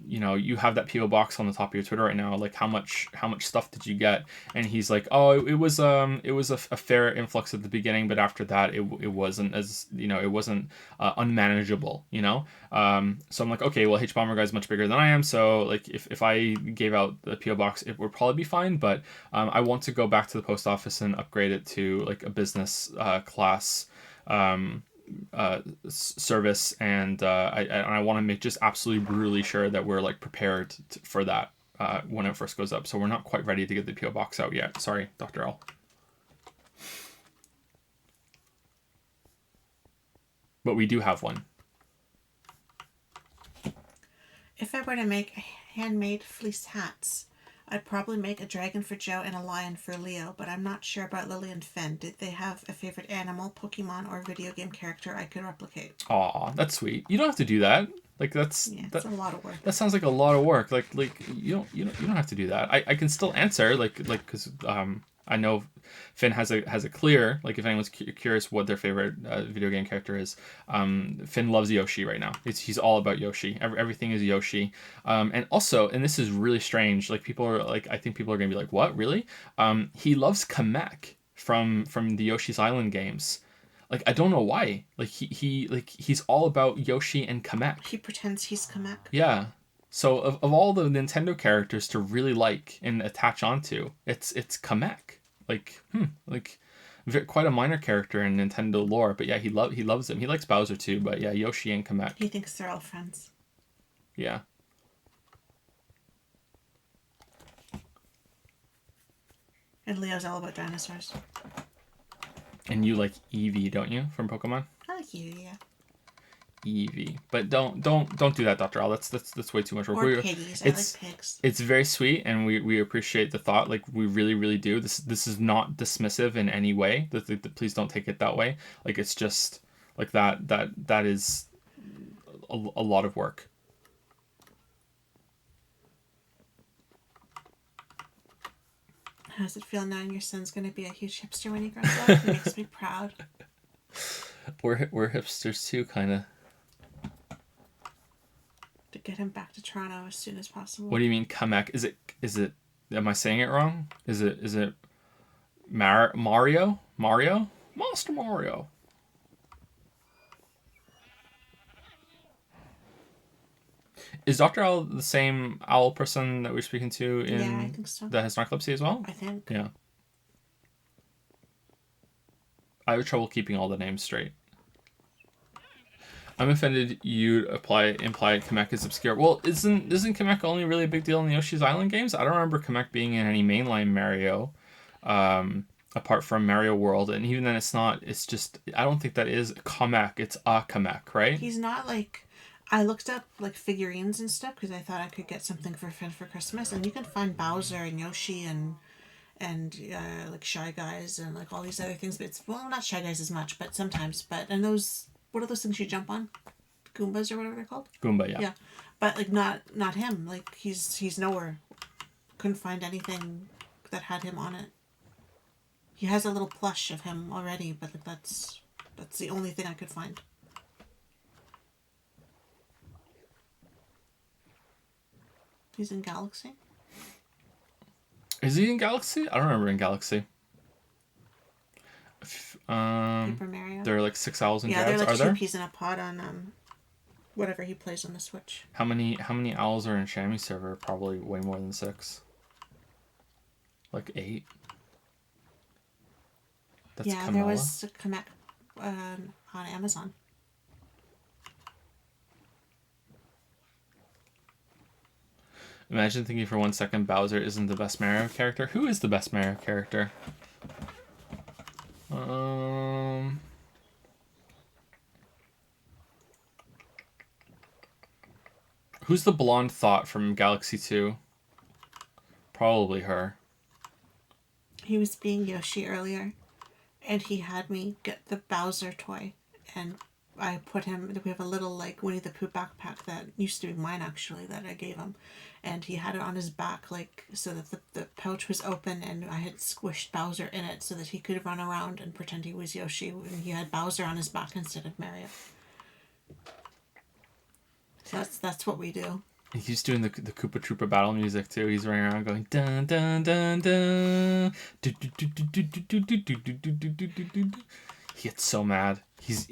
you have that PO box on the top of your Twitter right now. Like, how much stuff did you get? And he's like, oh, it was a fair influx at the beginning, but after that, it wasn't as, it wasn't unmanageable. So I'm like, okay, well, H Bomber Guy's much bigger than I am, so like if I gave out the PO box, it would probably be fine. But I want to go back to the post office and upgrade it to like a business class service, and I want to make just absolutely brutally sure that we're like prepared for that when it first goes up. So we're not quite ready to get the PO box out yet. Sorry, Dr. L. But we do have one. If I were to make handmade fleece hats, I'd probably make a dragon for Joe and a lion for Leo, but I'm not sure about Lily and Finn. Did they have a favorite animal, Pokemon, or video game character I could replicate? Aw, that's sweet. You don't have to do that. Like, it's a lot of work. That sounds like a lot of work. Like you don't have to do that. I can still answer because I know Finn has a clear, like, if anyone's curious what their favorite video game character is, Finn loves Yoshi right now. He's all about Yoshi. Everything is Yoshi. And also, and this is really strange, like, people are like, I think people are gonna be like, what, really? He loves Kamek from the Yoshi's Island games. Like, I don't know why. Like, he's all about Yoshi and Kamek. He pretends he's Kamek. Yeah. So of all the Nintendo characters to really like and attach onto, it's Kamek. Quite a minor character in Nintendo lore, but yeah, he loves him. He likes Bowser too, but yeah, Yoshi and Kamek. He thinks they're all friends. Yeah. And Leo's all about dinosaurs. And you like Eevee, don't you, from Pokemon? I like you, yeah. Eevee, but don't do that, Dr. Al. That's way too much work. Or piggies. I like pigs. It's very sweet, and we appreciate the thought. Like, we really, really do. This is not dismissive in any way. Please don't take it that way. Like, it's just like that is a lot of work. How does it feel knowing your son's going to be a huge hipster when he grows up? It makes me proud. We're hipsters too, kind of. To get him back to Toronto as soon as possible. What do you mean, Kamek? Is it? Am I saying it wrong? Is it Mario? Monster Mario. Is Dr. Owl the same owl person that we're speaking to in I think so. that has narcolepsy as well? I think. Yeah. I have trouble keeping all the names straight. I'm offended you implied Kamek is obscure. Well, isn't Kamek only really a big deal in the Yoshi's Island games? I don't remember Kamek being in any mainline Mario, apart from Mario World, and even then it's not. It's just, I don't think that is Kamek. It's a Kamek, right? He's not like... I looked up like figurines and stuff because I thought I could get something for Finn for Christmas, and you can find Bowser and Yoshi and like Shy Guys and like all these other things. But it's, well, not Shy Guys as much, but sometimes. And those, what are those things you jump on? Goombas or whatever they're called. Goomba, yeah. Yeah, but like not him. Like he's nowhere. Couldn't find anything that had him on it. He has a little plush of him already, but like that's the only thing I could find. He's in Galaxy? Is he in Galaxy? I don't remember in Galaxy. Paper Mario. There are like 6 owls and Yeah, jads. they're like Are two there? peas in a pod on whatever he plays on the Switch. How many owls are in Shammy server? Probably way more than 6. Like 8. That's Yeah, Kamala. there was a Kamek on Amazon. Imagine thinking for 1 second Bowser isn't the best Mario character. Who is the best Mario character? Who's the blonde thought from Galaxy 2? Probably her. He was being Yoshi earlier, and he had me get the Bowser toy, and I put him. We have a little like Winnie the Pooh backpack that used to be mine actually that I gave him, and he had it on his back like so that the pouch was open, and I had squished Bowser in it so that he could run around and pretend he was Yoshi, and he had Bowser on his back instead of Mario. So that's what we do. He's doing the Koopa Troopa battle music too. He's running around going dun dun dun dun. He gets so mad. He's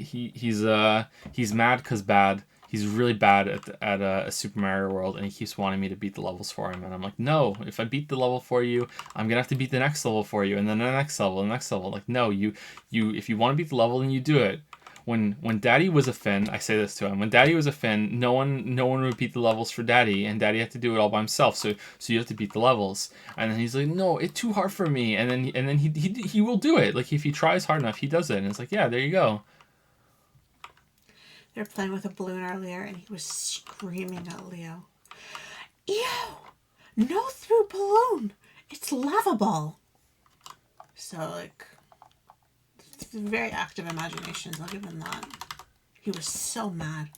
mad because bad. He's really bad at a Super Mario World, and he keeps wanting me to beat the levels for him. And I'm like, no. If I beat the level for you, I'm gonna have to beat the next level for you, and then the next level, and the next level. Like, no, you. If you want to beat the level, then you do it. When Daddy was a Finn, I say this to him. When Daddy was a Finn, no one would beat the levels for Daddy, and Daddy had to do it all by himself. So you have to beat the levels. And then he's like, no, it's too hard for me. And then he will do it. Like if he tries hard enough, he does it. And it's like, yeah, there you go. They were playing with a balloon earlier, and he was screaming at Leo, "Ew! No through balloon! It's lava ball!" So, like, very active imaginations, I'll give him that. He was so mad.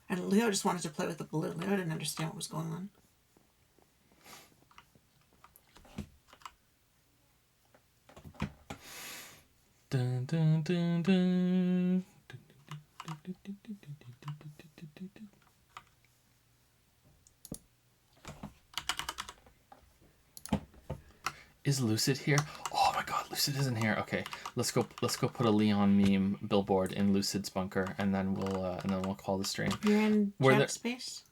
And Leo just wanted to play with the balloon. Leo didn't understand what was going on. Dun, dun, dun, dun. Is Lucid here? Oh my god, Lucid isn't here. Okay, let's go put a Leon meme billboard in Lucid's bunker, and then we'll call the stream. You're in Jack's base?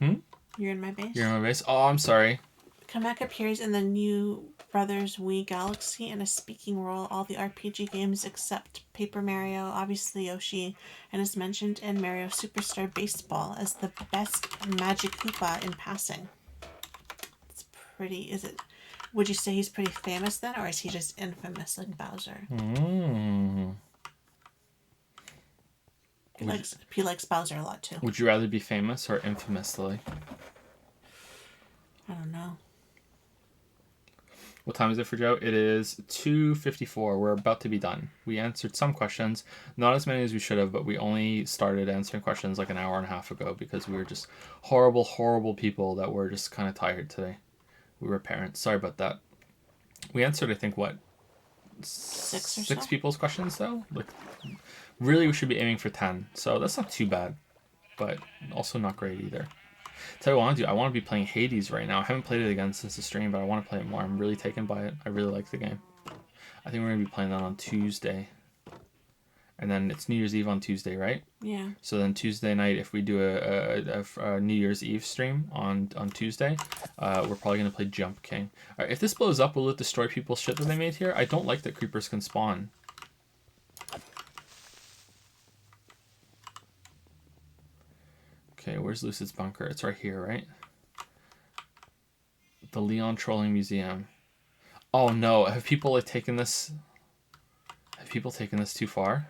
You're in my base? You're in my base? Oh, I'm sorry. Kamek appears in the new Brothers Wii Galaxy in a speaking role. All the RPG games except Paper Mario, obviously Yoshi, and is mentioned in Mario Superstar Baseball as the best Magic Koopa in passing. It's pretty. Is it? Would you say he's pretty famous then, or is he just infamous like Bowser? He likes Bowser a lot too. Would you rather be famous or infamous, Lily? I don't know. What time is it for Joe? It is 2:54. We're about to be done. We answered some questions, not as many as we should have, but we only started answering questions like an hour and a half ago because we were just horrible people that were just kind of tired today. We were parents. Sorry about that. We answered, I think, what? 6 or so? 6 people's questions, though? Like, really, we should be aiming for 10. So that's not too bad, but also not great either. Tell you what I want to do. I want to be playing Hades right now. I haven't played it again since the stream, but I want to play it more. I'm really taken by it. I really like the game. I think we're going to be playing that on Tuesday. And then it's New Year's Eve on Tuesday, right? Yeah. So then Tuesday night, if we do a New Year's Eve stream on Tuesday, we're probably going to play Jump King. All right, if this blows up, will it destroy people's shit that they made here? I don't like that creepers can spawn. Okay, where's Lucid's bunker? It's right here, right? The Leon Trolling Museum. Oh no, have people like taken this? Have people taken this too far?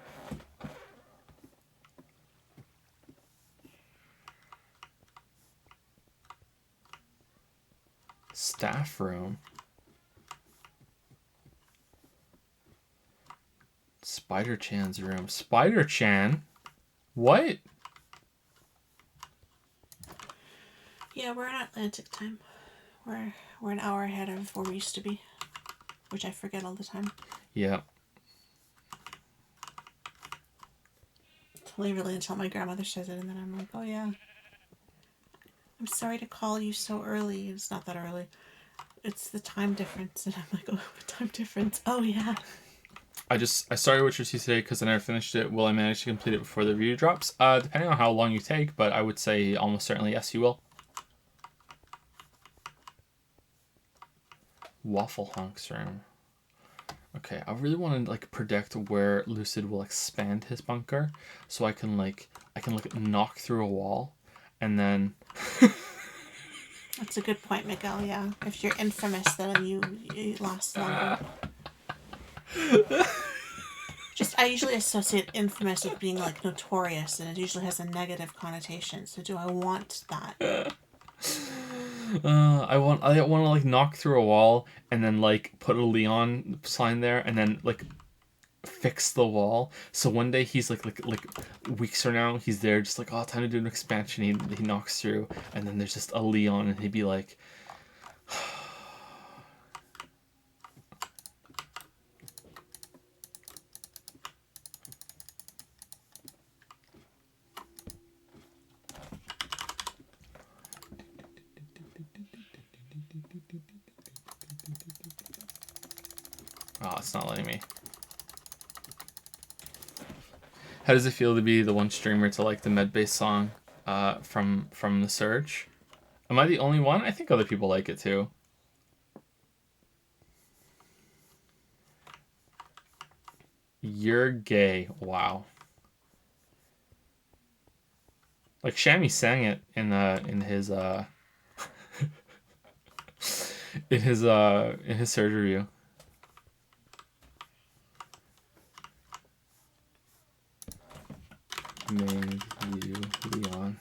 Staff room. Spider-Chan's room. Spider-Chan? What? Yeah, we're in Atlantic time. We're an hour ahead of where we used to be, which I forget all the time. Yeah. Totally really until my grandmother says it, and then I'm like, oh yeah. I'm sorry to call you so early. It's not that early. it's the time difference. And I'm like, oh, what time difference? Oh, yeah. I started Witcher 2 today because I never finished it. Will I manage to complete it before the review drops? Depending on how long you take, but I would say almost certainly yes, you will. Waffle Honk's room. Okay, I really want to like predict where Lucid will expand his bunker, so I can knock through a wall, and then. That's a good point, Miguel. Yeah, if you're infamous, then you last longer. I usually associate infamous with being like notorious, and it usually has a negative connotation. So do I want that? I want to like knock through a wall and then like put a Leon sign there and then like fix the wall. So one day he's like weeks from now he's there just like, oh, time to do an expansion. He knocks through and then there's just a Leon and he'd be like. Oh, it's not letting me. How does it feel to be the one streamer to like the med-based song from The Surge? Am I the only one? I think other people like it too. You're gay. Wow. Like Shammy sang it in his in his Surge review. Made you Leon.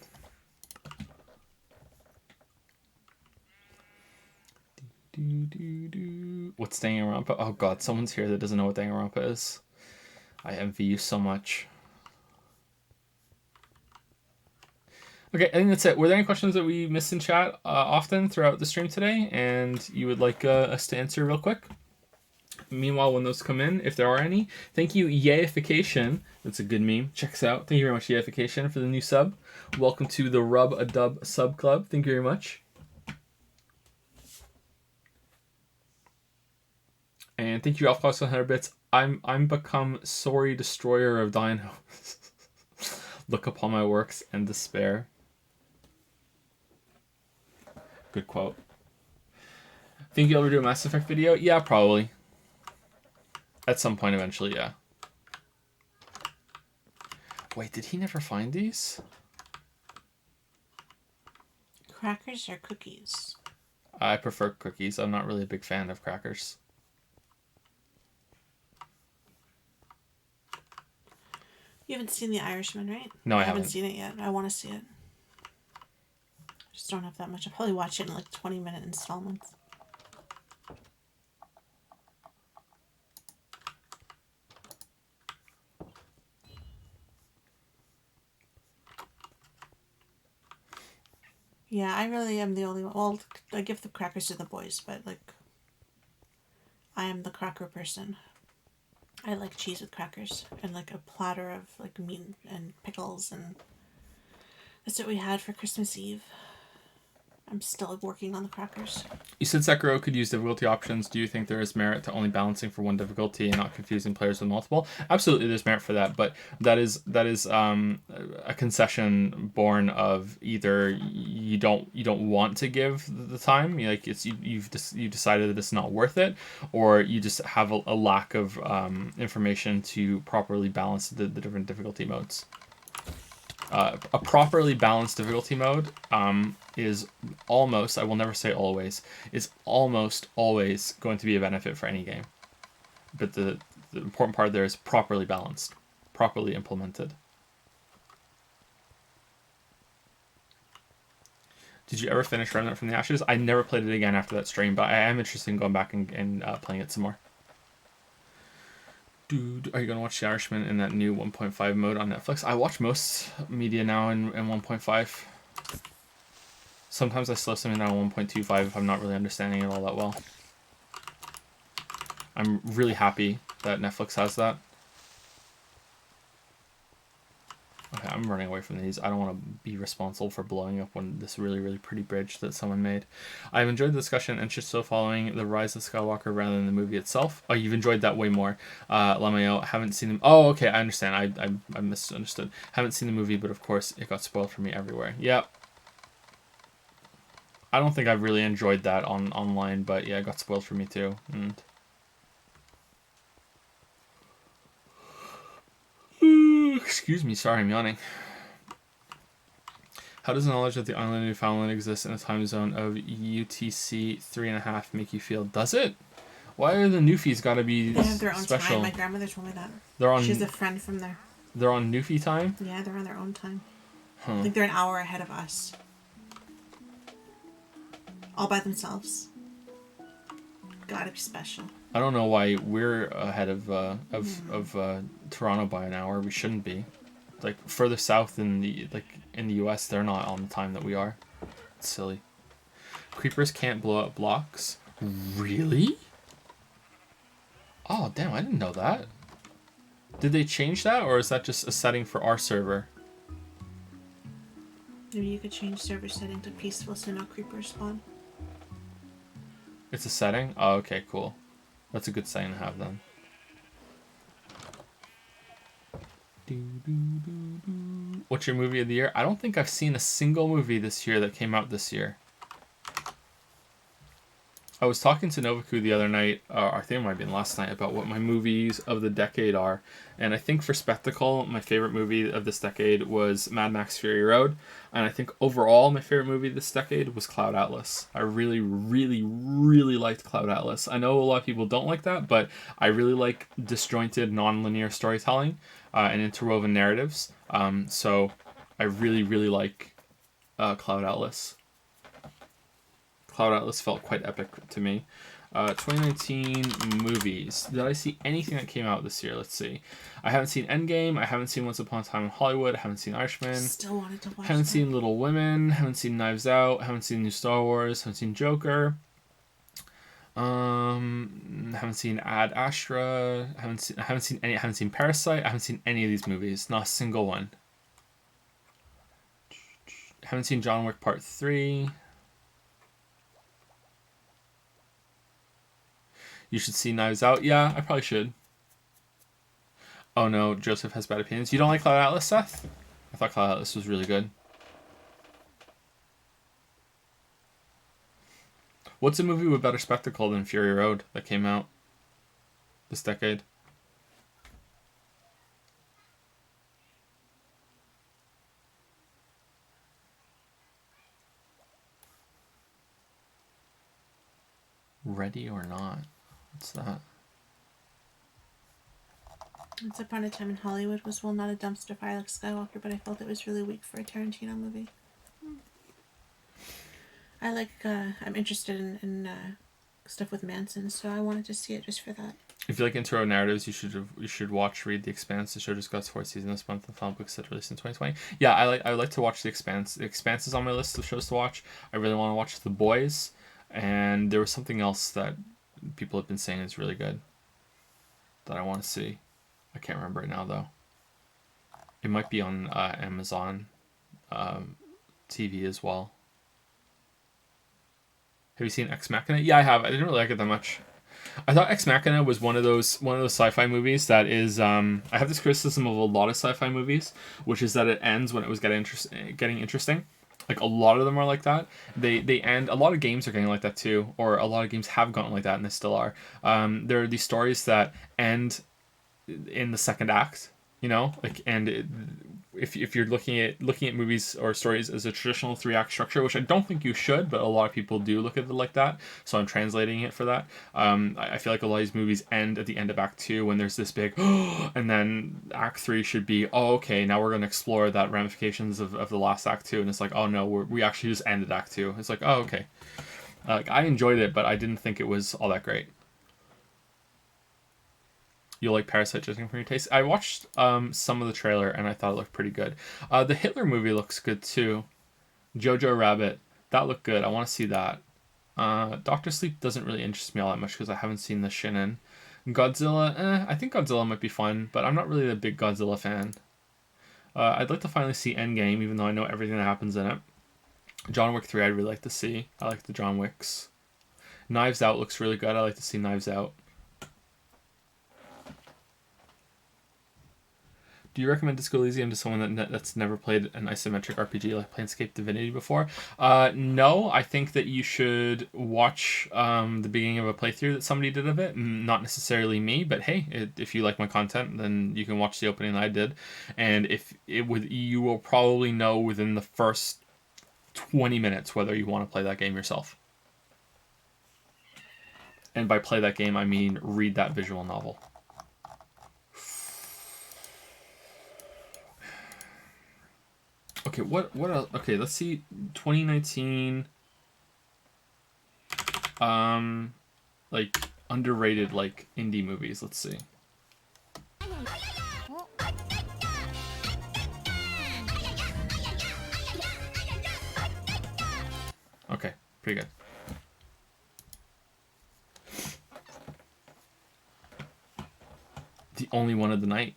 What's Danganronpa? Oh god, someone's here that doesn't know what Danganronpa is. I envy you so much. Okay, I think that's it. Were there any questions that we missed in chat often throughout the stream today and you would like us to answer real quick? Meanwhile, when those come in, if there are any, thank you, Yayification. That's a good meme. Check us out. Thank you very much, Yayification, for the new sub. Welcome to the Rub a Dub sub club. Thank you very much. And thank you, Alpha 100 bits. I'm become sorry destroyer of Dino. Look upon my works and despair. Good quote. Think you'll ever do a Mass Effect video? Yeah, probably. At some point eventually, yeah. Wait, did he never find these? Crackers or cookies? I prefer cookies. I'm not really a big fan of crackers. You haven't seen The Irishman, right? No, I haven't seen it yet. I want to see it. Just don't have that much. I'll probably watch it in like 20-minute installments. Yeah, I really am the only one. Well, I give the crackers to the boys, but like, I am the cracker person. I like cheese with crackers and like a platter of like meat and pickles, and that's what we had for Christmas Eve. I'm still working on the crackers. You said Sekiro could use difficulty options. Do you think there is merit to only balancing for one difficulty and not confusing players with multiple? Absolutely, there's merit for that, but that is a concession born of either you don't want to give the time, like you've decided that it's not worth it, or you just have a lack of information to properly balance the different difficulty modes. A properly balanced difficulty mode is almost, I will never say always, is almost always going to be a benefit for any game. But the important part there is properly balanced, properly implemented. Did you ever finish Remnant from the Ashes? I never played it again after that stream, but I am interested in going back and playing it some more. Dude, are you going to watch The Irishman in that new 1.5 mode on Netflix? I watch most media now in 1.5. Sometimes I slow something down on 1.25 if I'm not really understanding it all that well. I'm really happy that Netflix has that. Okay, I'm running away from these. I don't want to be responsible for blowing up this really, really pretty bridge that someone made. I've enjoyed the discussion and just so following the Rise of Skywalker rather than the movie itself. Oh, you've enjoyed that way more. Lameo, haven't seen them. Oh, okay, I understand. I misunderstood. Haven't seen the movie, but of course it got spoiled for me everywhere. Yep. I don't think I've really enjoyed that online, but yeah, it got spoiled for me too. And excuse me, sorry, I'm yawning. How does the knowledge that the island of Newfoundland exists in a time zone of UTC 3.5 make you feel? Does it? Why are the Newfies gotta be They have their own special? time. My grandmother told me that. They're on. She's a friend from there. They're on Newfie time. Yeah, they're on their own time. Huh. I think they're an hour ahead of us. All by themselves. Gotta be special. I don't know why we're ahead of Toronto by an hour. We shouldn't be. Like further south in the US, they're not on the time that we are. It's silly. Creepers can't blow up blocks. Really? Oh damn! I didn't know that. Did they change that, or is that just a setting for our server? Maybe you could change server setting to peaceful so no creepers spawn. It's a setting? Oh, okay, cool. That's a good setting to have then. What's your movie of the year? I don't think I've seen a single movie this year that came out this year. I was talking to Novaku the other night, I think it might have been last night, about what my movies of the decade are. And I think for spectacle, my favorite movie of this decade was Mad Max Fury Road. And I think overall, my favorite movie this decade was Cloud Atlas. I really, really, really liked Cloud Atlas. I know a lot of people don't like that, but I really like disjointed, non-linear storytelling and interwoven narratives. So I really, really like Cloud Atlas. Cloud Atlas felt quite epic to me. 2019 movies. Did I see anything that came out this year? Let's see. I haven't seen Endgame. I haven't seen Once Upon a Time in Hollywood. I haven't seen Irishman. Still wanted to watch Haven't that. seen Little Women. Haven't seen Knives Out. Haven't seen new Star Wars. Haven't seen Joker. Haven't seen Ad Astra. Haven't seen Parasite. I haven't seen any of these movies. Not a single one. Haven't seen John Wick Part 3. You should see Knives Out. Yeah, I probably should. Oh no, Joseph has bad opinions. You don't like Cloud Atlas, Seth? I thought Cloud Atlas was really good. What's a movie with better spectacle than Fury Road that came out this decade? Ready or Not? What's that? Once Upon a Time in Hollywood was not a dumpster fire like Skywalker, but I felt it was really weak for a Tarantino movie. I like, I'm interested in stuff with Manson, so I wanted to see it just for that. If you like intro narratives, you should read The Expanse. The show just got its fourth season this month. The film books that released in 2020. Yeah, I would like to watch The Expanse. The Expanse is on my list of shows to watch. I really want to watch The Boys, and there was something else that people have been saying is really good that I want to see. I can't remember it now though. It might be on Amazon TV as well. Have you seen Ex Machina? Yeah, I have. I didn't really like it that much. I thought Ex Machina was one of those sci-fi movies that is. I have this criticism of a lot of sci-fi movies, which is that it ends when it was getting interesting. Like a lot of them are like that. They end. A lot of games are getting like that too, or a lot of games have gotten like that, and they still are. There are these stories that end in the second act, you know, like, and if you're looking at movies or stories as a traditional 3-act structure, which I don't think you should, but a lot of people do look at it like that, so I'm translating it for that. I feel like a lot of these movies end at the end of Act 2 when there's this big and then Act 3 should be, oh okay, now we're going to explore that ramifications of the last Act 2, and it's like, oh no, we actually just ended Act 2. It's like, oh okay. I enjoyed it, but I didn't think it was all that great. You'll like Parasite judging from your taste. I watched some of the trailer and I thought it looked pretty good. The Hitler movie looks good too. Jojo Rabbit, that looked good. I want to see that. Doctor Sleep doesn't really interest me all that much because I haven't seen the Shinin. Godzilla, I think Godzilla might be fun, but I'm not really a big Godzilla fan. I'd like to finally see Endgame, even though I know everything that happens in it. John Wick 3 I'd really like to see. I like the John Wicks. Knives Out looks really good. I like to see Knives Out. Do you recommend Disco Elysium to someone that's never played an isometric RPG like Planescape Divinity before? No, I think that you should watch the beginning of a playthrough that somebody did of it. Not necessarily me, but hey, if you like my content, then you can watch the opening that I did. And you will probably know within the first 20 minutes whether you want to play that game yourself. And by play that game, I mean read that visual novel. Okay, what else? Okay, let's see. 2019 like underrated like indie movies. Let's see. Okay, pretty good. The Only One of the Night.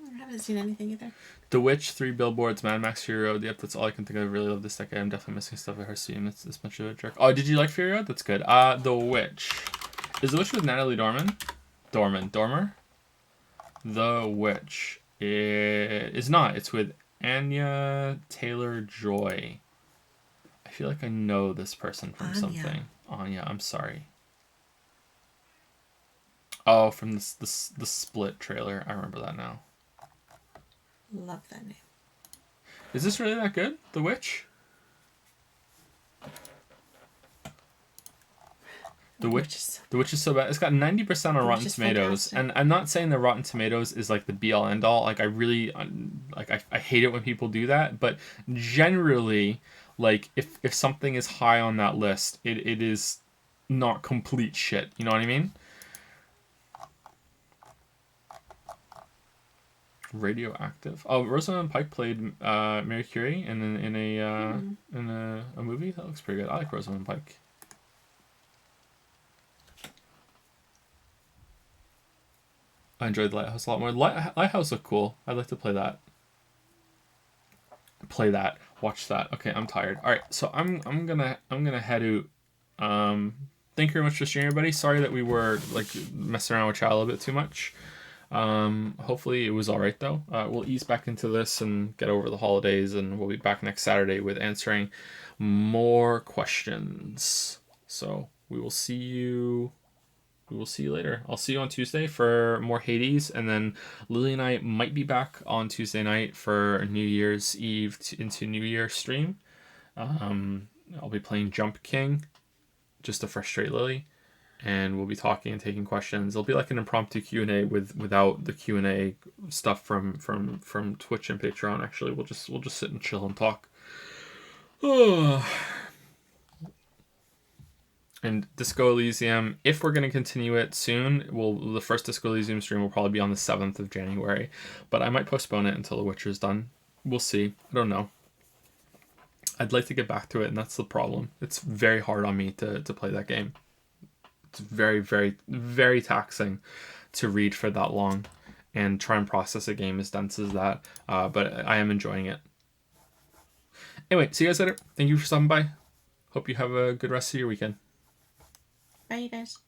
I haven't seen anything either. The Witch, 3 Billboards, Mad Max, Fury Road. Yep, that's all I can think of. I really love this decade. I'm definitely missing stuff I heard stream. It's this much of a jerk. Oh, did you like Fury Road? That's good. The Witch. Is The Witch with Natalie Dormer? The Witch is not. It's with Anya Taylor-Joy. I feel like I know this person from something. Anya, I'm sorry. Oh, from the Split trailer. I remember that now. Love that name. Is this really that good? The Witch? The Witch is so bad. It's got 90% on Rotten Tomatoes, fantastic. and I'm not saying that Rotten Tomatoes is like the be all end all. Like I really I hate it when people do that, but generally, like if something is high on that list, it is not complete shit. You know what I mean? Radioactive. Oh, Rosamund Pike played Mary Curie in a movie. That looks pretty good. I like Rosamund Pike. I enjoyed the Lighthouse a lot more. Lighthouse looked cool. I'd like to play that. Watch that. Okay, I'm tired. All right, so I'm gonna head out. Thank you very much for streaming, everybody. Sorry that we were like messing around with chat a little bit too much. Hopefully it was all right though. We'll ease back into this and get over the holidays, and we'll be back next Saturday with answering more questions. So we will see you later. I'll see you on Tuesday for more Hades, and then Lily and I might be back on Tuesday night for New Year's Eve into New Year stream. I'll be playing Jump King just to frustrate Lily, and we'll be talking and taking questions. It'll be like an impromptu Q&A without the Q&A stuff from Twitch and Patreon. Actually, we'll just sit and chill and talk. And Disco Elysium, if we're going to continue it soon, the first Disco Elysium stream will probably be on the 7th of January. But I might postpone it until The Witcher's done. We'll see. I don't know. I'd like to get back to it, and that's the problem. It's very hard on me to play that game. It's very, very, very taxing to read for that long and try and process a game as dense as that. But I am enjoying it. Anyway, see you guys later. Thank you for stopping by. Hope you have a good rest of your weekend. Bye, you guys.